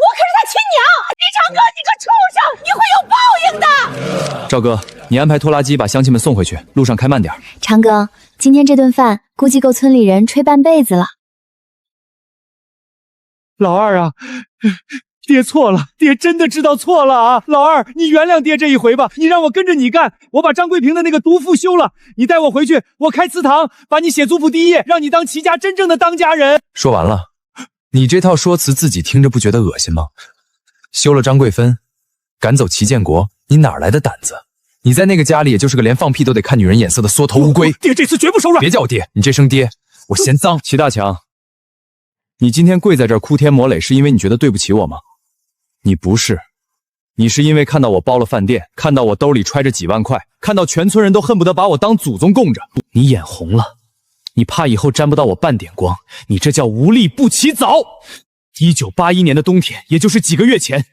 我可是他亲娘！李长哥，你个畜生，你会有报应的！赵哥，你安排拖拉机把乡亲们送回去，路上开慢点。长庚，今天这顿饭估计够村里人吹半辈子了。老二啊，爹错了，爹真的知道错了啊！老二，你原谅爹这一回吧，你让我跟着你干，我把张桂平的那个毒妇休了，你带我回去，我开祠堂，把你写族谱第1页，让你当齐家真正的当家人。说完了，你这套说辞自己听着不觉得恶心吗？休了张桂芬，赶走齐建国，你哪来的胆子？你在那个家里也就是个连放屁都得看女人眼色的缩头乌龟。爹这次绝不手软。别叫我爹，你这声爹我嫌脏。齐大强，你今天跪在这儿哭天抹泪，是因为你觉得对不起我吗？你不是，你是因为看到我包了饭店，看到我兜里揣着几万块，看到全村人都恨不得把我当祖宗供着，你眼红了，你怕以后沾不到我半点光，你这叫无利不起早。1981年的冬天，也就是几个月前，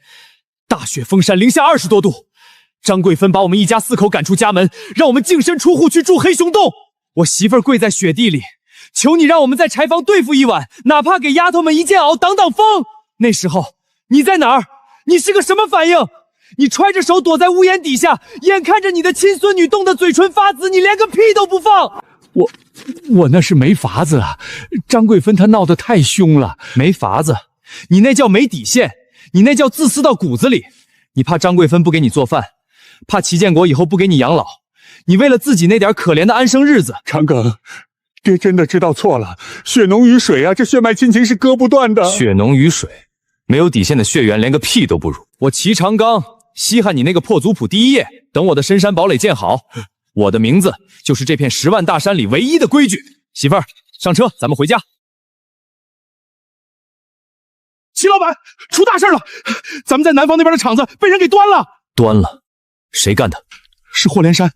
大雪封山，零下20多度，张桂芬把我们一家4口赶出家门，让我们净身出户去住黑熊洞。我媳妇儿跪在雪地里，求你让我们在柴房对付一晚，哪怕给丫头们一件袄挡挡风。那时候你在哪儿？你是个什么反应？你揣着手躲在屋檐底下，眼看着你的亲孙女冻得嘴唇发紫，你连个屁都不放。我那是没法子啊，张桂芬她闹得太凶了。没法子？你那叫没底线，你那叫自私到骨子里。你怕张桂芬不给你做饭，怕齐建国以后不给你养老，你为了自己那点可怜的安生日子。长庚，爹真的知道错了，血浓于水啊，这血脉亲情是割不断的。血浓于水，没有底线的血缘连个屁都不如。我齐长刚稀罕你那个破族谱第一页，等我的深山堡垒建好，我的名字就是这片10万大山里唯一的规矩。媳妇儿，上车，咱们回家。齐老板，出大事了！咱们在南方那边的厂子被人给端了。端了？谁干的？是霍连山。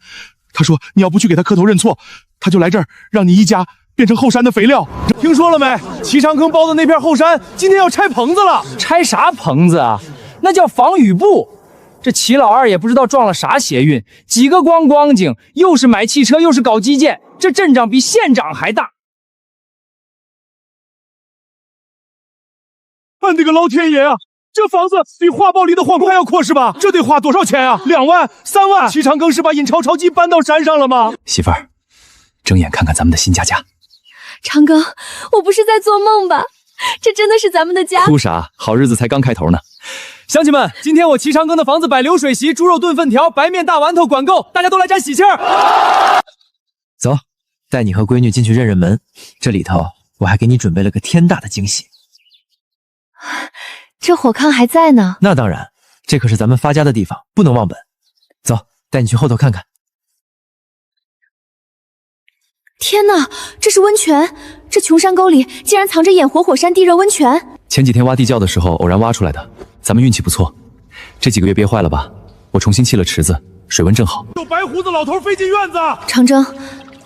他说你要不去给他磕头认错，他就来这儿让你一家变成后山的肥料。听说了没？齐长庚包的那片后山今天要拆棚子了。拆啥棚子啊？那叫防雨布。这齐老二也不知道撞了啥邪运，几个光景，又是买汽车又是搞基建，这阵仗比县长还大。俺的个老天爷啊！这房子比画报里的黄块要阔是吧？这得花多少钱啊？2万、3万？齐长庚是把印钞钞机搬到山上了吗？媳妇儿，睁眼看看咱们的新家。长庚，我不是在做梦吧？这真的是咱们的家。哭啥？好日子才刚开头呢。乡亲们，今天我齐长庚的房子摆流水席，猪肉炖粉条，白面大馒头，管够，大家都来沾喜气儿。走，带你和闺女进去认门，这里头我还给你准备了个天大的惊喜。这火炕还在呢。那当然，这可是咱们发家的地方，不能忘本。走，带你去后头看看。天哪，这是温泉！这穷山沟里竟然藏着眼活火山地热温泉。前几天挖地窖的时候偶然挖出来的，咱们运气不错。这几个月憋坏了吧？我重新砌了池子，水温正好。有白胡子老头飞进院子。长征，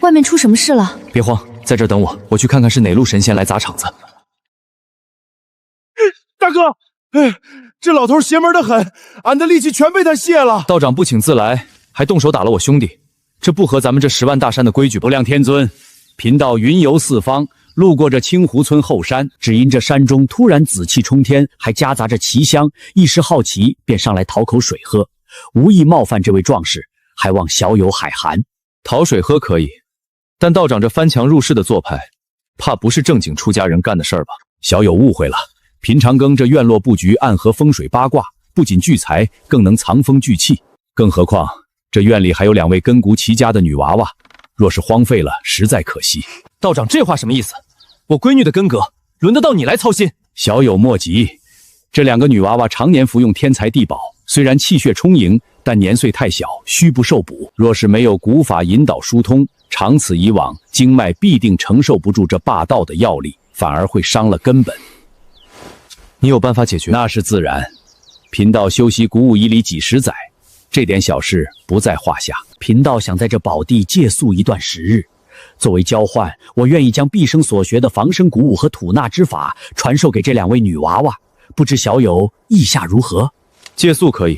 外面出什么事了？别慌，在这儿等我，我去看看是哪路神仙来砸场子。大哥，这老头邪门的很，俺的力气全被他泄了。道长不请自来，还动手打了我兄弟，这不合咱们这10万大山的规矩吧？不亮天尊，贫道云游四方，路过这清湖村后山，只因这山中突然紫气冲天，还夹杂着奇香，一时好奇，便上来讨口水喝，无意冒犯这位壮士，还望小友海涵。讨水喝可以，但道长这翻墙入室的做派，怕不是正经出家人干的事儿吧？小友误会了。平常庚这院落布局暗合风水八卦，不仅聚财，更能藏风聚气。更何况这院里还有2位根骨齐家的女娃娃，若是荒废了，实在可惜。道长这话什么意思？我闺女的根格轮得到你来操心？小友莫急，这2个女娃娃常年服用天才地宝，虽然气血充盈，但年岁太小，虚不受补。若是没有古法引导疏通，长此以往，经脉必定承受不住这霸道的药力，反而会伤了根本。你有办法解决？那是自然。贫道修习古武以礼几十载，这点小事不在话下。贫道想在这宝地借宿一段时日，作为交换，我愿意将毕生所学的防身古武和吐纳之法传授给这2位女娃娃。不知小友意下如何？借宿可以，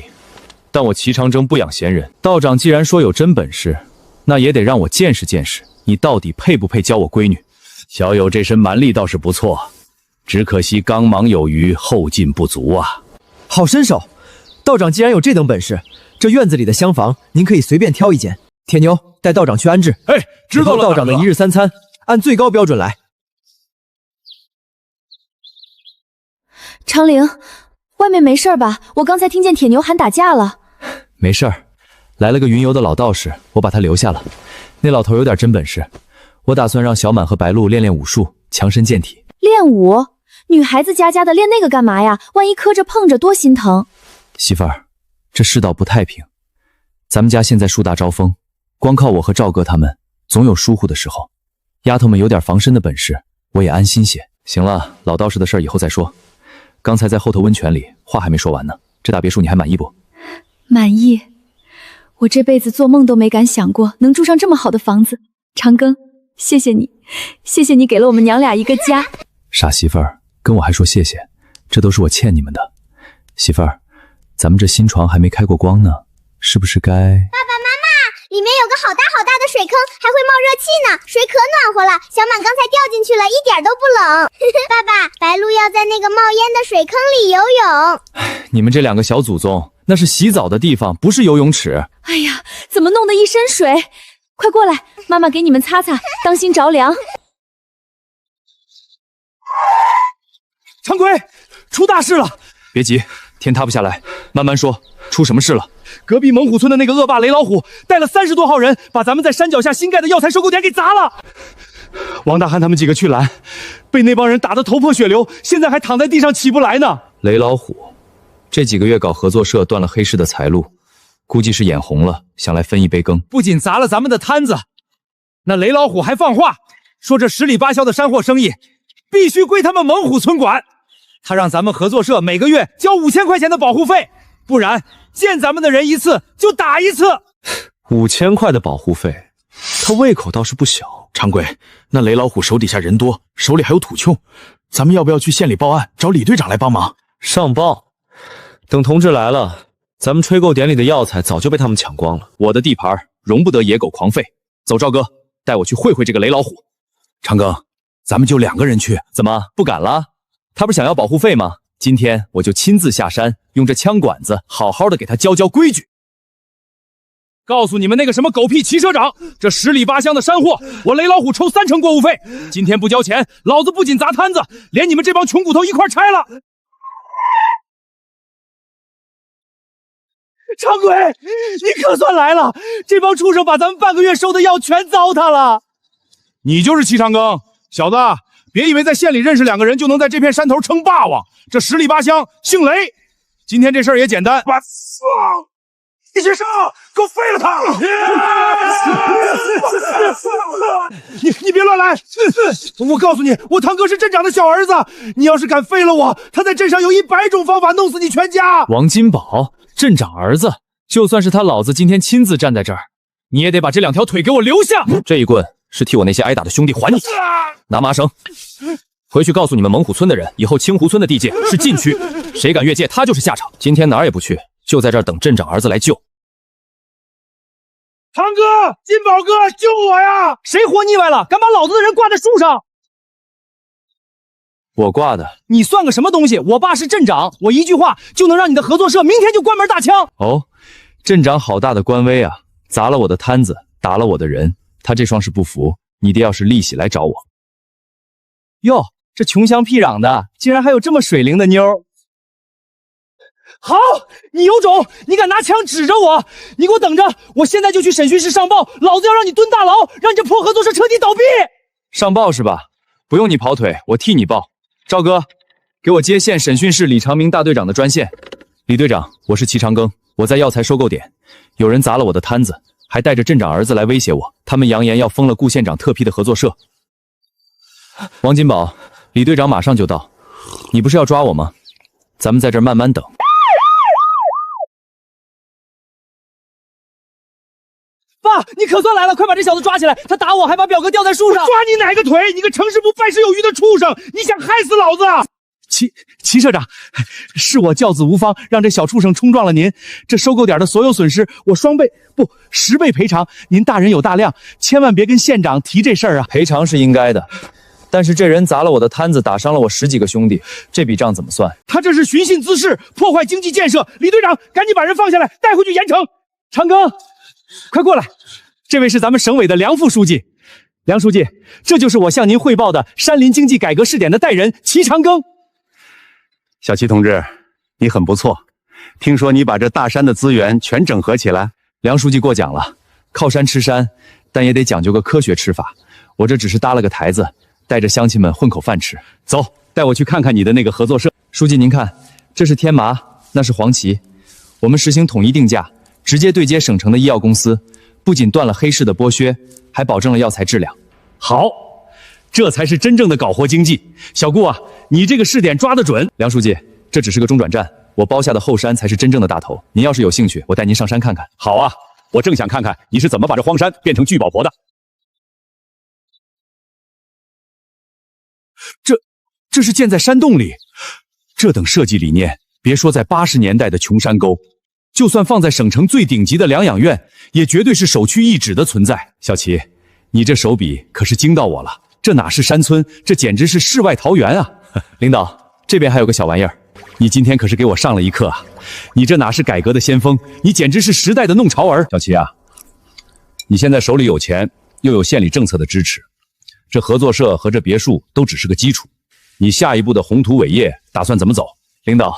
但我齐长征不养闲人。道长既然说有真本事，那也得让我见识见识，你到底配不配教我闺女？小友这身蛮力倒是不错，只可惜刚忙有余，后劲不足啊。好身手，道长既然有这等本事，这院子里的厢房您可以随便挑一间。铁牛，带道长去安置。哎，知道了。道长的1日3餐按最高标准来。长陵，外面没事吧？我刚才听见铁牛喊打架了。没事儿，来了个云游的老道士，我把他留下了。那老头有点真本事，我打算让小满和白露练练武术，强身健体。练武？女孩子家的练那个干嘛呀？万一磕着碰着多心疼。媳妇儿，这世道不太平，咱们家现在树大招风，光靠我和赵哥他们，总有疏忽的时候。丫头们有点防身的本事，我也安心些。行了，老道士的事儿以后再说。刚才在后头温泉里，话还没说完呢。这大别墅你还满意不？满意。我这辈子做梦都没敢想过能住上这么好的房子。长庚，谢谢你，谢谢你给了我们娘俩一个家。傻媳妇儿，跟我还说谢谢，这都是我欠你们的。媳妇儿，咱们这新床还没开过光呢，是不是该……爸爸妈妈，里面有个好大好大的水坑，还会冒热气呢，水可暖和了。小满刚才掉进去了，一点都不冷。爸爸，白露要在那个冒烟的水坑里游泳。你们这2个小祖宗，那是洗澡的地方，不是游泳池。哎呀，怎么弄得一身水？快过来，妈妈给你们擦擦，当心着凉。长鬼，出大事了！别急，天塌不下来，慢慢说，出什么事了？隔壁猛虎村的那个恶霸雷老虎带了30多号人，把咱们在山脚下新盖的药材收购点给砸了。王大汉他们几个去拦，被那帮人打得头破血流，现在还躺在地上起不来呢。雷老虎，这几个月搞合作社断了黑市的财路，估计是眼红了，想来分一杯羹。不仅砸了咱们的摊子，那雷老虎还放话说这10里8乡的山货生意必须归他们猛虎村管。他让咱们合作社每个月交5000块钱的保护费，不然见咱们的人一次就打一次。5000块的保护费，他胃口倒是不小。掌柜，那雷老虎手底下人多，手里还有土丘，咱们要不要去县里报案，找李队长来帮忙？上报，等同志来了，咱们吹购点里的药材早就被他们抢光了。我的地盘容不得野狗狂吠。走，赵哥，带我去会会这个雷老虎。长庚，咱们就2个人去，怎么不敢了？他不是想要保护费吗？今天我就亲自下山，用这枪管子好好的给他教教规矩。告诉你们那个什么狗屁骑车长，这10里8乡的山货，我雷老虎抽3成过户费。今天不交钱，老子不仅砸摊子，连你们这帮穷骨头一块拆了。长鬼，你可算来了！这帮畜生把咱们半个月收的药全糟蹋了。你就是齐长庚，小子，别以为在县里认识2个人就能在这片山头称霸王。这10里8乡姓雷，今天这事儿也简单。我操！一起上，给我废了他！你别乱来！我告诉你，我堂哥是镇长的小儿子，你要是敢废了我，他在镇上有100种方法弄死你全家。王金宝，镇长儿子，就算是他老子今天亲自站在这儿，你也得把这2条腿给我留下。这一棍是替我那些挨打的兄弟还你。拿麻绳，回去告诉你们猛虎村的人，以后清湖村的地界是禁区，谁敢越界，他就是下场。今天哪儿也不去，就在这儿等镇长儿子来救。堂哥，金宝哥，救我呀！谁活腻歪了，敢把老子的人挂在树上？我挂的。你算个什么东西？我爸是镇长，我一句话就能让你的合作社明天就关门大枪。哦，镇长好大的官威啊！砸了我的摊子，打了我的人，他这双是不服，你得要是利息来找我。哟，这穷乡僻壤的，竟然还有这么水灵的妞！好，你有种，你敢拿枪指着我，你给我等着，我现在就去审讯室上报，老子要让你蹲大牢，让你这破合作社彻底倒闭。上报是吧？不用你跑腿，我替你报。赵哥，给我接县审讯室李长明大队长的专线。李队长，我是齐长庚，我在药材收购点，有人砸了我的摊子，还带着镇长儿子来威胁我，他们扬言要封了顾县长特批的合作社。王金宝，李队长马上就到，你不是要抓我吗？咱们在这儿慢慢等。爸，你可算来了，快把这小子抓起来！他打我，还把表哥吊在树上。抓你哪个腿？你个成事不败事有余的畜生！你想害死老子？齐社长，是我教子无方，让这小畜生冲撞了您。这收购点的所有损失，我2倍不10倍赔偿。您大人有大量，千万别跟县长提这事儿啊！赔偿是应该的，但是这人砸了我的摊子，打伤了我10几个兄弟，这笔账怎么算？他这是寻衅滋事，破坏经济建设。李队长，赶紧把人放下来，带回去严惩。长庚，快过来！这位是咱们省委的梁副书记。梁书记，这就是我向您汇报的山林经济改革试点的代人齐长庚。小齐同志，你很不错，听说你把这大山的资源全整合起来。梁书记过奖了，靠山吃山，但也得讲究个科学吃法。我这只是搭了个台子，带着乡亲们混口饭吃。走，带我去看看你的那个合作社。书记您看，这是天麻，那是黄芪，我们实行统一定价，直接对接省城的医药公司，不仅断了黑市的剥削，还保证了药材质量。好，这才是真正的搞活经济。小顾啊，你这个试点抓得准。梁书记，这只是个中转站，我包下的后山才是真正的大头。您要是有兴趣，我带您上山看看。好啊，我正想看看你是怎么把这荒山变成聚宝婆的。这是建在山洞里，这等设计理念，别说在80年代的穷山沟，就算放在省城最顶级的疗养院，也绝对是首屈一指的存在。小齐，你这手笔可是惊到我了，这哪是山村，这简直是世外桃源啊！领导，这边还有个小玩意儿，你今天可是给我上了一课啊！你这哪是改革的先锋，你简直是时代的弄潮儿。小齐啊，你现在手里有钱，又有县里政策的支持，这合作社和这别墅都只是个基础，你下一步的宏图伟业打算怎么走？领导，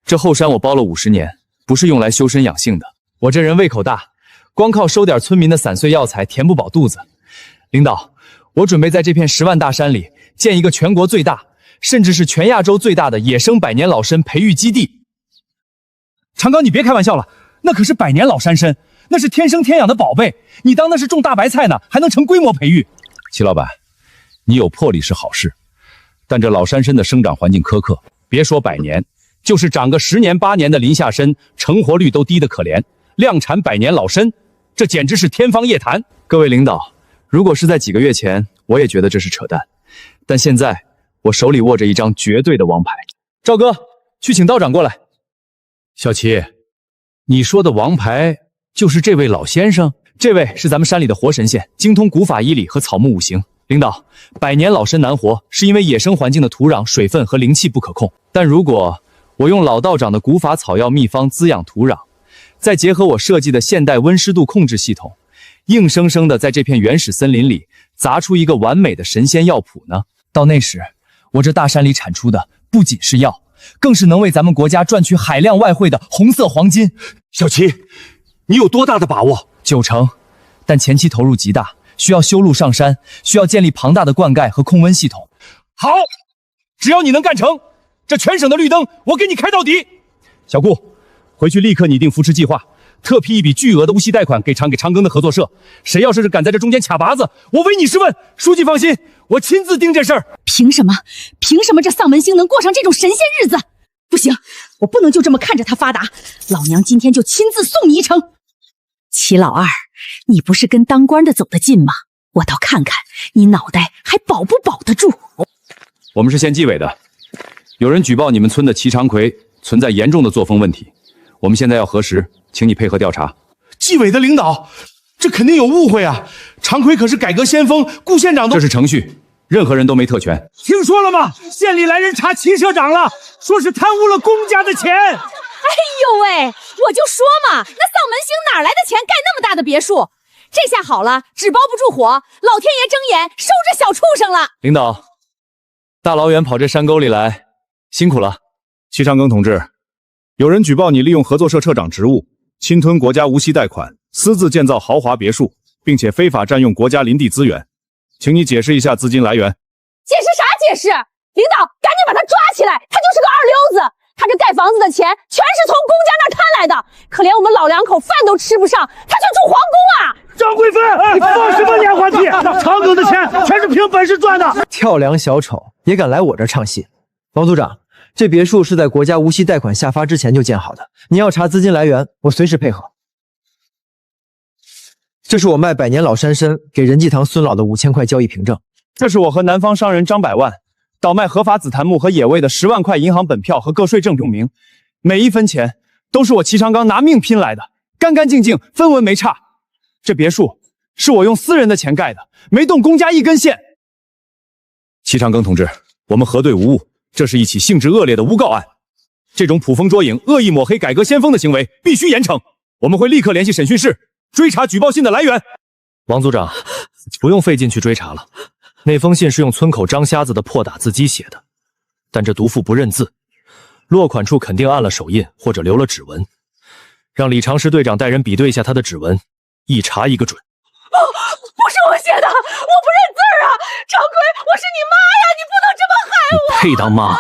这后山我包了50年，不是用来修身养性的。我这人胃口大，光靠收点村民的散碎药材填不饱肚子。领导，我准备在这片10万大山里建一个全国最大，甚至是全亚洲最大的野生百年老参培育基地。长庚，你别开玩笑了，那可是百年老山参，那是天生天养的宝贝，你当那是种大白菜呢，还能成规模培育？齐老板，你有魄力是好事，但这老山参的生长环境苛刻，别说100年，就是长个10年8年的林下参，成活率都低得可怜。量产百年老参，这简直是天方夜谭。各位领导，如果是在几个月前，我也觉得这是扯淡，但现在我手里握着一张绝对的王牌。赵哥，去请道长过来。小齐，你说的王牌就是这位老先生？这位是咱们山里的活神仙，精通古法医理和草木五行。领导，百年老参难活，是因为野生环境的土壤、水分和灵气不可控。但如果我用老道长的古法草药秘方滋养土壤，再结合我设计的现代温湿度控制系统，硬生生的在这片原始森林里砸出一个完美的神仙药谱呢？到那时，我这大山里产出的不仅是药，更是能为咱们国家赚取海量外汇的红色黄金。小齐，你有多大的把握？9成，但前期投入极大，需要修路上山，需要建立庞大的灌溉和控温系统。好，只要你能干成，这全省的绿灯我给你开到底。小顾，回去立刻拟定扶持计划，特批一笔巨额的无息贷款给长庚的合作社。谁要是敢在这中间卡拔子，我唯你是问。书记放心，我亲自盯这事儿。凭什么这丧门星能过上这种神仙日子？不行，我不能就这么看着他发达。老娘今天就亲自送你一程。齐老二，你不是跟当官的走得近吗？我倒看看你脑袋还保不保得住。我们是县纪委的，有人举报你们村的齐长奎存在严重的作风问题，我们现在要核实，请你配合调查。纪委的领导，这肯定有误会啊！长奎可是改革先锋，顾县长都……这是程序，任何人都没特权。听说了吗？县里来人查齐社长了，说是贪污了公家的钱。哎呦喂，我就说嘛，那丧门星哪来的钱盖那么大的别墅？这下好了，纸包不住火，老天爷睁眼收这小畜生了。领导，大老远跑这山沟里来，辛苦了。齐长庚同志，有人举报你利用合作社社长职务，侵吞国家无息贷款，私自建造豪华别墅，并且非法占用国家林地资源，请你解释一下资金来源。解释啥解释？领导，赶紧把他抓起来，他就是个二流子。他这盖房子的钱全是从公家那儿贪来的，可怜我们老两口饭都吃不上，他却住皇宫啊！张贵妃，你放什么年华气？长庚的钱全是凭本事赚的。跳梁小丑也敢来我这儿唱戏？王组长，这别墅是在国家无息贷款下发之前就建好的，你要查资金来源，我随时配合。这是我卖百年老山参给仁济堂孙老的5000块交易凭证。这是我和南方商人张百万倒卖合法紫檀木和野味的10万块银行本票和个税证证明，每一分钱都是我齐长庚拿命拼来的，干干净净，分文没差。这别墅是我用私人的钱盖的，没动公家一根线。齐长庚同志，我们核对无误，这是一起性质恶劣的诬告案，这种捕风捉影、恶意抹黑改革先锋的行为必须严惩。我们会立刻联系审讯室追查举报信的来源。王组长，不用费劲去追查了。那封信是用村口张瞎子的破打字机写的，但这毒妇不认字，落款处肯定按了手印或者留了指纹。让李长石队长带人比对一下他的指纹，一查一个准。不是我写的，我不认字啊！长奎，我是你妈呀，你不能这么害我！你配当妈？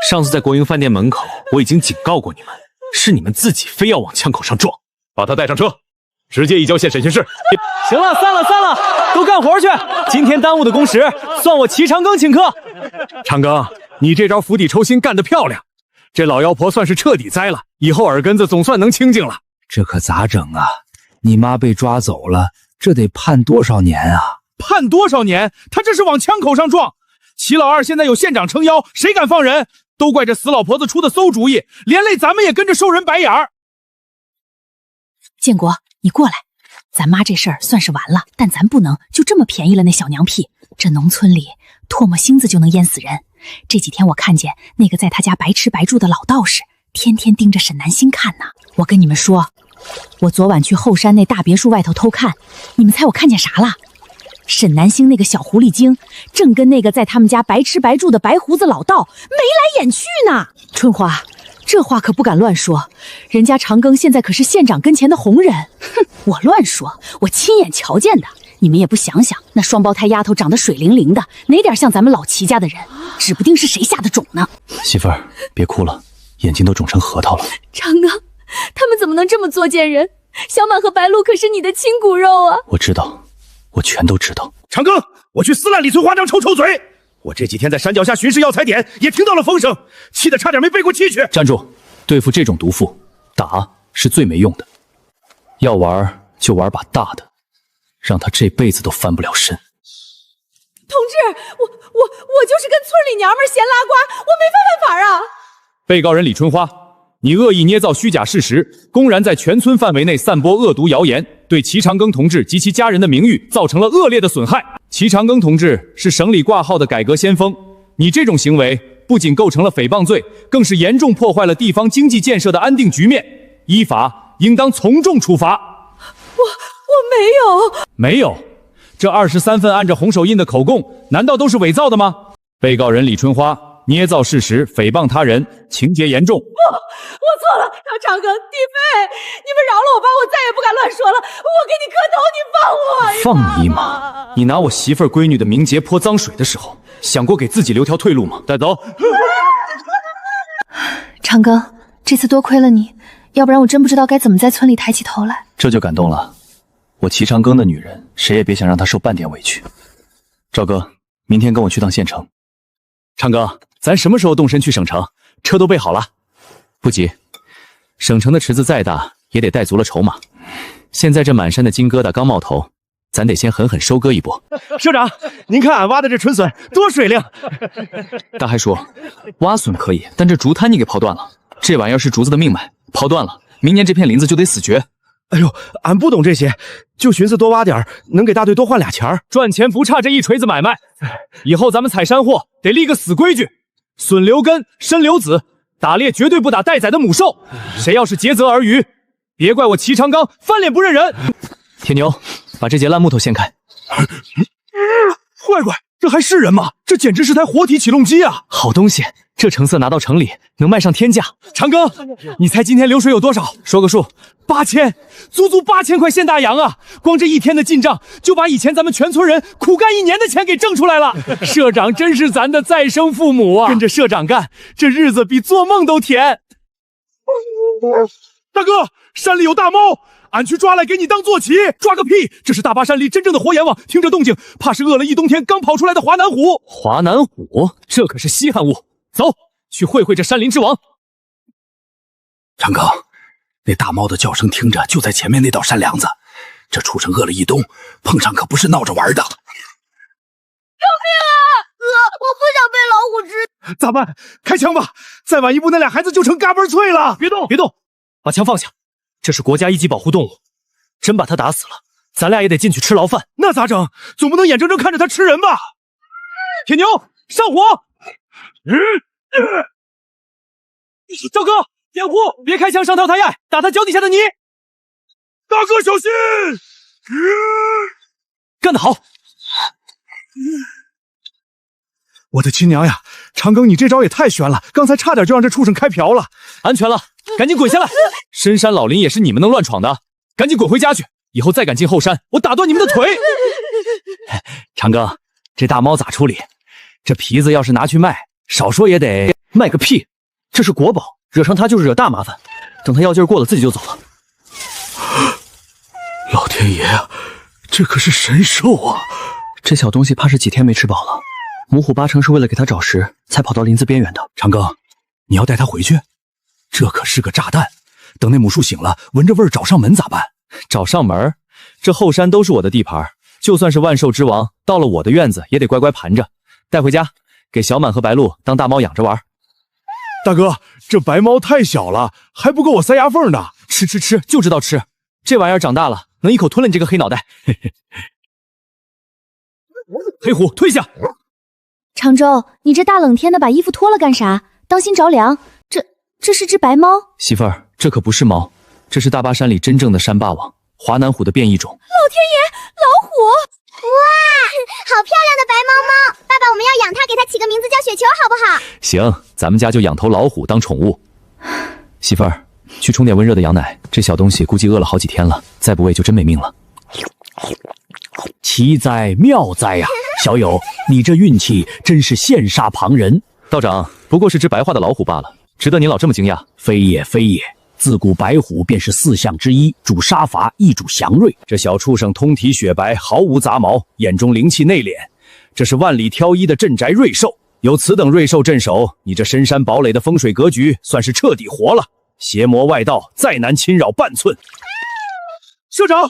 上次在国营饭店门口，我已经警告过你们，是你们自己非要往枪口上撞。把他带上车，直接移交县审讯室。行了，散了，都干活去。今天耽误的工时，算我齐长庚请客。长庚，你这招釜底抽薪干得漂亮，这老妖婆算是彻底栽了，以后耳根子总算能清净了。这可咋整啊？你妈被抓走了，这得判多少年啊？判多少年？他这是往枪口上撞。齐老二现在有县长撑腰，谁敢放人？都怪这死老婆子出的馊主意，连累咱们也跟着受人白眼儿。建国，你过来，咱妈这事儿算是完了，但咱不能就这么便宜了那小娘屁。这农村里唾沫星子就能淹死人。这几天我看见那个在他家白吃白住的老道士，天天盯着沈南星看呢。我跟你们说，我昨晚去后山那大别墅外头偷看，你们猜我看见啥了？沈南星那个小狐狸精正跟那个在他们家白吃白住的白胡子老道眉来眼去呢。春花，这话可不敢乱说，人家长庚现在可是县长跟前的红人。哼，我乱说，我亲眼瞧见的。你们也不想想，那双胞胎丫头长得水灵灵的，哪点像咱们老齐家的人？指不定是谁下的种呢。媳妇儿，别哭了，眼睛都肿成核桃了。长庚，他们怎么能这么作贱人？小满和白露可是你的亲骨肉啊！我知道，我全都知道。长庚，我去撕烂李村花章，抽嘴。我这几天在山脚下巡视药材点，也听到了风声，气得差点没背过气去。站住！对付这种毒妇，打是最没用的。要玩就玩把大的，让他这辈子都翻不了身。同志，我就是跟村里娘们闲拉呱，我没犯法啊！被告人李春花，你恶意捏造虚假事实，公然在全村范围内散播恶毒谣言，对齐长庚同志及其家人的名誉造成了恶劣的损害。齐长庚同志是省里挂号的改革先锋，你这种行为不仅构成了诽谤罪，更是严重破坏了地方经济建设的安定局面，依法应当从重处罚。我没有，没有。这23份按着红手印的口供，难道都是伪造的吗？被告人李春花捏造事实，诽谤他人，情节严重。我错了，长庚、弟妃，你们饶了我吧，我再也不敢乱说了。我给你磕头，你放我一马。放你一马！你拿我媳妇儿闺女的名节泼脏水的时候，想过给自己留条退路吗？带走。长庚，这次多亏了你，要不然我真不知道该怎么在村里抬起头来。这就感动了。我齐长庚的女人，谁也别想让她受半点委屈。赵哥，明天跟我去趟县城。长庚，咱什么时候动身去省城？车都备好了。不急，省城的池子再大，也得带足了筹码。现在这满山的金疙瘩刚冒头，咱得先狠狠收割一波。社长，您看俺挖的这春笋多水灵。大还说，挖笋可以，但这竹滩你给刨断了，这玩意儿是竹子的命脉，刨断了，明年这片林子就得死绝。哎呦，俺不懂这些，就寻思多挖点，能给大队多换俩钱儿。赚钱不差这一锤子买卖，以后咱们采山货得立个死规矩：笋留根，参留籽，打猎绝对不打待宰的母兽。谁要是竭泽而渔，别怪我齐长庚翻脸不认人。铁牛，把这节烂木头掀开。乖乖，这还是人吗？这简直是台活体起重机啊！好东西，这成色拿到城里能卖上天价。长庚，你猜今天流水有多少？说个数。8000，足足8000块现大洋啊！光这一天的进账，就把以前咱们全村人苦干1年的钱给挣出来了。社长真是咱的再生父母啊！跟着社长干，这日子比做梦都甜。大哥，山里有大猫，俺去抓来给你当坐骑。抓个屁！这是大巴山里真正的活阎王，听着动静，怕是饿了一冬天刚跑出来的华南虎。华南虎，这可是稀罕物。走，去会会这山林之王。长庚，那大猫的叫声听着就在前面那道山梁子，这畜生饿了一冬，碰上可不是闹着玩的。救命啊！我不想被老虎吃。咋办？开枪吧！再晚一步，那俩孩子就成嘎嘣脆了。别动，别动，把枪放下。这是国家一级保护动物，真把他打死了，咱俩也得进去吃牢饭。那咋整？总不能眼睁睁看着他吃人吧？铁牛，上火！赵哥，掩护，别开枪伤到他呀！打他脚底下的泥。大哥小心！干得好！我的亲娘呀，长庚，你这招也太悬了！刚才差点就让这畜生开瓢了。安全了，赶紧滚下来！深山老林也是你们能乱闯的，赶紧滚回家去！以后再敢进后山，我打断你们的腿！长庚，这大猫咋处理？这皮子要是拿去卖，少说也得卖个屁！这是国宝，惹上他就是惹大麻烦。等他药劲过了，自己就走了。老天爷啊，这可是神兽啊！这小东西怕是几天没吃饱了。母虎8成是为了给他找食，才跑到林子边缘的。长庚，你要带他回去？这可是个炸弹，等那母树醒了，闻着味儿找上门咋办？找上门？这后山都是我的地盘，就算是万兽之王，到了我的院子也得乖乖盘着，带回家给小满和白鹿当大猫养着玩。大哥，这白猫太小了，还不够我塞牙缝的。吃，就知道吃。这玩意儿长大了，能一口吞了你这个黑脑袋。黑虎，退下！常州，你这大冷天的把衣服脱了干啥？当心着凉。这是只白猫。媳妇儿，这可不是猫，这是大巴山里真正的山霸王，华南虎的变异种。老天爷，老虎！哇，好漂亮的白猫猫！爸爸，我们要养它，给它起个名字叫雪球，好不好？行，咱们家就养头老虎当宠物。媳妇儿，去冲点温热的羊奶，这小东西估计饿了好几天了，再不喂就真没命了。奇哉妙哉呀！小友，你这运气真是羡煞旁人。道长，不过是只白化的老虎罢了，值得您老这么惊讶？非也非也，自古白虎便是4象之一，主杀伐，亦主祥瑞。这小畜生通体雪白，毫无杂毛，眼中灵气内敛，这是万里挑一的镇宅瑞兽。有此等瑞兽镇守，你这深山堡垒的风水格局算是彻底活了。邪魔外道再难侵扰半寸。社长，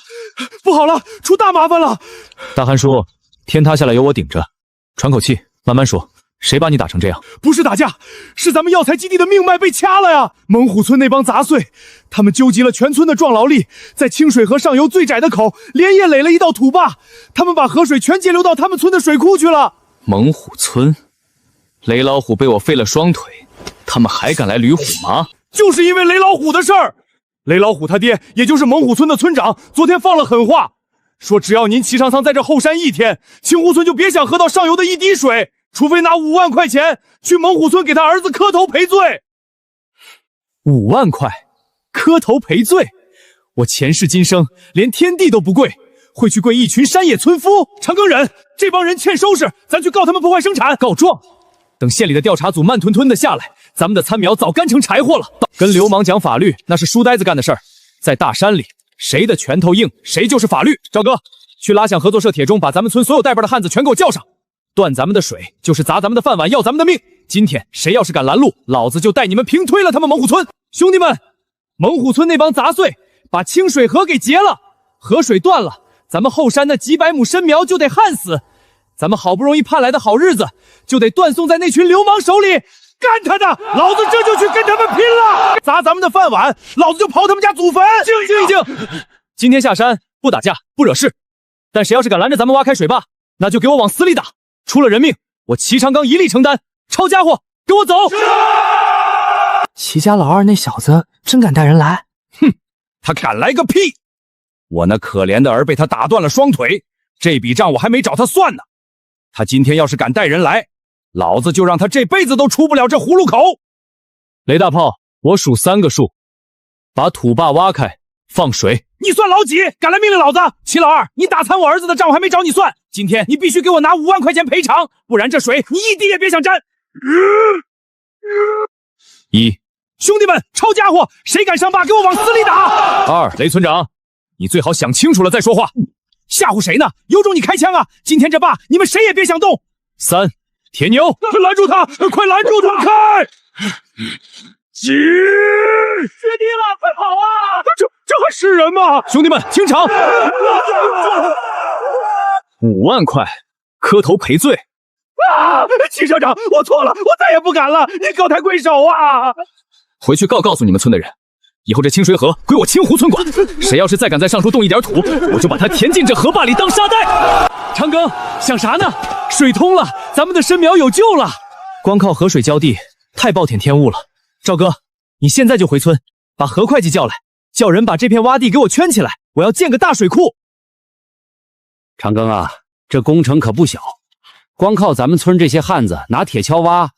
不好了，出大麻烦了！大韩叔，天塌下来有我顶着，喘口气，慢慢说。谁把你打成这样？不是打架，是咱们药材基地的命脉被掐了呀！猛虎村那帮杂碎，他们纠集了全村的壮劳力，在清水河上游最窄的口连夜垒了一道土坝，他们把河水全截流到他们村的水库去了。猛虎村，雷老虎被我废了双腿，他们还敢来捋虎吗？就是因为雷老虎的事儿。雷老虎他爹，也就是猛虎村的村长，昨天放了狠话，说只要您齐长仓在这后山1天，清湖村就别想喝到上游的一滴水，除非拿5万块钱去猛虎村给他儿子磕头赔罪。5万块，磕头赔罪？我前世今生连天地都不跪，会去跪一群山野村夫？长庚忍，这帮人欠收拾，咱去告他们破坏生产。告状？等县里的调查组慢吞吞的下来，咱们的参苗早干成柴火了。跟流氓讲法律，那是书呆子干的事儿。在大山里，谁的拳头硬，谁就是法律。赵哥，去拉响合作社铁钟，把咱们村所有带班的汉子全给我叫上。断咱们的水，就是砸咱们的饭碗，要咱们的命。今天谁要是敢拦路，老子就带你们平推了他们猛虎村。兄弟们，猛虎村那帮杂碎把清水河给截了，河水断了，咱们后山那几百亩参苗就得旱死，咱们好不容易盼来的好日子就得断送在那群流氓手里。干他的！老子这就去跟他们拼了！砸咱们的饭碗，老子就刨他们家祖坟！静一静！今天下山不打架不惹事，但谁要是敢拦着咱们挖开水坝，那就给我往死里打！出了人命，我齐长刚一力承担。抄家伙，给我走！齐家老二那小子真敢带人来？哼，他敢来个屁！我那可怜的儿被他打断了双腿，这笔账我还没找他算呢。他今天要是敢带人来，老子就让他这辈子都出不了这葫芦口。雷大炮，我数3个数，把土坝挖开，放水。你算老几？敢来命令老子？齐老二，你打残我儿子的账我还没找你算，今天你必须给我拿5万块钱赔偿，不然这水你一滴也别想沾。1，兄弟们，抄家伙，谁敢上坝，给我往死里打！2，雷村长，你最好想清楚了再说话。吓唬谁呢？有种你开枪啊！今天这坝你们谁也别想动。3，铁牛，拦住他！快拦住他！开！血滴了，快跑啊！这还是人吗？兄弟们，清场！5万块，磕头赔罪。啊！齐社长，我错了，我再也不敢了，您高抬贵手啊！回去告诉你们村的人，以后这清水河归我清湖村管，谁要是再敢在上述动一点土，我就把他填进这河坝里当沙袋。长庚，想啥呢？水通了，咱们的参苗有救了。光靠河水浇地，太暴殄天物了。赵哥，你现在就回村，把何会计叫来，叫人把这片洼地给我圈起来，我要建个大水库。长庚啊，这工程可不小，光靠咱们村这些汉子拿铁锹挖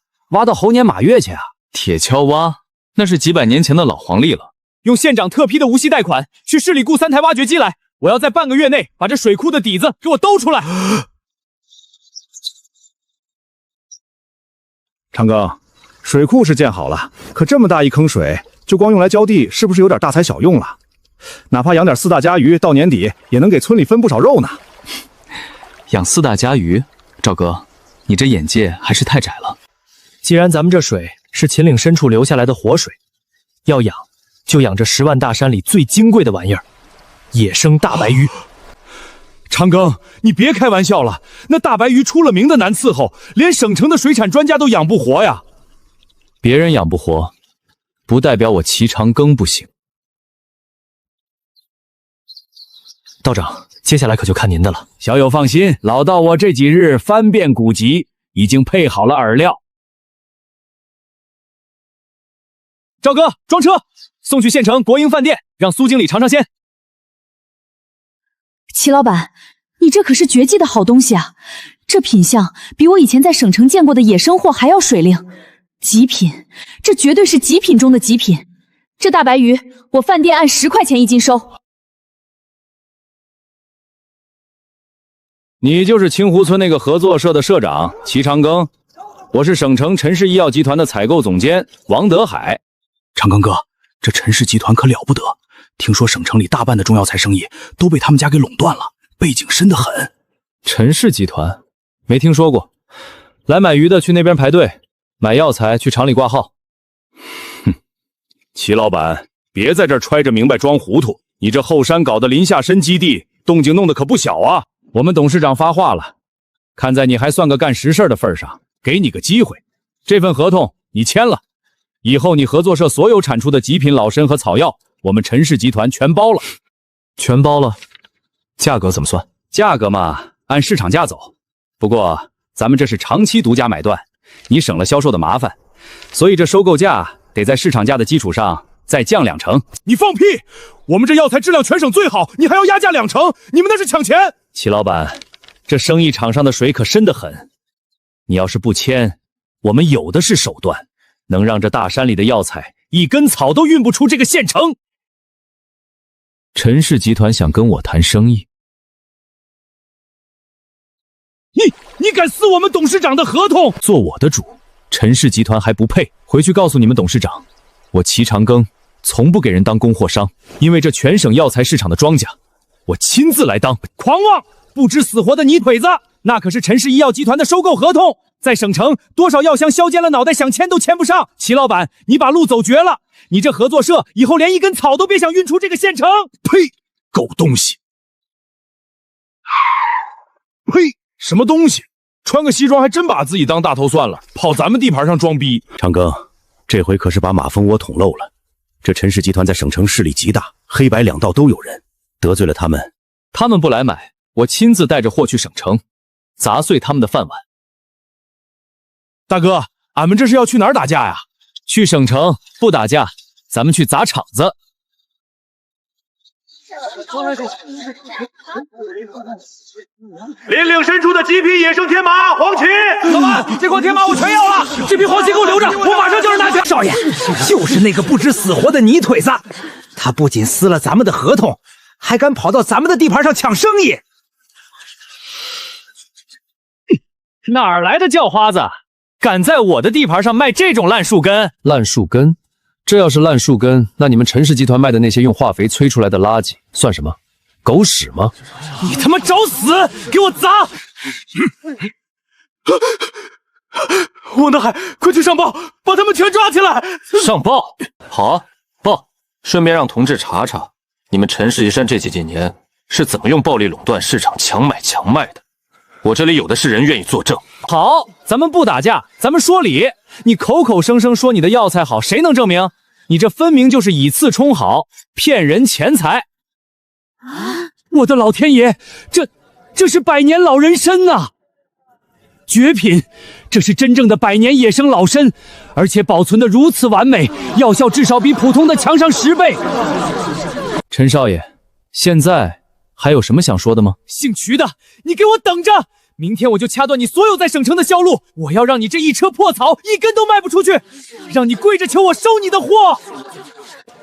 到猴年马月去啊！铁锹挖，那是几百年前的老黄历了。用县长特批的无息贷款，去市里雇3台挖掘机来，我要在半个月内把这水库的底子给我兜出来。长庚，水库是建好了，可这么大一坑水，就光用来浇地，是不是有点大材小用了？哪怕养点4大家鱼，到年底也能给村里分不少肉呢。养4大家鱼，赵哥，你这眼界还是太窄了。既然咱们这水是秦岭深处流下来的活水，要养就养这10万大山里最金贵的玩意儿——野生大白鱼。长庚，你别开玩笑了，那大白鱼出了名的难伺候，连省城的水产专家都养不活呀。别人养不活，不代表我齐长庚不行。道长，接下来可就看您的了。小友放心，老道我这几日翻遍古籍，已经配好了饵料。赵哥，装车，送去县城国营饭店，让苏经理尝尝鲜。齐老板，你这可是绝技的好东西啊！这品相比我以前在省城见过的野生货还要水灵，极品，这绝对是极品中的极品。这大白鱼，我饭店按10块钱1斤收。你就是清湖村那个合作社的社长齐长庚，我是省城陈氏医药集团的采购总监王德海。长庚哥，这陈氏集团可了不得，听说省城里大半的中药材生意都被他们家给垄断了，背景深得很。陈氏集团没听说过，来买鱼的去那边排队，买药材去厂里挂号。哼，齐老板，别在这儿揣着明白装糊涂，你这后山搞的林下参基地，动静弄得可不小啊！我们董事长发话了，看在你还算个干实事的份上，给你个机会，这份合同你签了，以后你合作社所有产出的极品老参和草药，我们陈氏集团全包了。全包了，价格怎么算？价格嘛，按市场价走。不过咱们这是长期独家买断，你省了销售的麻烦，所以这收购价得在市场价的基础上再降2成。你放屁！我们这药材质量全省最好，你还要压价2成？你们那是抢钱！齐老板，这生意场上的水可深得很，你要是不签，我们有的是手段，能让这大山里的药材一根草都运不出这个县城。陈氏集团想跟我谈生意，你敢撕我们董事长的合同？做我的主，陈氏集团还不配？回去告诉你们董事长，我齐长庚从不给人当供货商，因为这全省药材市场的庄家，我亲自来当。狂妄！不知死活的泥腿子，那可是陈氏医药集团的收购合同，在省城多少药箱削尖了脑袋想签都签不上。齐老板，你把路走绝了，你这合作社以后连一根草都别想运出这个县城！呸！狗东西！呸！什么东西？穿个西装还真把自己当大头算了，跑咱们地盘上装逼。长庚，这回可是把马蜂窝捅漏了。这陈氏集团在省城势力极大，黑白两道都有人，得罪了他们，他们不来买，我亲自带着货去省城，砸碎他们的饭碗。大哥，俺们这是要去哪儿打架呀？去省城不打架，咱们去砸场子。林岭深处的极品野生天马黄芪，老板，这筐天马我全要了，这批黄芪给我留着，我马上就让拿去。少爷，就是那个不知死活的泥腿子，他不仅撕了咱们的合同，还敢跑到咱们的地盘上抢生意。哪儿来的叫花子，敢在我的地盘上卖这种烂树根？烂树根？这要是烂树根，那你们陈氏集团卖的那些用化肥催出来的垃圾算什么？狗屎吗？你他妈找死！给我砸！王德海，快去上报，把他们全抓起来！上报？好啊，报！顺便让同志查查，你们陈氏集团这几年是怎么用暴力垄断市场、强买强卖的。我这里有的是人愿意作证。好，咱们不打架，咱们说理。你口口声声说你的药材好，谁能证明？你这分明就是以次充好，骗人钱财。我的老天爷，这是百年老人参呐，绝品！这是真正的百年野生老参，而且保存的如此完美，药效至少比普通的强上10倍。陈少爷，现在还有什么想说的吗？姓瞿的，你给我等着！明天我就掐断你所有在省城的销路，我要让你这一车破草一根都卖不出去，让你跪着求我收你的货。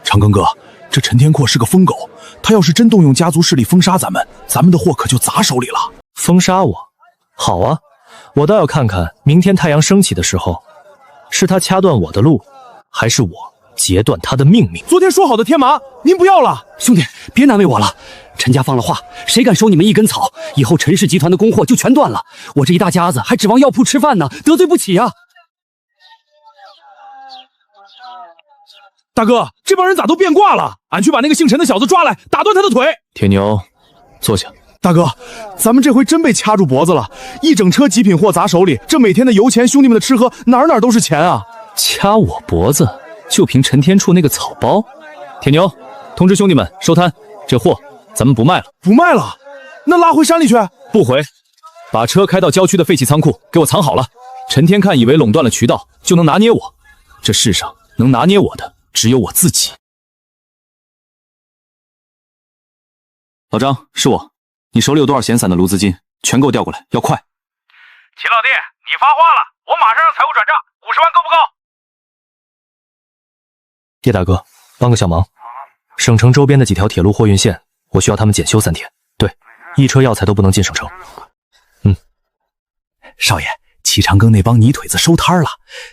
长庚哥，这陈天阔是个疯狗，他要是真动用家族势力封杀咱们的货可就砸手里了。封杀我？好啊，我倒要看看明天太阳升起的时候，是他掐断我的路，还是我截断他的命命。昨天说好的天麻，您不要了。兄弟，别难为我了。陈家放了话，谁敢收你们一根草，以后陈氏集团的供货就全断了。我这一大家子还指望药铺吃饭呢，得罪不起啊。大哥，这帮人咋都变卦了？俺去把那个姓陈的小子抓来，打断他的腿。铁牛，坐下。大哥，咱们这回真被掐住脖子了，一整车极品货砸手里，这每天的油钱、兄弟们的吃喝，哪都是钱啊！掐我脖子，就凭陈天处那个草包？铁牛，通知兄弟们收摊，这货咱们不卖了。不卖了？那拉回山里去？不回，把车开到郊区的废弃仓库，给我藏好了。陈天看以为垄断了渠道就能拿捏我，这世上能拿捏我的只有我自己。老张，是我，你手里有多少闲散的炉资金？全给我调过来，要快。齐老弟，你发话了，我马上让财务转账，50万够不够？叶大哥，帮个小忙，省城周边的几条铁路货运线，我需要他们检修3天。对，一车药材都不能进省城。少爷，齐长庚那帮泥腿子收摊了，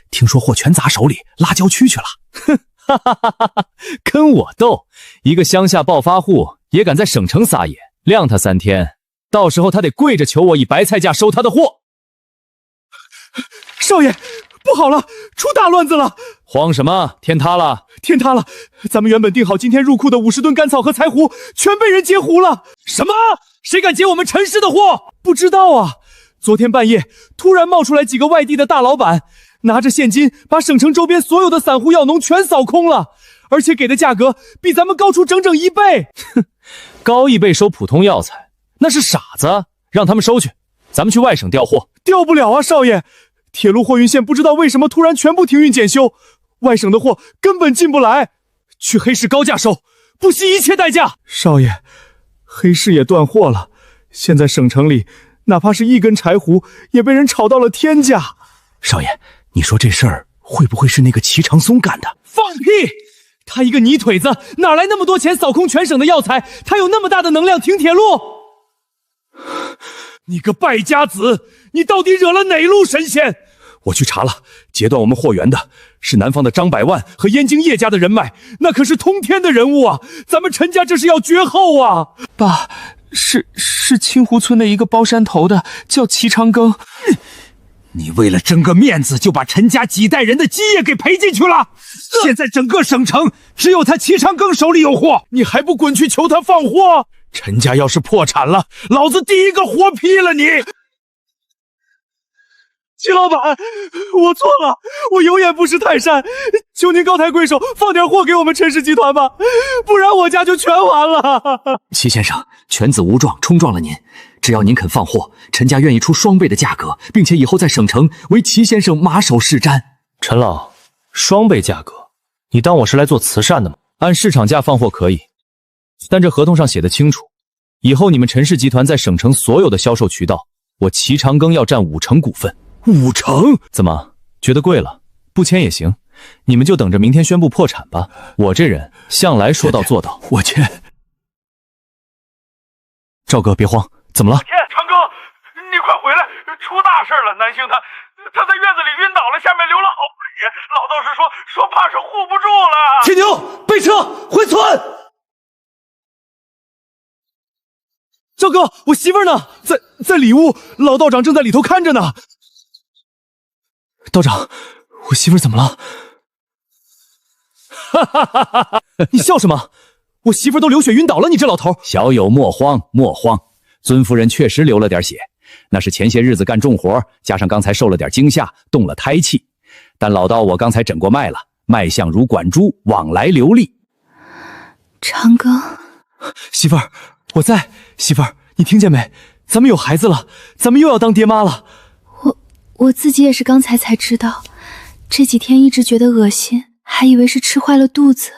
听说货全砸手里，拉郊区去了。哼，哈哈哈哈哈！跟我斗，一个乡下暴发户也敢在省城撒野，晾他3天，到时候他得跪着求我以白菜价收他的货。少爷，不好了，出大乱子了！慌什么？天塌了！天塌了！咱们原本定好今天入库的50吨干草和柴胡，全被人截胡了！什么？谁敢截我们陈氏的货？不知道啊。昨天半夜突然冒出来几个外地的大老板，拿着现金把省城周边所有的散户药农全扫空了，而且给的价格比咱们高出整整1倍。哼，高1倍收普通药材，那是傻子，让他们收去，咱们去外省调货。调不了啊，少爷，铁路货运线不知道为什么突然全部停运检修，外省的货根本进不来，去黑市高价收，不惜一切代价。少爷，黑市也断货了，现在省城里哪怕是1根柴胡也被人炒到了天价。少爷，你说这事儿会不会是那个齐长松干的？放屁！他一个泥腿子，哪来那么多钱扫空全省的药材？他有那么大的能量停铁路？你个败家子，你到底惹了哪路神仙？我去查了，截断我们货源的是南方的张百万和燕京叶家的人脉，那可是通天的人物啊！咱们陈家这是要绝后啊！爸，是清湖村的一个包山头的，叫齐长庚。你为了争个面子，就把陈家几代人的基业给赔进去了。现在整个省城只有他齐长庚手里有货，你还不滚去求他放货？陈家要是破产了，老子第一个活劈了你！齐老板，我错了，我有眼不识泰山，求您高抬贵手，放点货给我们陈氏集团吧，不然我家就全完了。齐先生，犬子无状冲撞了您，只要您肯放货，陈家愿意出双倍的价格，并且以后在省城为齐先生马首是瞻。陈老，双倍价格，你当我是来做慈善的吗？按市场价放货可以，但这合同上写的清楚，以后你们陈氏集团在省城所有的销售渠道，我齐长庚要占50%股份。50%？怎么觉得贵了？不签也行，你们就等着明天宣布破产吧。我这人向来说到做到。我签。赵哥别慌，怎么了？长庚，你快回来，出大事了！南星他在院子里晕倒了，下面流了好多血，老道士说怕是护不住了。铁牛，备车回村。赵哥，我媳妇儿呢？在里屋，老道长正在里头看着呢。道长，我媳妇儿怎么了？哈哈哈哈哈！你笑什么？我媳妇儿都流血晕倒了，你这老头！小友莫慌，莫慌。尊夫人确实流了点血，那是前些日子干重活，加上刚才受了点惊吓，动了胎气。但老道我刚才诊过脉了，脉象如管珠，往来流利。长庚，媳妇儿，我在。媳妇儿，你听见没？咱们有孩子了，咱们又要当爹妈了。我自己也是刚才知道，这几天一直觉得恶心，还以为是吃坏了肚子。